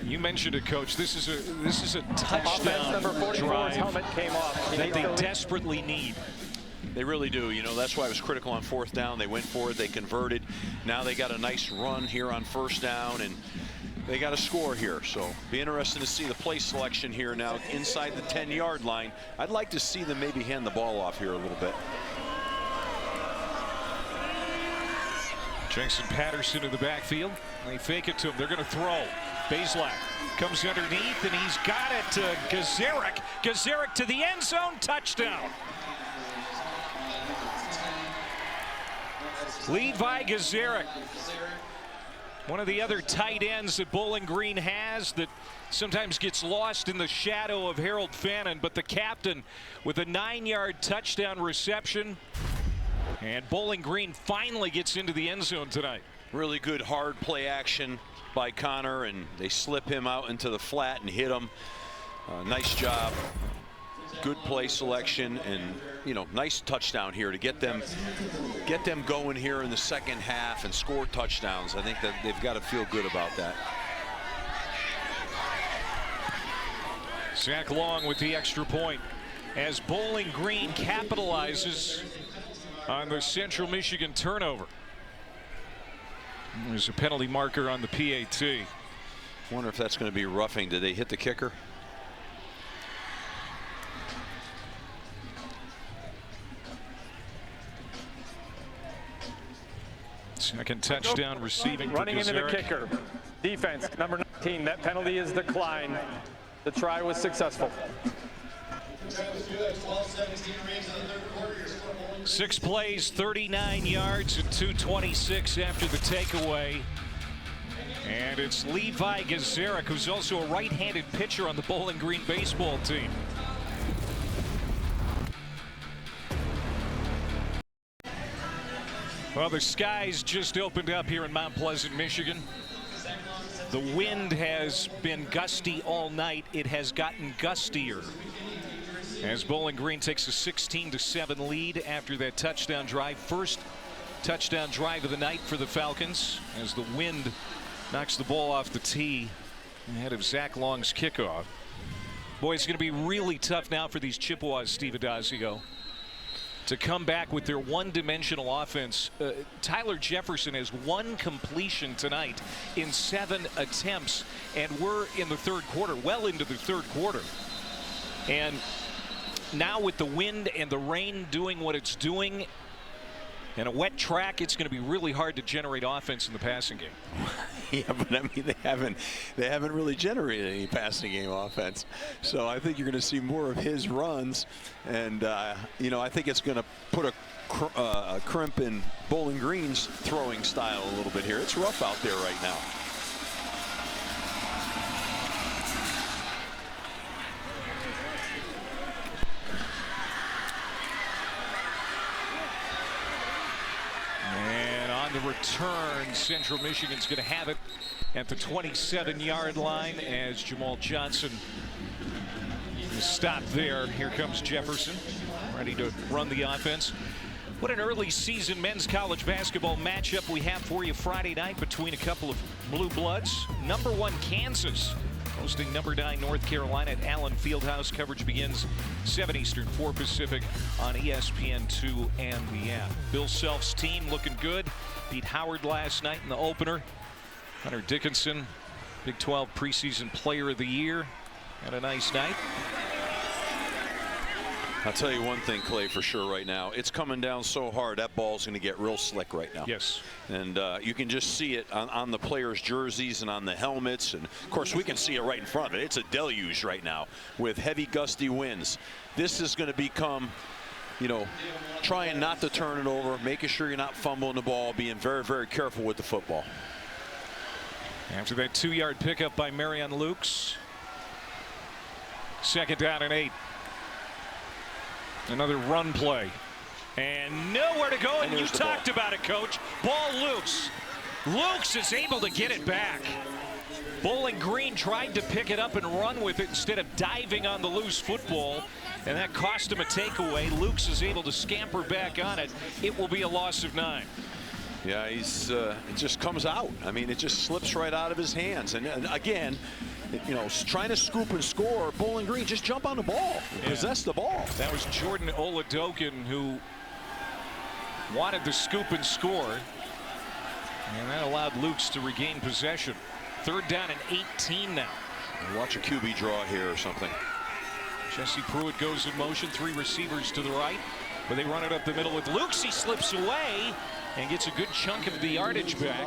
You mentioned it, Coach. This is a touchdown number 44's drive helmet came off. that they desperately need. They really do. You know, that's why I was critical on 4th down. They went for it. They converted. Now they got a nice run here on 1st down, and they got a score here. So be interested to see the play selection here now inside the 10-yard line. I'd like to see them maybe hand the ball off here a little bit. Jason Patterson in the backfield. They fake it to him. They're going to throw. Bazelak comes underneath, and he's got it to Gazarek. Gazarek to the end zone. Touchdown. Levi Gazarek. One of the other tight ends that Bowling Green has that sometimes gets lost in the shadow of Harold Fannin, but the captain with a 9-yard touchdown reception. And Bowling Green finally gets into the end zone tonight. Really good hard play action by Connor, and they slip him out into the flat and hit him. Nice job. Good play selection, and nice touchdown here to get them going here in the second half and score touchdowns. I think that they've got to feel good about that. Zach Long with the extra point as Bowling Green capitalizes on the Central Michigan turnover. There's a penalty marker on the PAT. Wonder if that's going to be roughing. Did they hit the kicker? Second touchdown receiving. Running into the kicker. Defense, number 19. That penalty is declined. The try was successful. 6 plays, 39 yards, and 226 after the takeaway. And it's Levi Gazarek, who's also a right-handed pitcher on the Bowling Green baseball team. Well, the skies just opened up here in Mount Pleasant, Michigan. The wind has been gusty all night. It has gotten gustier as Bowling Green takes a 16-7 lead after that touchdown drive. First touchdown drive of the night for the Falcons as the wind knocks the ball off the tee ahead of Zach Long's kickoff. Boy, it's going to be really tough now for these Chippewas, Steve Adazio, to come back with their one-dimensional offense. Tyler Jefferson has 1 completion tonight in 7 attempts, and we're in the third quarter, well into the third quarter. And now with the wind and the rain doing what it's doing and a wet track, it's going to be really hard to generate offense in the passing game. Yeah, but I mean, they haven't really generated any passing game offense. So I think you're going to see more of his runs, and I think it's going to put a crimp in Bowling Green's throwing style a little bit here. It's rough out there right now. The return, Central Michigan's going to have it at the 27-yard line as Jamal Johnson is stopped there. Here comes Jefferson, ready to run the offense. What an early season men's college basketball matchup we have for you Friday night between a couple of blue bloods. Number 1 Kansas hosting number 9 North Carolina at Allen Fieldhouse. Coverage begins 7 Eastern, 4 Pacific on ESPN2 and the app. Bill Self's team looking good. Beat Howard last night in the opener. Hunter Dickinson, Big 12 preseason player of the year. Had a nice night. I'll tell you one thing, Clay, for sure right now. It's coming down so hard, that ball's going to get real slick right now. Yes. And you can just see it on the players' jerseys and on the helmets. And, of course, we can see it right in front of it. It's a deluge right now with heavy, gusty winds. This is going to become, trying not to turn it over, making sure you're not fumbling the ball, being very, very careful with the football. After that 2-yard pickup by Marion Lukes. 2nd down and 8. Another run play. And nowhere to go, and you talked about it, Coach. Ball loose. Lukes is able to get it back. Bowling Green tried to pick it up and run with it instead of diving on the loose football, and that cost him a takeaway. Lukes is able to scamper back on it. It will be a loss of 9. Yeah, it just comes out. I mean, it just slips right out of his hands. And again, trying to scoop and score, Bowling Green, just jump on the ball, possess the ball. That was Jordan Oladokin who wanted to scoop and score, and that allowed Lukes to regain possession. 3rd down and 18 now. Watch a QB draw here or something. Jesse Pruitt goes in motion, 3 receivers to the right, but they run it up the middle with Lukes. He slips away and gets a good chunk of the yardage back,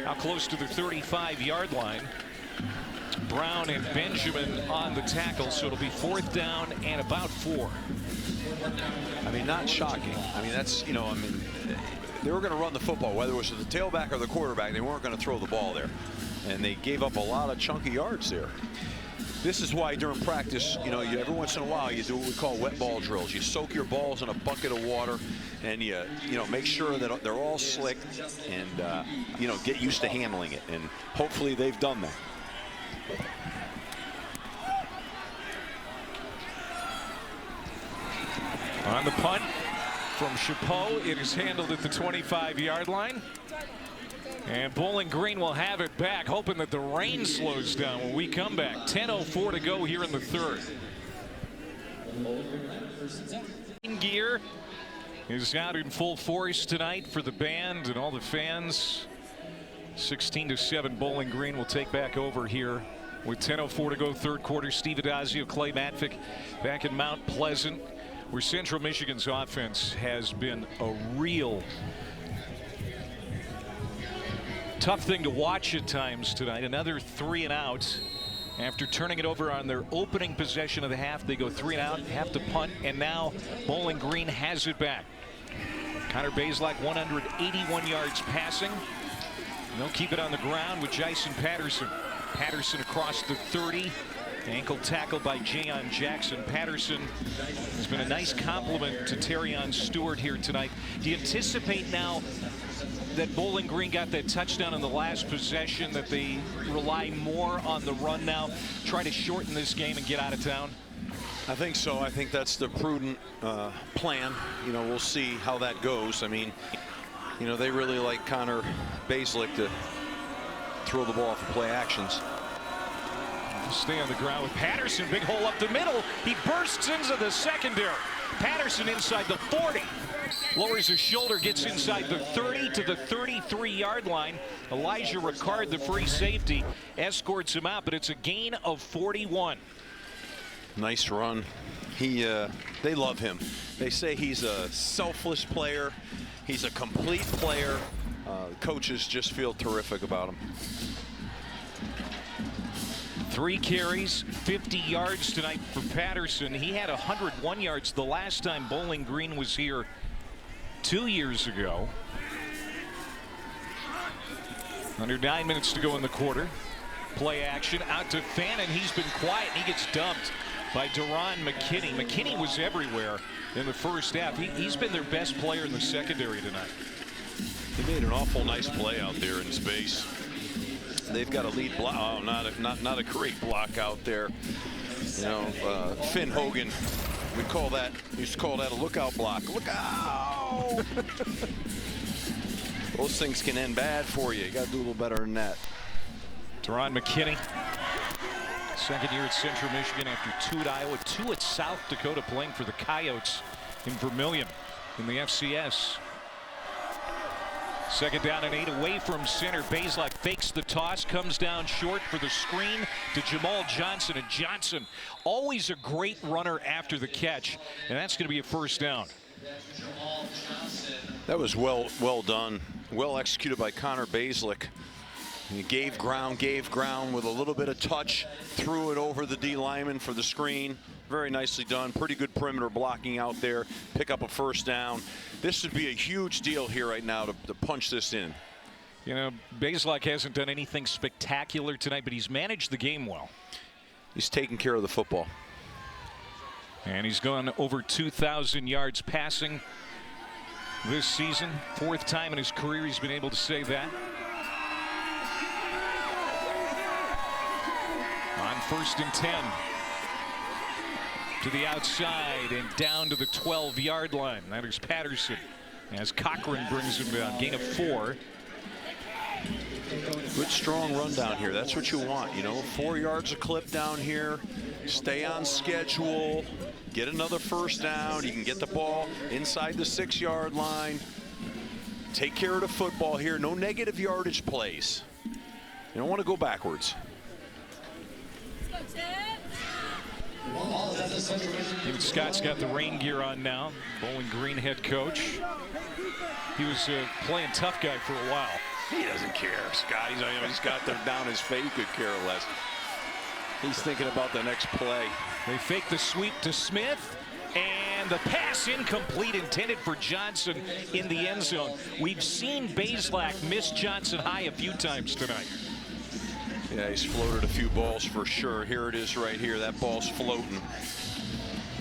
out close to the 35-yard line. Brown and Benjamin on the tackle, so it'll be 4th down and about 4. I mean, not shocking. I mean, that's, they were going to run the football, whether it was the tailback or the quarterback. They weren't going to throw the ball there, and they gave up a lot of chunky yards there. This is why during practice, every once in a while you do what we call wet ball drills. You soak your balls in a bucket of water, and you make sure that they're all slick, and get used to handling it. And hopefully they've done that. On the punt from Chapeau, it is handled at the 25-yard line. And Bowling Green will have it back, hoping that the rain slows down when we come back. 10:04 to go here in the third. Gear is out in full force tonight for the band and all the fans. 16-7, Bowling Green will take back over here with 10:04 to go, third quarter. Steve Adazio, Clay Matvick back in Mount Pleasant, where Central Michigan's offense has been a real tough thing to watch at times tonight. Another 3 and out after turning it over on their opening possession of the half. They go 3 and out, have to punt, and now Bowling Green has it back. Connor Bazelak, 181 yards passing. They'll keep it on the ground with Jason Patterson. Patterson across the 30. Ankle tackle by Jayon Jackson. Patterson has been a nice compliment to Terrion Stewart here tonight. Do you anticipate now that Bowling Green got that touchdown in the last possession, that they rely more on the run now, try to shorten this game and get out of town? I think so. I think that's the prudent plan. We'll see how that goes. I mean, they really like Connor Bazelak to throw the ball for play actions. Stay on the ground with Patterson. Big hole up the middle. He bursts into the secondary. Patterson inside the 40. Lowers his shoulder, gets inside the 30 to the 33-yard line. Elijah Ricard, the free safety, escorts him out, but it's a gain of 41. Nice run. They love him. They say he's a selfless player. He's a complete player. Coaches just feel terrific about him. 3 carries, 50 yards tonight for Patterson. He had 101 yards the last time Bowling Green was here 2 years ago. Under 9 minutes to go in the quarter. Play action out to Fannin. He's been quiet. He gets dumped by Deron McKinney. McKinney was everywhere in the first half. He's been their best player in the secondary tonight. He made an awful nice play out there in space. They've got a lead block. Oh, not a great block out there. Finn Hogan, used to call that a lookout block. Look out! Those things can end bad for you. You got to do a little better than that. Deron McKinney, second year at Central Michigan after 2 at Iowa, 2 at South Dakota, playing for the Coyotes in Vermilion in the FCS. Second down and 8 away from center. Bazelak fakes the toss, comes down short for the screen to Jamal Johnson. And Johnson, always a great runner after the catch. And that's going to be a first down. That was well done. Well executed by Connor Bazelak. He gave ground with a little bit of touch. Threw it over the D lineman for the screen. Very nicely done. Pretty good perimeter blocking out there. Pick up a first down. This would be a huge deal here right now to punch this in. Bazelak hasn't done anything spectacular tonight, but he's managed the game well. He's taking care of the football. And he's gone over 2,000 yards passing this season. 4th time in his career he's been able to say that. On 1st and 10. To the outside and down to the 12-yard line. That is Patterson as Cochran brings him down. Gain of 4. Good strong run down here. That's what you want. 4 yards a clip down here. Stay on schedule. Get another first down. You can get the ball inside the 6-yard line. Take care of the football here. No negative yardage plays. You don't want to go backwards. Even Scott's got the rain gear on now. Bowling Green head coach. He was playing tough guy for a while. He doesn't care, Scott. He's got them down his face. He could care less. He's thinking about the next play. They fake the sweep to Smith. And the pass incomplete, intended for Johnson in the end zone. We've seen Bazelak miss Johnson high a few times tonight. Yeah, he's floated a few balls for sure. Here it is right here. That ball's floating.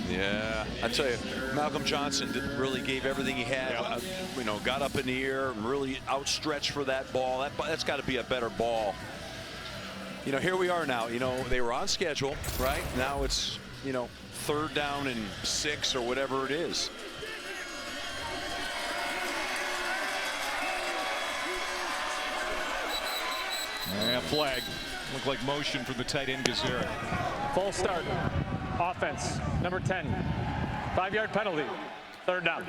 Yeah, I tell you, Malcolm Johnson really gave everything he had. You know, got up in the air and really outstretched for that ball. That's got to be a better ball. You know, here we are now. You know, they were on schedule, right? Now it's, you know, 3rd down and 6 or whatever it is. Yeah, flag. Looked like motion for the tight end Gazera. Full start. Offense, number 10. 5-yard penalty. 3rd down.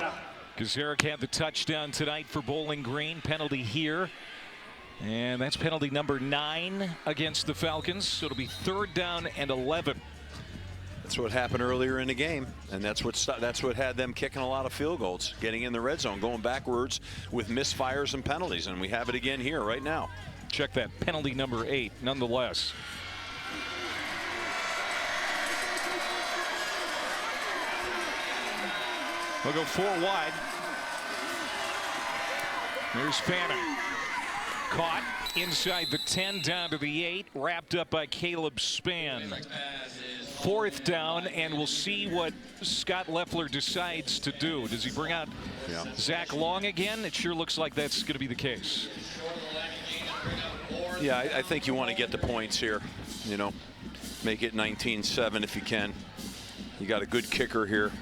Gazera had the touchdown tonight for Bowling Green. Penalty here. And that's penalty number 9 against the Falcons. So it'll be 3rd down and 11. That's what happened earlier in the game, and that's what had them kicking a lot of field goals, getting in the red zone, going backwards with misfires and penalties, and we have it again here right now. Check that, penalty number 8, nonetheless. We'll go 4 wide. There's Fannin. Caught inside the 10, down to the 8, wrapped up by Caleb Spann. 4th down, and we'll see what Scott Loeffler decides to do. Does he bring out Zach Long again? It sure looks like that's going to be the case. Yeah, I think you want to get the points here. You know, make it 19-7 if you can. You got a good kicker here.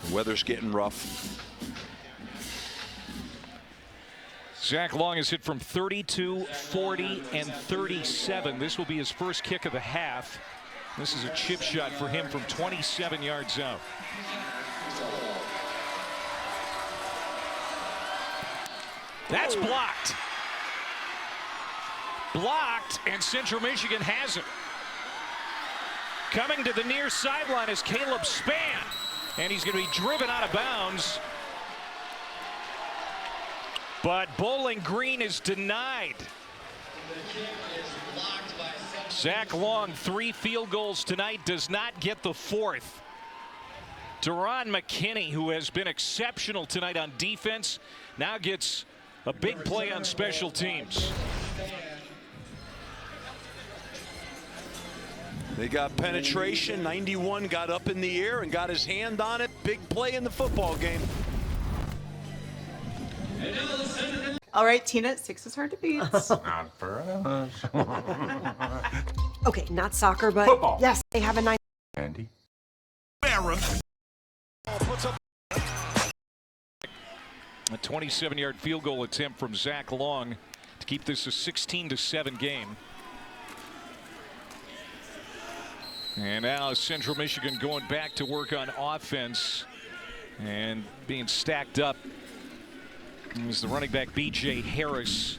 The weather's getting rough. Zach Long is hit from 32, 40, and 37. This will be his first kick of the half. This is a chip shot for him from 27 yards out. That's blocked. Blocked, and Central Michigan has it. Coming to the near sideline is Caleb Spann, and he's going to be driven out of bounds. But Bowling Green is denied. Zach Long, 3 field goals tonight, does not get the 4th. Deron McKinney, who has been exceptional tonight on defense, now gets a big play on special teams. They got penetration. 91 got up in the air and got his hand on it. Big play in the football game. All right, Tina, 6 is hard to beat. Not for us. Okay, not soccer, but football. Yes, they have a 9. Andy. A 27-yard field goal attempt from Zach Long to keep this a 16-7 game. And now Central Michigan going back to work on offense and being stacked up. Is the running back B.J. Harris.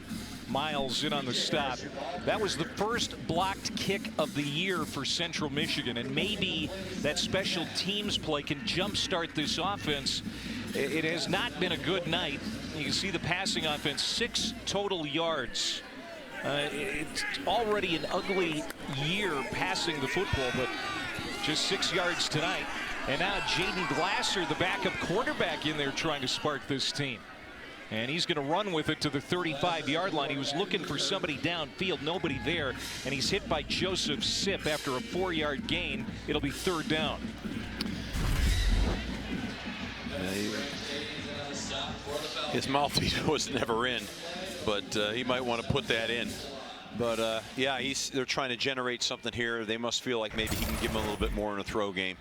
Miles in on the stop. That was the first blocked kick of the year for Central Michigan, and maybe that special teams play can jumpstart this offense. It has not been a good night. You can see the passing offense, 6 total yards. It's already an ugly year passing the football, but just 6 yards tonight. And now Jaden Glasser, the backup quarterback, in there trying to spark this team. And he's going to run with it to the 35-yard line. He was looking for somebody downfield, nobody there, and he's hit by Joseph Sipp after a 4-yard gain. It'll be 3rd down. His mouthpiece was never in, but he might want to put that in. But yeah, they're trying to generate something here. They must feel like maybe he can give them a little bit more in a throw game.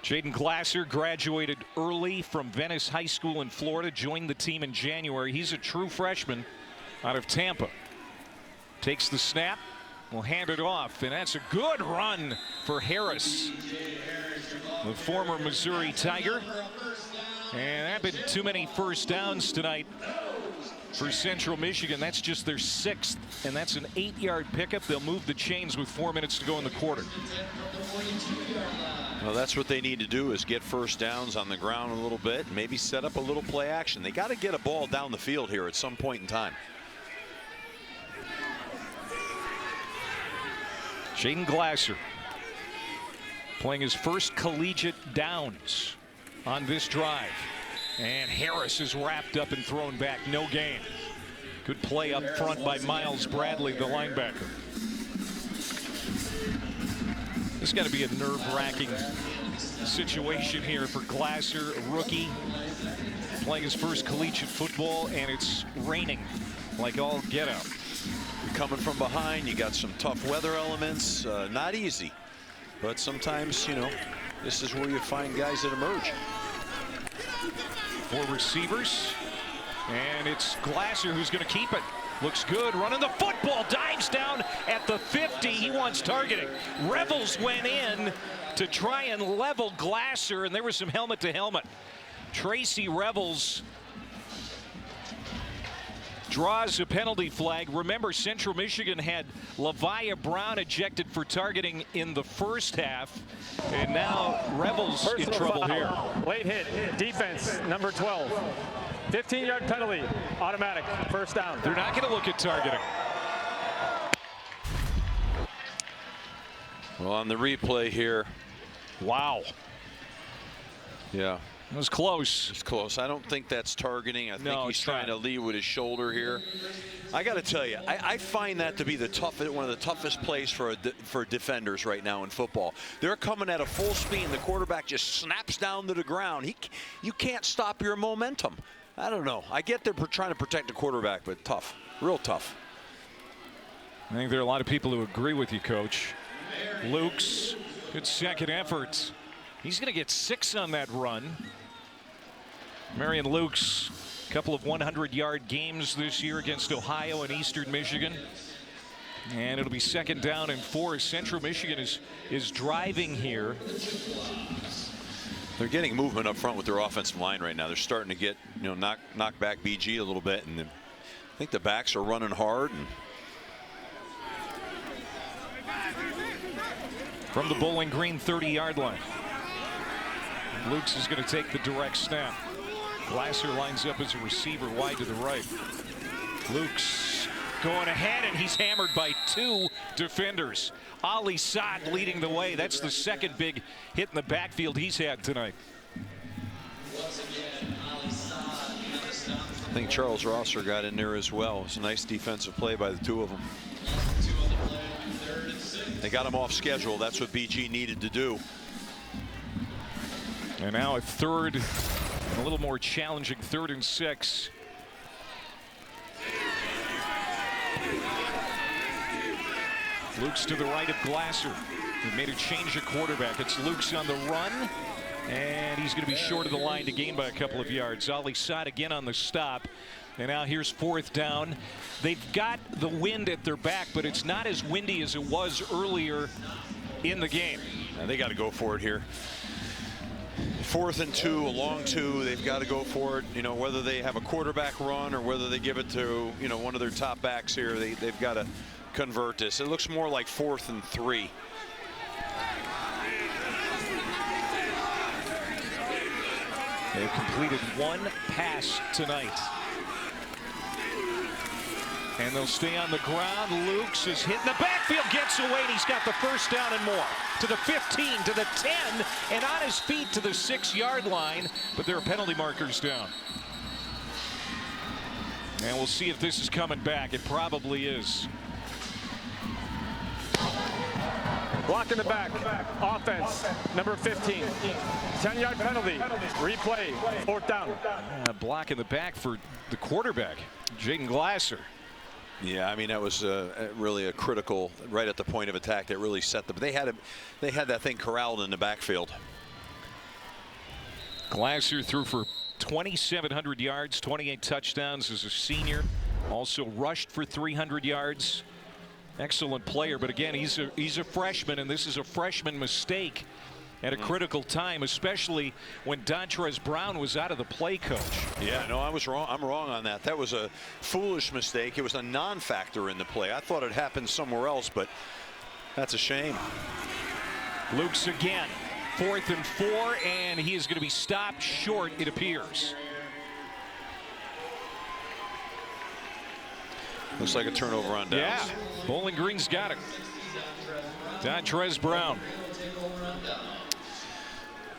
Jaden Glasser graduated early from Venice High School in Florida, joined the team in January. He's a true freshman out of Tampa. Takes the snap, will hand it off, and that's a good run for Harris, the former Missouri Tiger. And that been too many first downs tonight for Central Michigan. That's just their 6th, and that's an 8-yard pickup. They'll move the chains with 4 minutes to go in the quarter. Well, that's what they need to do, is get first downs on the ground a little bit, maybe set up a little play action. They got to get a ball down the field here at some point in time. Jaden Glasser. playing his first collegiate downs on this drive. And Harris is wrapped up and thrown back. No gain. Good play up front by Miles Bradley, the linebacker. This has got to be a nerve-wracking situation here for Glasser, a rookie, playing his first collegiate football, and it's raining like all get out. You're coming from behind, you got some tough weather elements, not easy, but sometimes, you know, this is where you find guys that emerge. 4 receivers, and it's Glasser who's going to keep it. Looks good, running the football, dives down at the 50. He wants targeting. Revels went in to try and level Glasser, and there was some helmet to helmet. Tracy Revels draws a penalty flag. Remember, Central Michigan had Leviah Brown ejected for targeting in the first half, and now Revels in trouble here. Late hit, defense, number 12. 15-yard penalty, automatic, first down. They're not going to look at targeting. Well, on the replay here. Wow. Yeah. It was close. It's close. I don't think that's targeting. I think he's trying to lead with his shoulder here. I got to tell you, I find that to be the one of the toughest plays for defenders right now in football. They're coming at a full speed, and the quarterback just snaps down to the ground. You can't stop your momentum. I don't know. I get they're trying to protect the quarterback, but tough, real tough. I think there are a lot of people who agree with you, Coach. Luke's good second effort. He's going to get 6 on that run. Marion Luke's a couple of 100-yard games this year against Ohio and Eastern Michigan. And it'll be 2nd down and 4. Central Michigan is driving here. They're getting movement up front with their offensive line right now. They're starting to get, you know, knock back BG a little bit, and I think the backs are running hard. And from the Bowling Green 30-yard line, Lukes is going to take the direct snap. Glasser lines up as a receiver wide to the right. Lukes going ahead, and he's hammered by 2 defenders. Ali Saad leading the way. That's the second big hit in the backfield he's had tonight. I think Charles Rosser got in there as well. It's a nice defensive play by the 2 of them. They got him off schedule. That's what BG needed to do. And now a third, a little more challenging 3rd and 6. Luke's to the right of Glasser. He made a change of quarterback. It's Luke's on the run, and he's going to be short of the line to gain by a couple of yards. Ali Saad again on the stop. And now here's 4th down. They've got the wind at their back, but it's not as windy as it was earlier in the game. Now they got to go for it here. 4th and 2, a long 2. They've got to go for it. You know, whether they have a quarterback run or whether they give it to, you know, one of their top backs here, they've got to convert this. It looks more like 4th and 3. They've completed 1 pass tonight. And they'll stay on the ground. Lukes is hit in the backfield, gets away, and he's got the first down and more. To the 15, to the 10, and on his feet to the 6-yard line. But there are penalty markers down. And we'll see if this is coming back. It probably is. Blocked in the back. Offense, number 15. 10-yard penalty. Replay. 4th down. Block in the back for the quarterback, Jaden Glasser. Yeah, I mean, that was really a critical, right at the point of attack, that really set them. They had that thing corralled in the backfield. Glasser threw for 2,700 yards, 28 touchdowns as a senior. Also rushed for 300 yards. Excellent player, but again, he's a freshman, and this is a freshman mistake at a critical time, especially when Dontrez Brown was out of the play, Coach. Yeah, no, I was wrong. I'm wrong on that. That was a foolish mistake. It was a non-factor in the play. I thought it happened somewhere else, but that's a shame. Luke's again, 4th and 4, and he is going to be stopped short, it appears. Looks like a turnover on downs. Yeah, Bowling Green's got it. Dontrez Brown.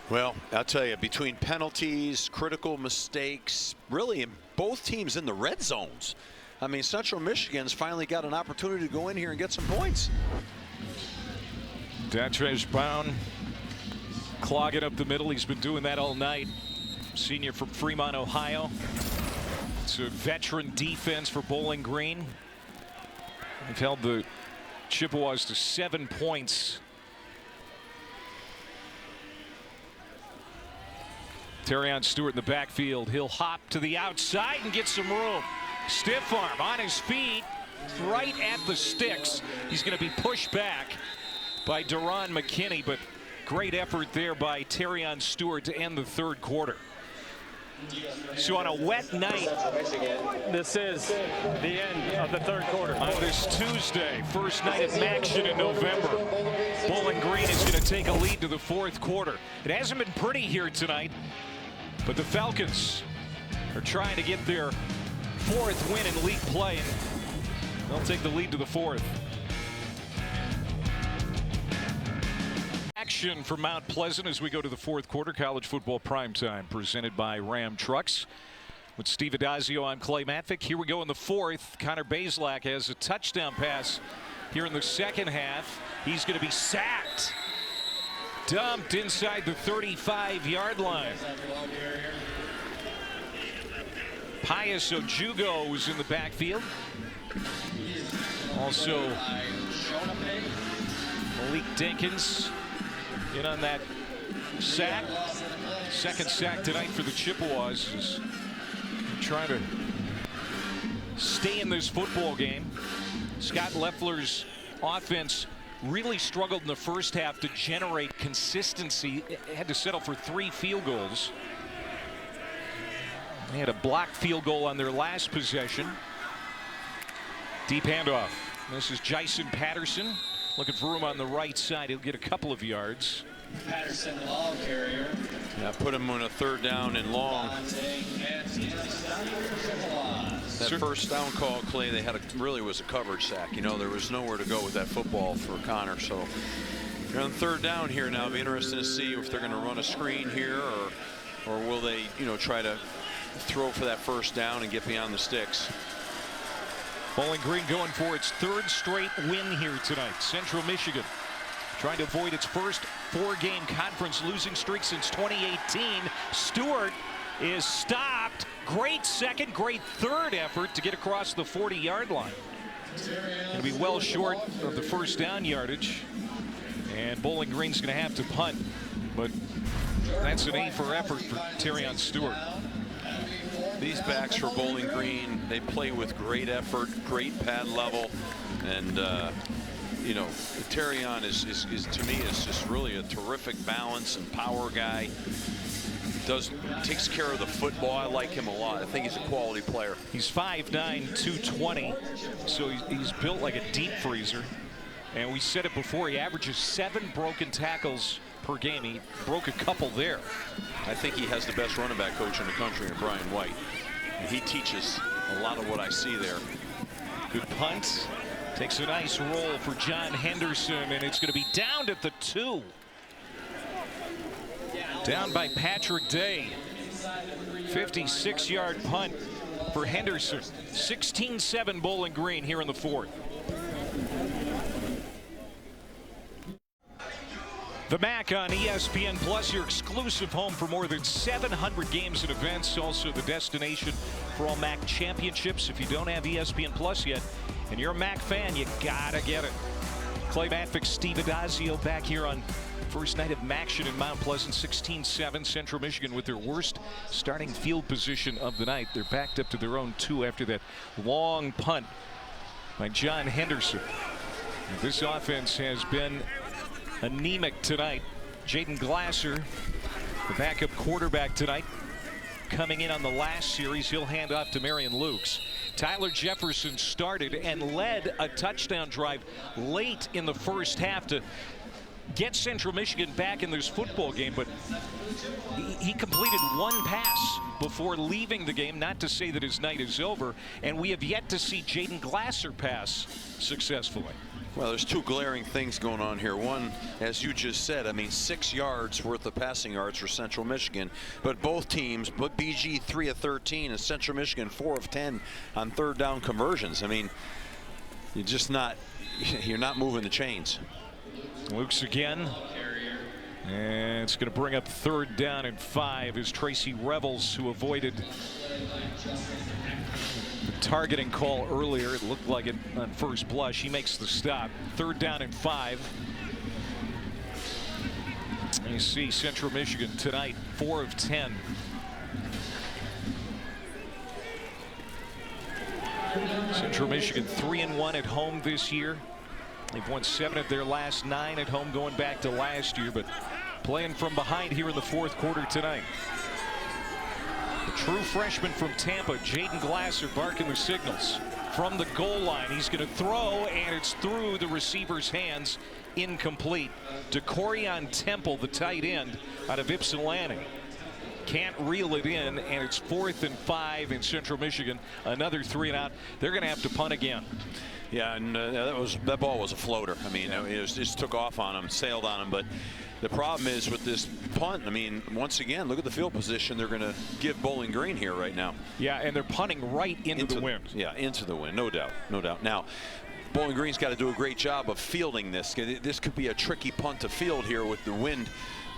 Well, I'll tell you, between penalties, critical mistakes, really in both teams in the red zones. I mean, Central Michigan's finally got an opportunity to go in here and get some points. Datrez Brown clogging up the middle. He's been doing that all night. Senior from Fremont, Ohio. It's a veteran defense for Bowling Green. They've held the Chippewas to 7 points. Terrion Stewart in the backfield. He'll hop to the outside and get some room. Stiff arm on his feet, right at the sticks. He's going to be pushed back by Deron McKinney, but great effort there by Terrion Stewart to end the third quarter. So on a wet night, this is the end of the third quarter. On this Tuesday, first night of action in November, Bowling Green is going to take a lead to the fourth quarter. It hasn't been pretty here tonight, but the Falcons are trying to get their fourth win in league play, and they'll take the lead to the fourth. Action for Mount Pleasant as we go to the fourth quarter. College football primetime presented by Ram Trucks. With Steve Adazio, I'm Clay Matvick. Here we go in the fourth. Connor Bazelak has a touchdown pass here in the second half. He's going to be sacked. Dumped inside the 35-yard line. Pius Ojugo was in the backfield. Also, Malik Dinkins in on that sack. Second sack tonight for the Chippewas is trying to stay in this football game. Scott Loeffler's offense really struggled in the first half to generate consistency. It had to settle for 3 field goals. They had a blocked field goal on their last possession. Deep handoff. This is Jason Patterson looking for room on the right side. He'll get a couple of yards. Patterson, the ball carrier. Yeah, put him on a third down and long. That first down call, Clay, they had really was a coverage sack. You know, there was nowhere to go with that football for Connor. So you're on third down here now. It'll be interesting to see if they're going to run a screen here or will they, you know, try to throw for that first down and get beyond the sticks. Bowling Green going for its third straight win here tonight. Central Michigan trying to avoid its first 4-game conference losing streak since 2018. Stewart is stopped. Great second, great third effort to get across the 40-yard line. Going to be well short of the first down yardage. And Bowling Green's going to have to punt. But that's an A for effort for Terrion Stewart. These backs for Bowling Green, they play with great effort, great pad level, and you know, Terrion is to me is just really a terrific balance and power guy. Takes care of the football. I like him a lot. I think he's a quality player. He's 5'9", 220, so he's built like a deep freezer. And we said it before, he averages 7 broken tackles per game. He broke a couple there. I think he has the best running back coach in the country, in Brian White. And he teaches a lot of what I see there. Good punt. Takes a nice roll for John Henderson, and it's going to be down at the 2. Down by Patrick Day. 56-yard punt for Henderson. 16-7 Bowling Green here in the fourth. The MAC on ESPN Plus, your exclusive home for more than 700 games and events. Also the destination for all MAC championships. If you don't have ESPN Plus yet and you're a MAC fan, you gotta get it. Clay Matvick, Steve Adazio back here on first night of action in Mount Pleasant. 16-7 Central Michigan with their worst starting field position of the night. They're backed up to their own 2 after that long punt by John Henderson. And this offense has been anemic tonight. Jaden Glasser, the backup quarterback tonight, coming in on the last series. He'll hand off to Marion Lukes. Tyler Jefferson started and led a touchdown drive late in the first half to get Central Michigan back in this football game, but he completed 1 pass before leaving the game. Not to say that his night is over, and we have yet to see Jaden Glasser pass successfully. Well, there's two glaring things going on here. One, as you just said, I mean, 6 yards worth of passing yards for Central Michigan, but both teams, but BG 3 of 13 and Central Michigan 4 of 10 on third down conversions. I mean, you're not moving the chains. Luke's again. And it's going to bring up 3rd down and 5 as Tracy Revels, who avoided the targeting call earlier. It looked like it on first blush. He makes the stop. 3rd down and 5. And you see Central Michigan tonight 4 of 10. Central Michigan 3-1 at home this year. They've won 7 of their last 9 at home going back to last year, but playing from behind here in the 4th quarter tonight. The true freshman from Tampa, Jaden Glasser, barking the signals. From the goal line, he's going to throw, and it's through the receiver's hands, incomplete. DeCorion Temple, the tight end out of Ypsilanti, can't reel it in, and it's 4th and 5 in Central Michigan. Another 3 and out. They're going to have to punt again. Yeah, and that ball was a floater. I mean, it just took off on him, sailed on him. But the problem is with this punt, I mean, once again, look at the field position they're going to give Bowling Green here right now. Yeah, and they're punting right into the wind. Yeah, into the wind, no doubt, no doubt. Now, Bowling Green's got to do a great job of fielding this. This could be a tricky punt to field here with the wind.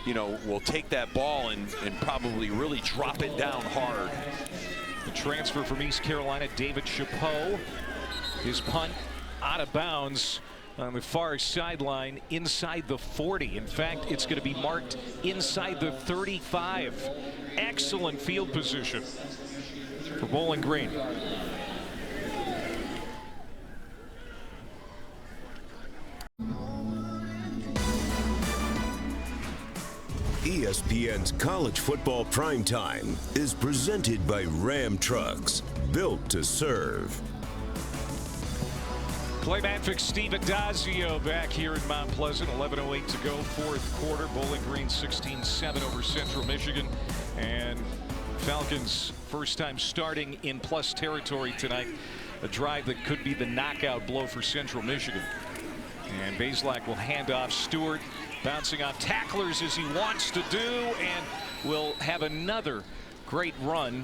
You know, will take that ball and probably really drop it down hard. The transfer from East Carolina, David Chapeau. His punt out of bounds on the far sideline inside the 40. In fact, it's going to be marked inside the 35. Excellent field position for Bowling Green. ESPN's College Football Primetime is presented by Ram Trucks, built to serve. Clay Matvick, Steve Adazio back here in Mount Pleasant. 11:08 to go, 4th quarter. Bowling Green 16-7 over Central Michigan. And Falcons first time starting in plus territory tonight. A drive that could be the knockout blow for Central Michigan. And Bazelak will hand off. Stewart bouncing off tacklers as he wants to do, and will have another great run.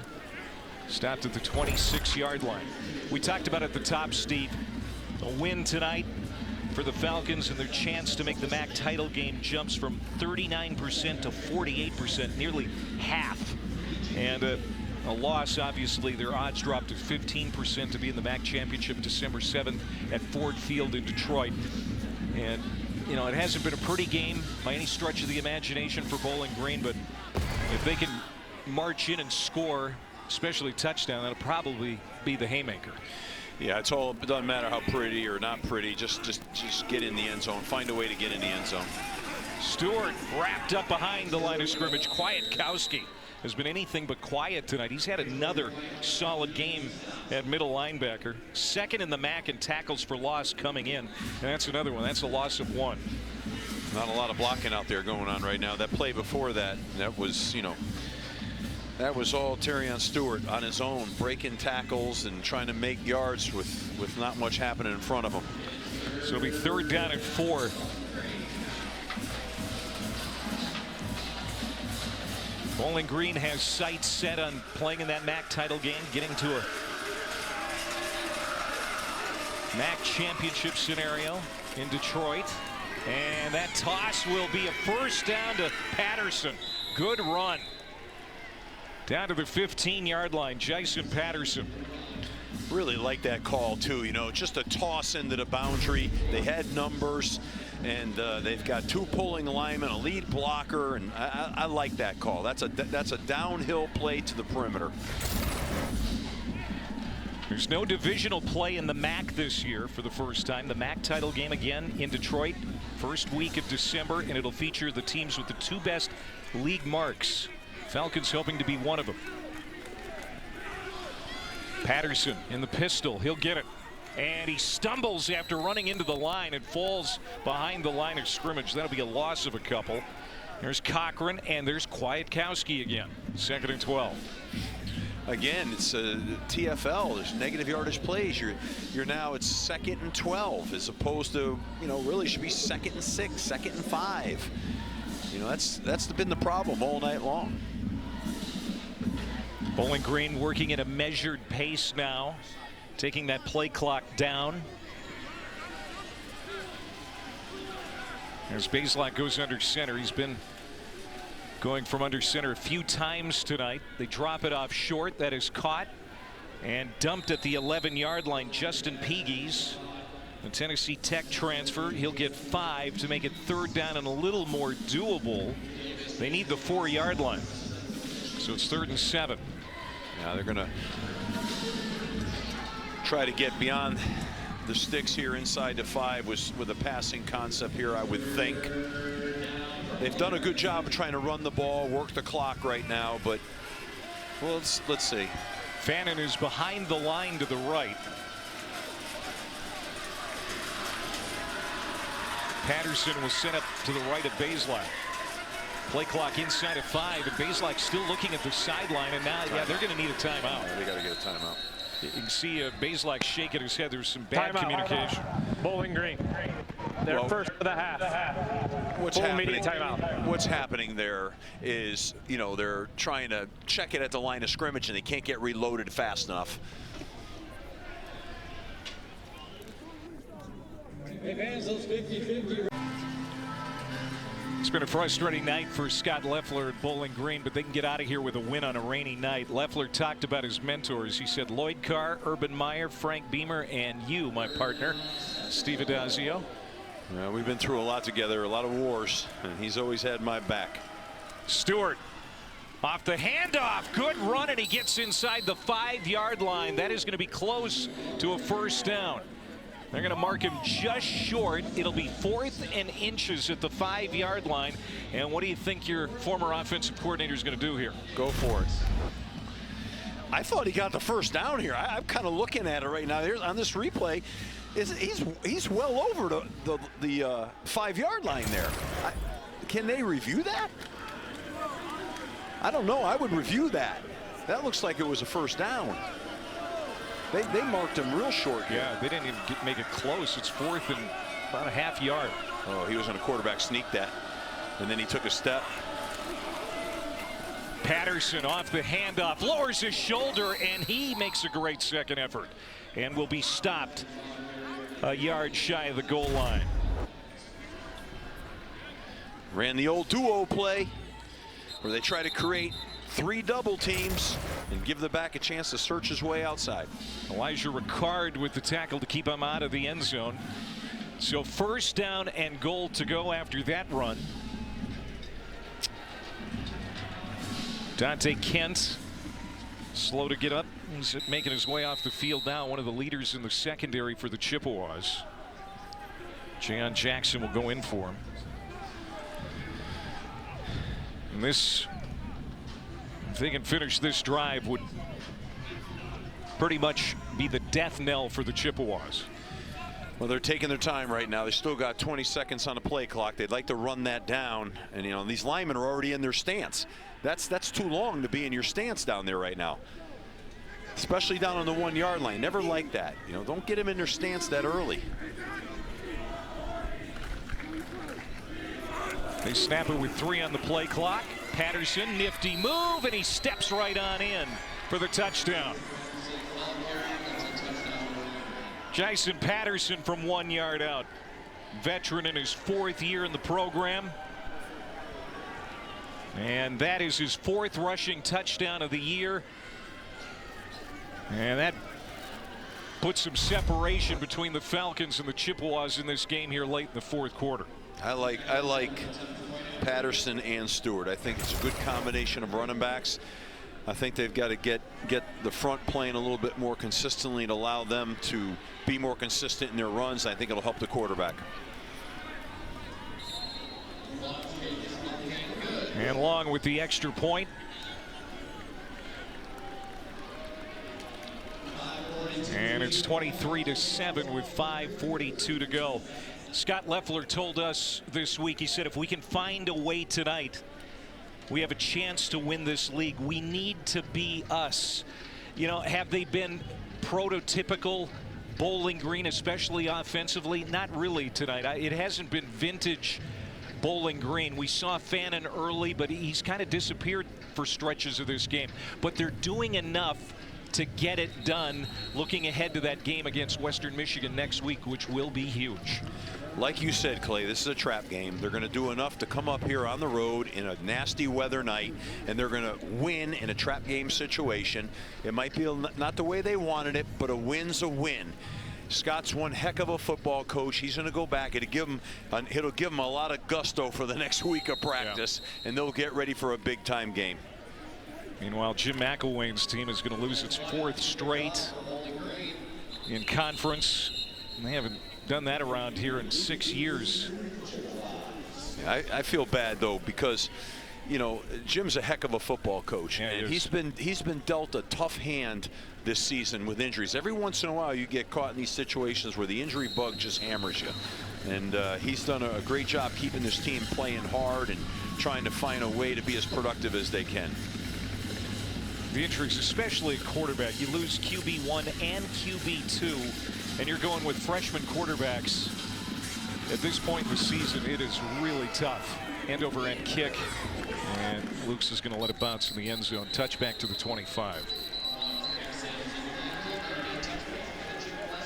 Stopped at the 26-yard line. We talked about at the top, Steve, a win tonight for the Falcons, and their chance to make the MAC title game jumps from 39% to 48%, nearly half. And a loss, obviously, their odds drop to 15% to be in the MAC championship December 7th at Ford Field in Detroit. And, you know, it hasn't been a pretty game by any stretch of the imagination for Bowling Green, but if they can march in and score, especially touchdown, that'll probably be the haymaker. Yeah, it doesn't matter how pretty or not pretty, just get in the end zone. Find a way to get in the end zone. Stewart wrapped up behind the line of scrimmage. Kwiatkowski has been anything but quiet tonight. He's had another solid game at middle linebacker. 2nd in the MAC in tackles for loss coming in. And that's another one. That's a loss of 1. Not a lot of blocking out there going on right now. That play before that, that was, you know, that was all Terrion Stewart on his own, breaking tackles and trying to make yards with not much happening in front of him. So it'll be 3rd down and 4. Bowling Green has sights set on playing in that MAC title game, getting to a MAC championship scenario in Detroit. And that toss will be a 1st down to Patterson. Good run. Down to the 15-yard line, Jason Patterson. Really like that call, too. You know, just a toss into the boundary. They had numbers, and they've got 2 pulling linemen, a lead blocker, and I like that call. That's a downhill play to the perimeter. There's no divisional play in the MAC this year for the first time. The MAC title game again in Detroit, first week of December, and it'll feature the teams with the 2 best league marks. Falcons hoping to be one of them. Patterson in the pistol. He'll get it. And he stumbles after running into the line and falls behind the line of scrimmage. That'll be a loss of a couple. There's Cochran, and there's Kwiatkowski again. 2nd and 12. Again, it's a TFL. There's negative yardage plays. You're now, it's 2nd and 12 as opposed to, really should be 2nd and 6, 2nd and 5. That's been the problem all night long. Bowling Green working at a measured pace now, taking that play clock down. As Bazelak goes under center, he's been going from under center a few times tonight. They drop it off short. That is caught and dumped at the 11-yard line. Justin Pegues, the Tennessee Tech transfer. He'll get 5 to make it 3rd down and a little more doable. They need the 4-yard line. So it's 3rd and 7. Now they're going to try to get beyond the sticks here inside the 5 with a passing concept here, I would think. They've done a good job of trying to run the ball, work the clock right now, but well, let's see. Fannin is behind the line to the right. Patterson was sent up to the right of Bazelak. Play clock inside of 5, and Bazelak still looking at the sideline, and now, they're going to need a timeout. They got to get a timeout. You can see Bazelak shaking his head. There's some bad communication. Bowling Green. They're first for the half. What's happening there is, they're trying to check it at the line of scrimmage, and they can't get reloaded fast enough. It's been a frustrating night for Scott Loeffler at Bowling Green, but they can get out of here with a win on a rainy night. Loeffler talked about his mentors. He said Lloyd Carr, Urban Meyer, Frank Beamer, and you, my partner, Steve Adazio. We've been through a lot together, a lot of wars, and he's always had my back. Stewart off the handoff. Good run, and he gets inside the 5-yard line. That is going to be close to a 1st down. They're going to mark him just short. It'll be 4th and inches at the 5-yard line. And what do you think your former offensive coordinator is going to do here? Go for it. I thought he got the 1st down here. I'm kind of looking at it right now. There's, on this replay, he's well over the 5-yard line there. Can they review that? I don't know. I would review that. That looks like it was a 1st down. They marked him real short here. Yeah, they didn't even make it close. It's 4th and about a half-yard. Oh, he was on a quarterback sneak that, and then he took a step. Patterson off the handoff, lowers his shoulder, and he makes a great second effort and will be stopped a yard shy of the goal line. Ran the old duo play where they try to create 3 double teams and give the back a chance to search his way outside. Elijah Ricard with the tackle to keep him out of the end zone. So 1st down and goal to go after that run. Dante Kent slow to get up. He's making his way off the field now. One of the leaders in the secondary for the Chippewas. Jayon Jackson will go in for him. And this, if they can finish this drive, would pretty much be the death knell for the Chippewas. Well, they're taking their time right now. They still got 20 seconds on the play clock. They'd like to run that down, and these linemen are already in their stance. That's too long to be in your stance down there right now, especially down on the 1-yard line. Never like that. Don't get them in their stance that early. They snap it with 3 on the play clock. Patterson, nifty move, and he steps right on in for the touchdown. Jason Patterson from 1 yard out. Veteran in his 4th year in the program. And that is his 4th rushing touchdown of the year. And that puts some separation between the Falcons and the Chippewas in this game here late in the 4th quarter. I like Patterson and Stewart. I think it's a good combination of running backs. I think they've got to get the front playing a little bit more consistently to allow them to be more consistent in their runs. I think it'll help the quarterback. And Long with the extra point. And it's 23-7 with 5:42 to go. Scott Loeffler told us this week, he said, if we can find a way tonight, we have a chance to win this league. We need to be us. Have they been prototypical Bowling Green, especially offensively? Not really tonight. It hasn't been vintage Bowling Green. We saw Fannin early, but he's kind of disappeared for stretches of this game. But they're doing enough to get it done, looking ahead to that game against Western Michigan next week, which will be huge. Like you said, Clay, this is a trap game. They're going to do enough to come up here on the road in a nasty weather night, and they're going to win in a trap game situation. It might be not the way they wanted it, but a win's a win. Scott's one heck of a football coach. He's going to go back. It'll give him a lot of gusto for the next week of practice, and they'll get ready for a big-time game. Meanwhile, Jim McElwain's team is going to lose its 4th straight in conference. And they haven't done that around here in 6 years. I feel bad, though, because, you know, Jim's a heck of a football coach. Yeah, and he's been dealt a tough hand this season with injuries. Every once in a while you get caught in these situations where the injury bug just hammers you. And he's done a great job keeping this team playing hard and trying to find a way to be as productive as they can. The injuries, especially at quarterback, you lose QB1 and QB2, and you're going with freshman quarterbacks. At this point in the season, it is really tough. End-over-end kick, and Luke's is going to let it bounce in the end zone. Touchback to the 25.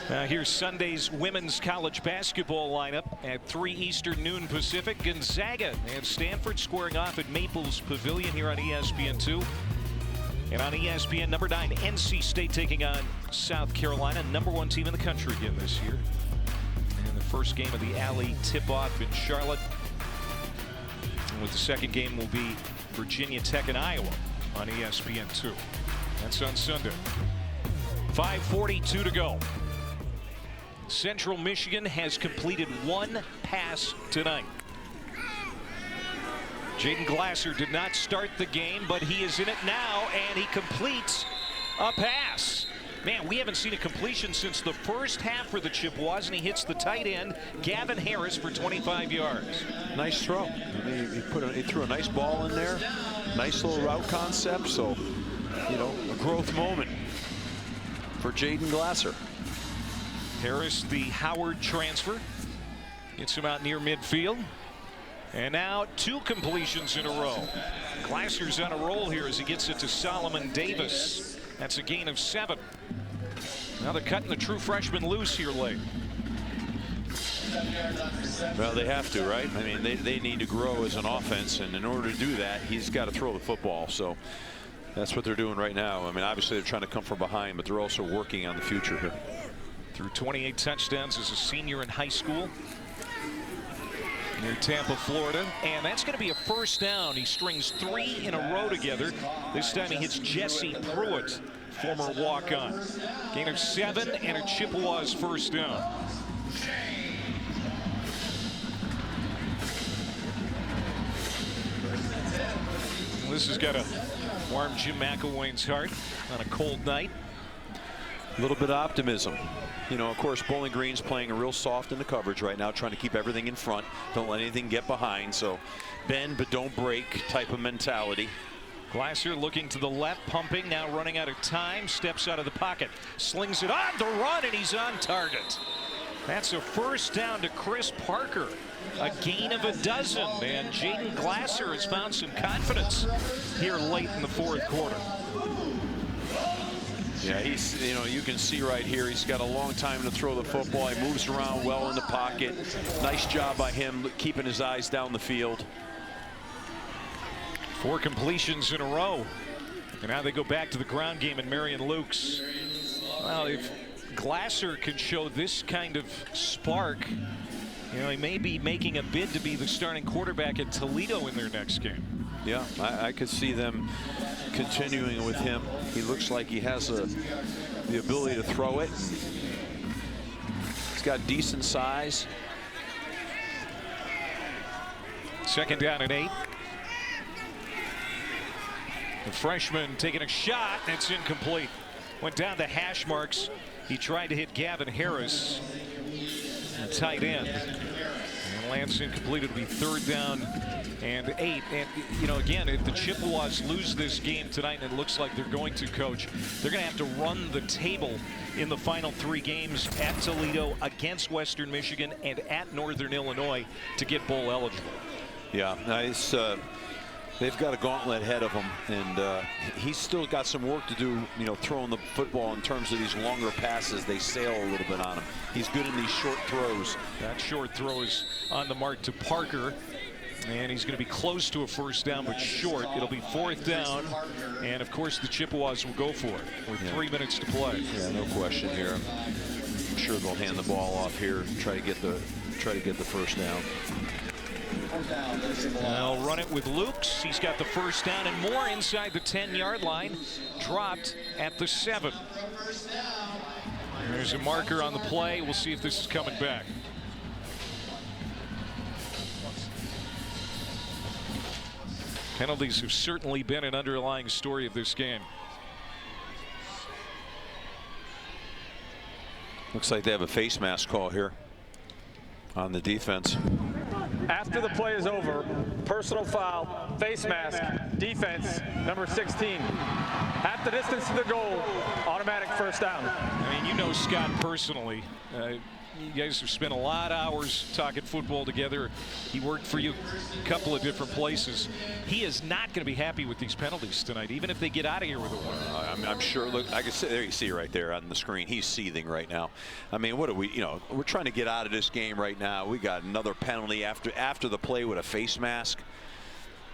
Now here's Sunday's women's college basketball lineup at 3 Eastern, noon Pacific. Gonzaga and Stanford squaring off at Maples Pavilion here on ESPN2. And on ESPN, number 9, NC State taking on South Carolina, #1 team in the country again this year. And the first game of the Alley tip-off in Charlotte. And with the second game will be Virginia Tech and Iowa on ESPN2. That's on Sunday. 5:42 to go. Central Michigan has completed 1 pass tonight. Jaden Glasser did not start the game, but he is in it now, and he completes a pass. Man, we haven't seen a completion since the first half for the Chippewas, and he hits the tight end, Gavin Harris, for 25 yards. Nice throw. He threw a nice ball in there. Nice little route concept. So, you know, a growth moment for Jaden Glasser. Harris, the Howard transfer, gets him out near midfield. And now 2 completions in a row. Glasser's on a roll here as he gets it to Solomon Davis. That's a gain of 7. Now they're cutting the true freshman loose here late. Well, they have to, right? I mean, they need to grow as an offense, and in order to do that, he's got to throw the football. So that's what they're doing right now. I mean, obviously they're trying to come from behind, but they're also working on the future here. Through 28 touchdowns as a senior in high school near Tampa, Florida, and that's going to be a first down. He strings 3 in a row together. This time he hits Jesse Pruitt, former walk-on. Gain of 7 and a Chippewas first down. This has got to warm Jim McElwain's heart on a cold night. A little bit of optimism. You know, of course, Bowling Green's playing real soft in the coverage right now, trying to keep everything in front. Don't let anything get behind. So bend but don't break type of mentality. Glasser looking to the left, pumping, now running out of time, steps out of the pocket, slings it on the run, and he's on target. That's a first down to Chris Parker. A gain of 12, and Jaden Glasser has found some confidence here late in the 4th quarter. Yeah, he's, you know, you can see right here, he's got a long time to throw the football. He moves around well in the pocket. Nice job by him keeping his eyes down the field. 4 completions in a row. And now they go back to the ground game in Marion Lukes. Well, if Glasser can show this kind of spark, you know, he may be making a bid to be the starting quarterback at Toledo in their next game. Yeah, I could see them continuing with him. He looks like he has the ability to throw it. He's got decent size. Second down and 8. The freshman taking a shot. It's incomplete. Went down the hash marks. He tried to hit Gavin Harris, a tight end. And lands incomplete. It'll be 3rd down and 8. And, you know, again, if the Chippewas lose this game tonight, and it looks like they're going to, Coach, they're going to have to run the table in the final 3 games at Toledo, against Western Michigan, and at Northern Illinois to get bowl eligible. Yeah, nice. They've got a gauntlet ahead of him, and he's still got some work to do, you know, throwing the football in terms of these longer passes. They sail a little bit on him. He's good in these short throws. That short throw is on the mark to Parker, and he's going to be close to a first down, but short. It'll be 4th down, and of course the Chippewas will go for it with 3 minutes to play. Yeah, no question here. I'm sure they'll hand the ball off here, try to get the first down. They'll run it with Lukes. He's got the first down and more inside the 10-yard line. Dropped at the 7. There's a marker on the play. We'll see if this is coming back. Penalties have certainly been an underlying story of this game. Looks like they have a face mask call here on the defense. After the play is over, personal foul, face mask, defense, number 16. At the distance to the goal, automatic first down. I mean, you know Scott personally. You guys have spent a lot of hours talking football together. He worked for you a couple of different places. He is not going to be happy with these penalties tonight, even if they get out of here with a win. I'm sure. Look, I can see, there you see right there on the screen. He's seething right now. I mean, what are we? You know, we're trying to get out of this game right now. We got another penalty after the play with a face mask.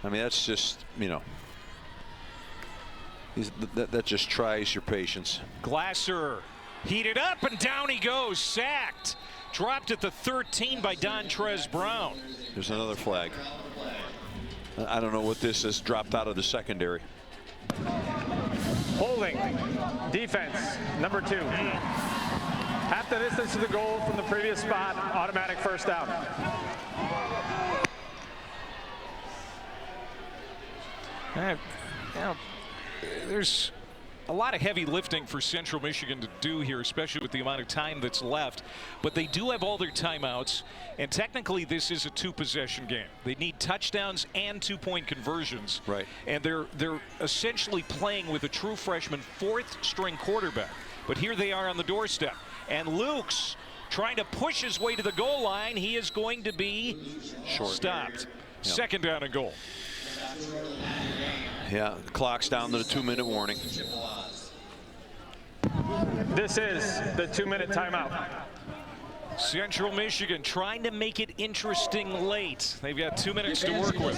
I mean, that's just, you know, that just tries your patience. Glasser heated up, and down he goes, sacked. Dropped at the 13 by Dontrez Brown. There's another flag. I don't know what this is. Dropped out of the secondary. Holding, defense, number 2. At the distance to the goal from the previous spot, automatic first down. Now, there's a lot of heavy lifting for Central Michigan to do here, especially with the amount of time that's left. But they do have all their timeouts, and technically this is a 2-possession game. They need touchdowns and 2-point conversions. Right. And they're essentially playing with a true freshman 4th-string quarterback. But here they are on the doorstep. And Luke's trying to push his way to the goal line. He is going to be stopped. Yep. 2nd down and goal. Yeah, the clock's down to the 2-minute warning. This is the 2-minute timeout. Central Michigan trying to make it interesting late. They've got 2 minutes to work with.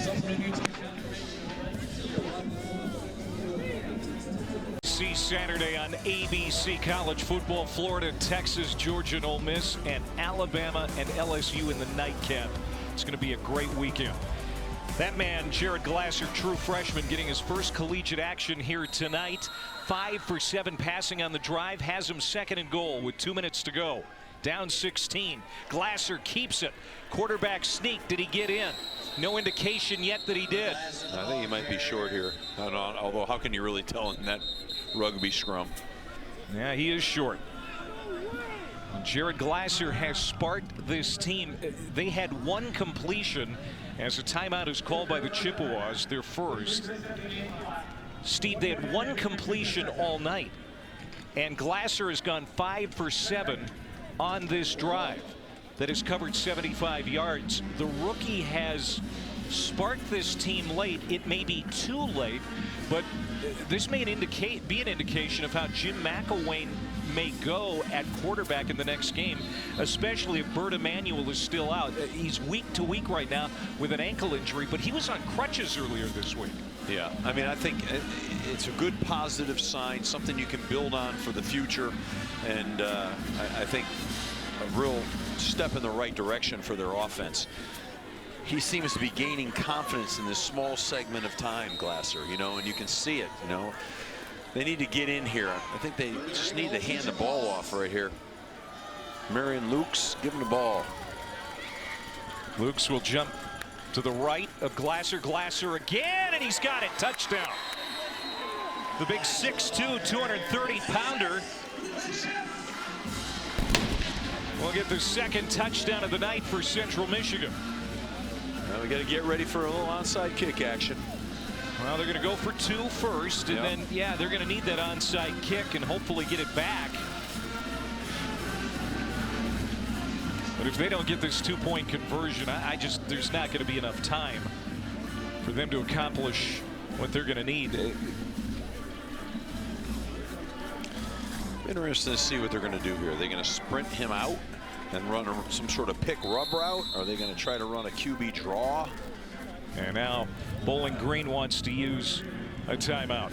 See Saturday on ABC College Football, Florida, Texas, Georgia, and Ole Miss, and Alabama and LSU in the nightcap. It's going to be a great weekend. That man, Jared Glasser, true freshman, getting his first collegiate action here tonight. 5 for 7 passing on the drive, has him 2nd and goal with 2 minutes to go. Down 16. Glasser keeps it. Quarterback sneak. Did he get in? No indication yet that he did. I think he might be short here. Although, how can you really tell in that rugby scrum? Yeah, he is short. Jared Glasser has sparked this team. They had 1 completion as a timeout is called by the Chippewas, their first. Steve, they had 1 completion all night, and Glasser has gone 5 for 7 on this drive that has covered 75 yards. The rookie has sparked this team late. It may be too late, but this may be an indication of how Jim McElwain may go at quarterback in the next game, especially if Bert Emanuel is still out. He's week to week right now with an ankle injury, but he was on crutches earlier this week. Yeah, I mean, I think it's a good positive sign, something you can build on for the future, and I think a real step in the right direction for their offense. He seems to be gaining confidence in this small segment of time, Glasser, you know, and you can see it, you know. They need to get in here. I think they just need to hand the ball off right here. Marion Lukes, give him the ball. Lukes will jump to the right of Glasser. Glasser again, and he's got it. Touchdown. The big 6'2", 230-pounder will get the 2nd touchdown of the night for Central Michigan. Well, we got to get ready for a little onside kick action. Well, they're going to go for 2 first, and then, yeah, they're going to need that onside kick and hopefully get it back. But if they don't get this 2-point conversion, there's not going to be enough time for them to accomplish what they're going to need. Interesting to see what they're going to do here. Are they going to sprint him out and run some sort of pick rub route? Are they going to try to run a QB draw? And now Bowling Green wants to use a timeout.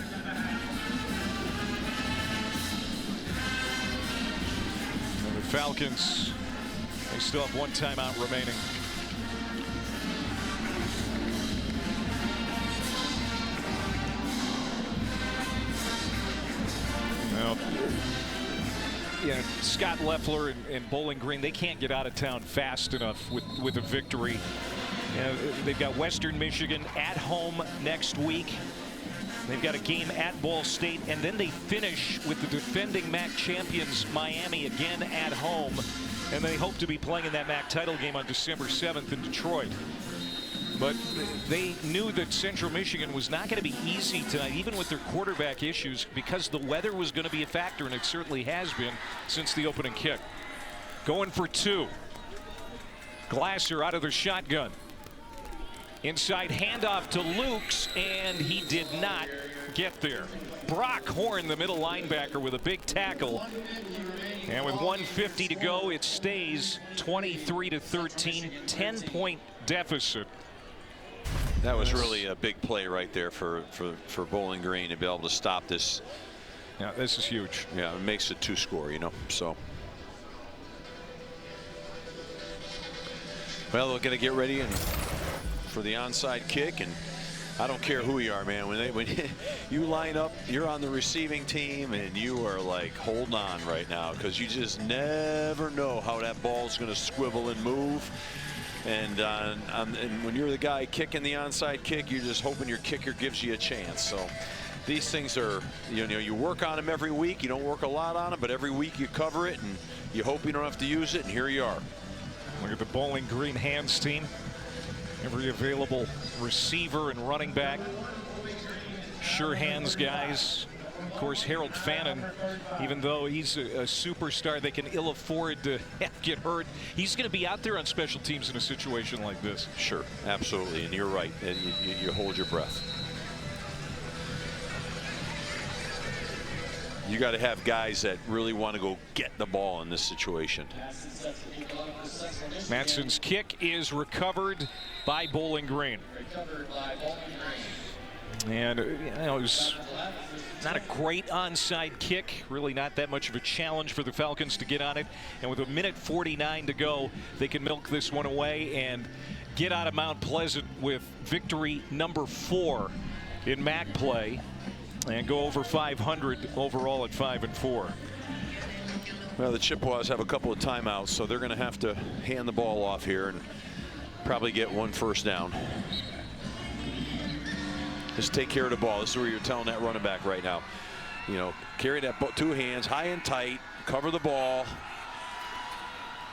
And the Falcons, they still have 1 timeout remaining. Well, yeah, Scott Loeffler and Bowling Green, they can't get out of town fast enough with a victory. They've got Western Michigan at home next week. They've got a game at Ball State, and then they finish with the defending MAC champions Miami again at home, and they hope to be playing in that MAC title game on December 7th in Detroit. But they knew that Central Michigan was not going to be easy tonight, even with their quarterback issues, because the weather was going to be a factor, and it certainly has been since the opening kick. Going for 2. Glasser out of the shotgun. Inside handoff to Lukes, and he did not get there. Brock Horn, the middle linebacker, with a big tackle. And with 1:50 to go, it stays 23-13, 10-point deficit. That was really a big play right there for Bowling Green to be able to stop this. Yeah, this is huge. Yeah, it makes it 2-score, you know. So, well, they're going to get ready for the onside kick, and I don't care who you are, man. When you line up, you're on the receiving team, and you are like holding on right now, because you just never know how that ball's going to swivel and move. And when you're the guy kicking the onside kick, you're just hoping your kicker gives you a chance. So these things are, you work on them every week. You don't work a lot on them, but every week you cover it, and you hope you don't have to use it, and here you are. Look at the Bowling Green hands team. Every available receiver and running back. Sure hands guys. Of course, Harold Fannin, even though he's a superstar, they can ill afford to get hurt. He's going to be out there on special teams in a situation like this. Sure, absolutely, and you're right. And you hold your breath. You got to have guys that really want to go get the ball in this situation. Matson's kick is recovered by Bowling Green. And it was not a great onside kick, really not that much of a challenge for the Falcons to get on it. And with 1:49 to go, they can milk this one away and get out of Mount Pleasant with victory number 4 in MAC play and go over 500 overall at 5-4. Well, the Chippewas have a couple of timeouts, so they're going to have to hand the ball off here and probably get 1 first down. Just take care of the ball. This is where you're telling that running back right now. Carry that 2 hands high and tight, cover the ball.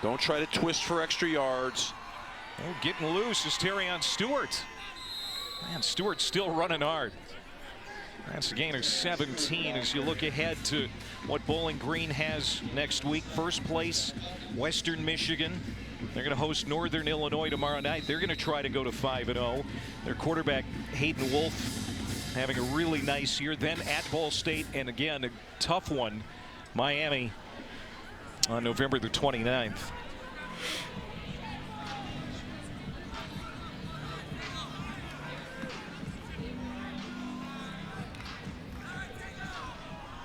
Don't try to twist for extra yards. Oh, getting loose is Terrion Stewart. Man, Stewart's still running hard. That's a gain of 17 as you look ahead to what Bowling Green has next week. First place, Western Michigan. They're going to host Northern Illinois tomorrow night. They're going to try to go to 5-0. Their quarterback, Hayden Wolf, having a really nice year. Then at Ball State, and again, a tough one, Miami on November the 29th.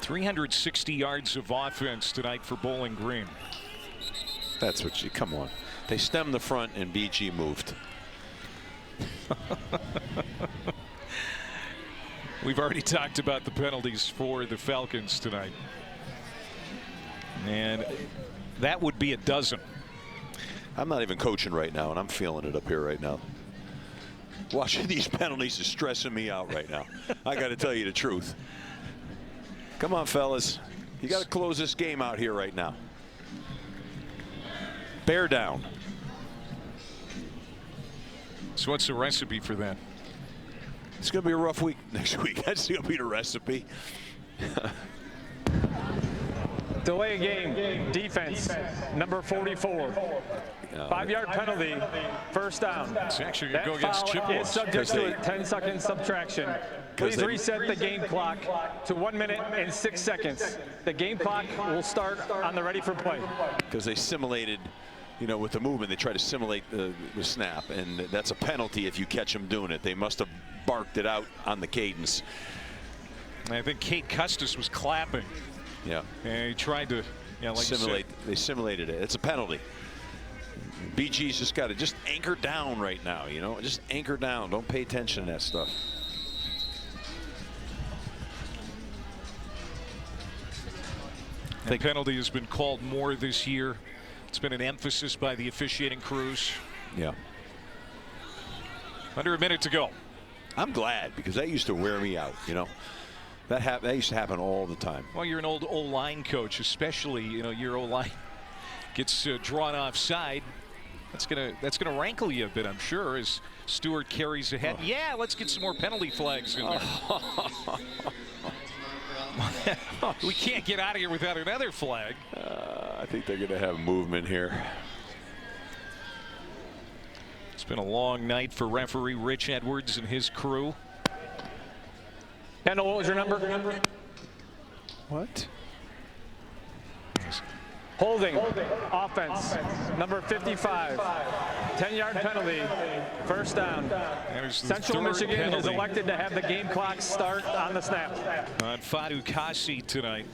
.360 yards of offense tonight for Bowling Green. That's what come on. They stemmed the front and BG moved. We've already talked about the penalties for the Falcons tonight. And that would be a dozen. I'm not even coaching right now, and I'm feeling it up here right now. Watching these penalties is stressing me out right now. I got to tell you the truth. Come on, fellas. You got to close this game out here right now. Bear down. So what's the recipe for that? It's going to be a rough week next week. That's going to be the recipe. Delay game, defense, number 44. 5-yard penalty, first down. It's actually going to go against Chippewa. Is subject to a 10-second subtraction. Please reset the game clock to 1 minute and 6 seconds. The game clock will start on the ready for play. Because they simulated, you know, with the movement, they try to simulate the snap, and that's a penalty if you catch them doing it. They must have barked it out on the cadence. I think Kate Custis was clapping. Yeah. And he tried to, like simulate. They simulated it. It's a penalty. BG's just got to just anchor down right now, you know, just anchor down. Don't pay attention to that stuff. The penalty has been called more this year. It's been an emphasis by the officiating crews. Yeah. Under a minute to go. I'm glad, because that used to wear me out, you know. That used to happen all the time. Well, you're an old O-line coach, especially, you know, your O-line gets drawn offside. That's gonna rankle you a bit, I'm sure, as Stewart carries ahead. Yeah, let's get some more penalty flags in there. We can't get out of here without another flag. I think they're going to have movement here. It's been a long night for referee Rich Edwards and his crew. Kendall, what was your number? What? Holding, offense, number 55. 10-yard penalty, first down. Central Michigan penalty. is elected to have the game clock start on the snap. On Fadu Kasi tonight.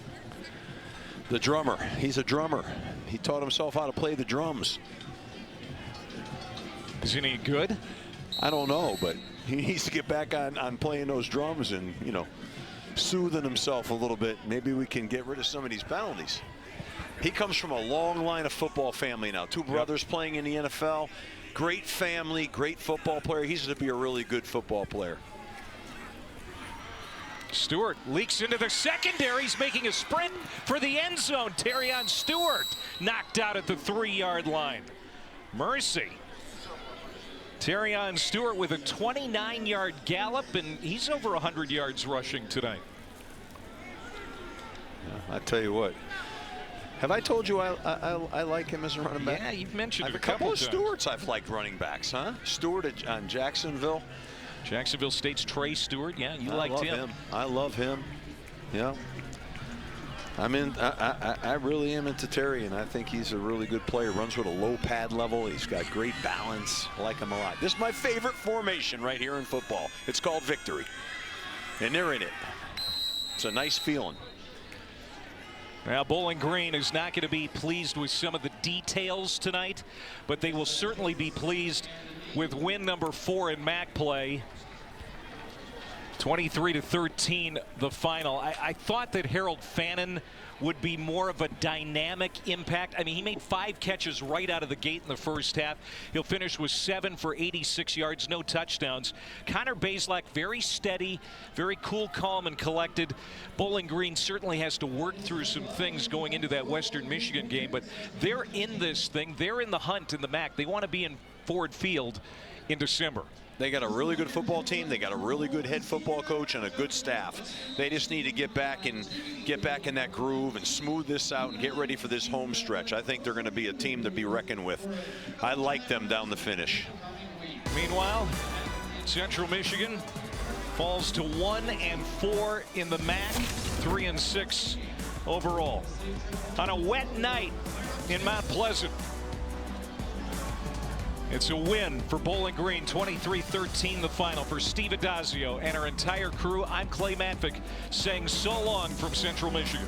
The drummer. He's a drummer. He taught himself how to play the drums. Is he any good? I don't know, but he needs to get back on playing those drums and, you know, soothing himself a little bit. Maybe we can get rid of some of these penalties. He comes from a long line of football family now. Two brothers playing in the NFL. Great family, great football player. He's going to be a really good football player. Stewart leaks into the secondary. He's making a sprint for the end zone. Terrion Stewart knocked out at the 3-yard line. Mercy. Terrion Stewart with a 29-yard gallop, and he's over 100 yards rushing tonight. I tell you what. Have I told you I like him as a running back? Yeah, you've mentioned it a couple of Stewarts I've liked running backs, huh? Stewart on Jacksonville. Jacksonville State's Trey Stewart. Yeah, you liked him. I love him. Yeah. I really am into Terry, and I think he's a really good player. Runs with a low pad level. He's got great balance. I like him a lot. This is my favorite formation right here in football. It's called victory. And they're in it. It's a nice feeling. Now, Bowling Green is not going to be pleased with some of the details tonight, but they will certainly be pleased with win number 4 in MAC play. 23-13 the final. I thought that Harold Fannin would be more of a dynamic impact. I mean, he made 5 catches right out of the gate in the first half. He'll finish with 7 for 86 yards, no touchdowns. Connor Bazelak, very steady, very cool, calm, and collected. Bowling Green certainly has to work through some things going into that Western Michigan game, but they're in this thing. They're in the hunt in the MAC. They want to be in Ford Field in December. They got a really good football team. They got a really good head football coach and a good staff. They just need to get back in that groove and smooth this out and get ready for this home stretch. I think they're going to be a team to be reckoned with. I like them down the finish. Meanwhile, Central Michigan falls to 1-4 in the MAC, 3-6 overall. On a wet night in Mount Pleasant. It's a win for Bowling Green, 23-13 the final. For Steve Adazio and our entire crew, I'm Clay Matvick saying so long from Central Michigan.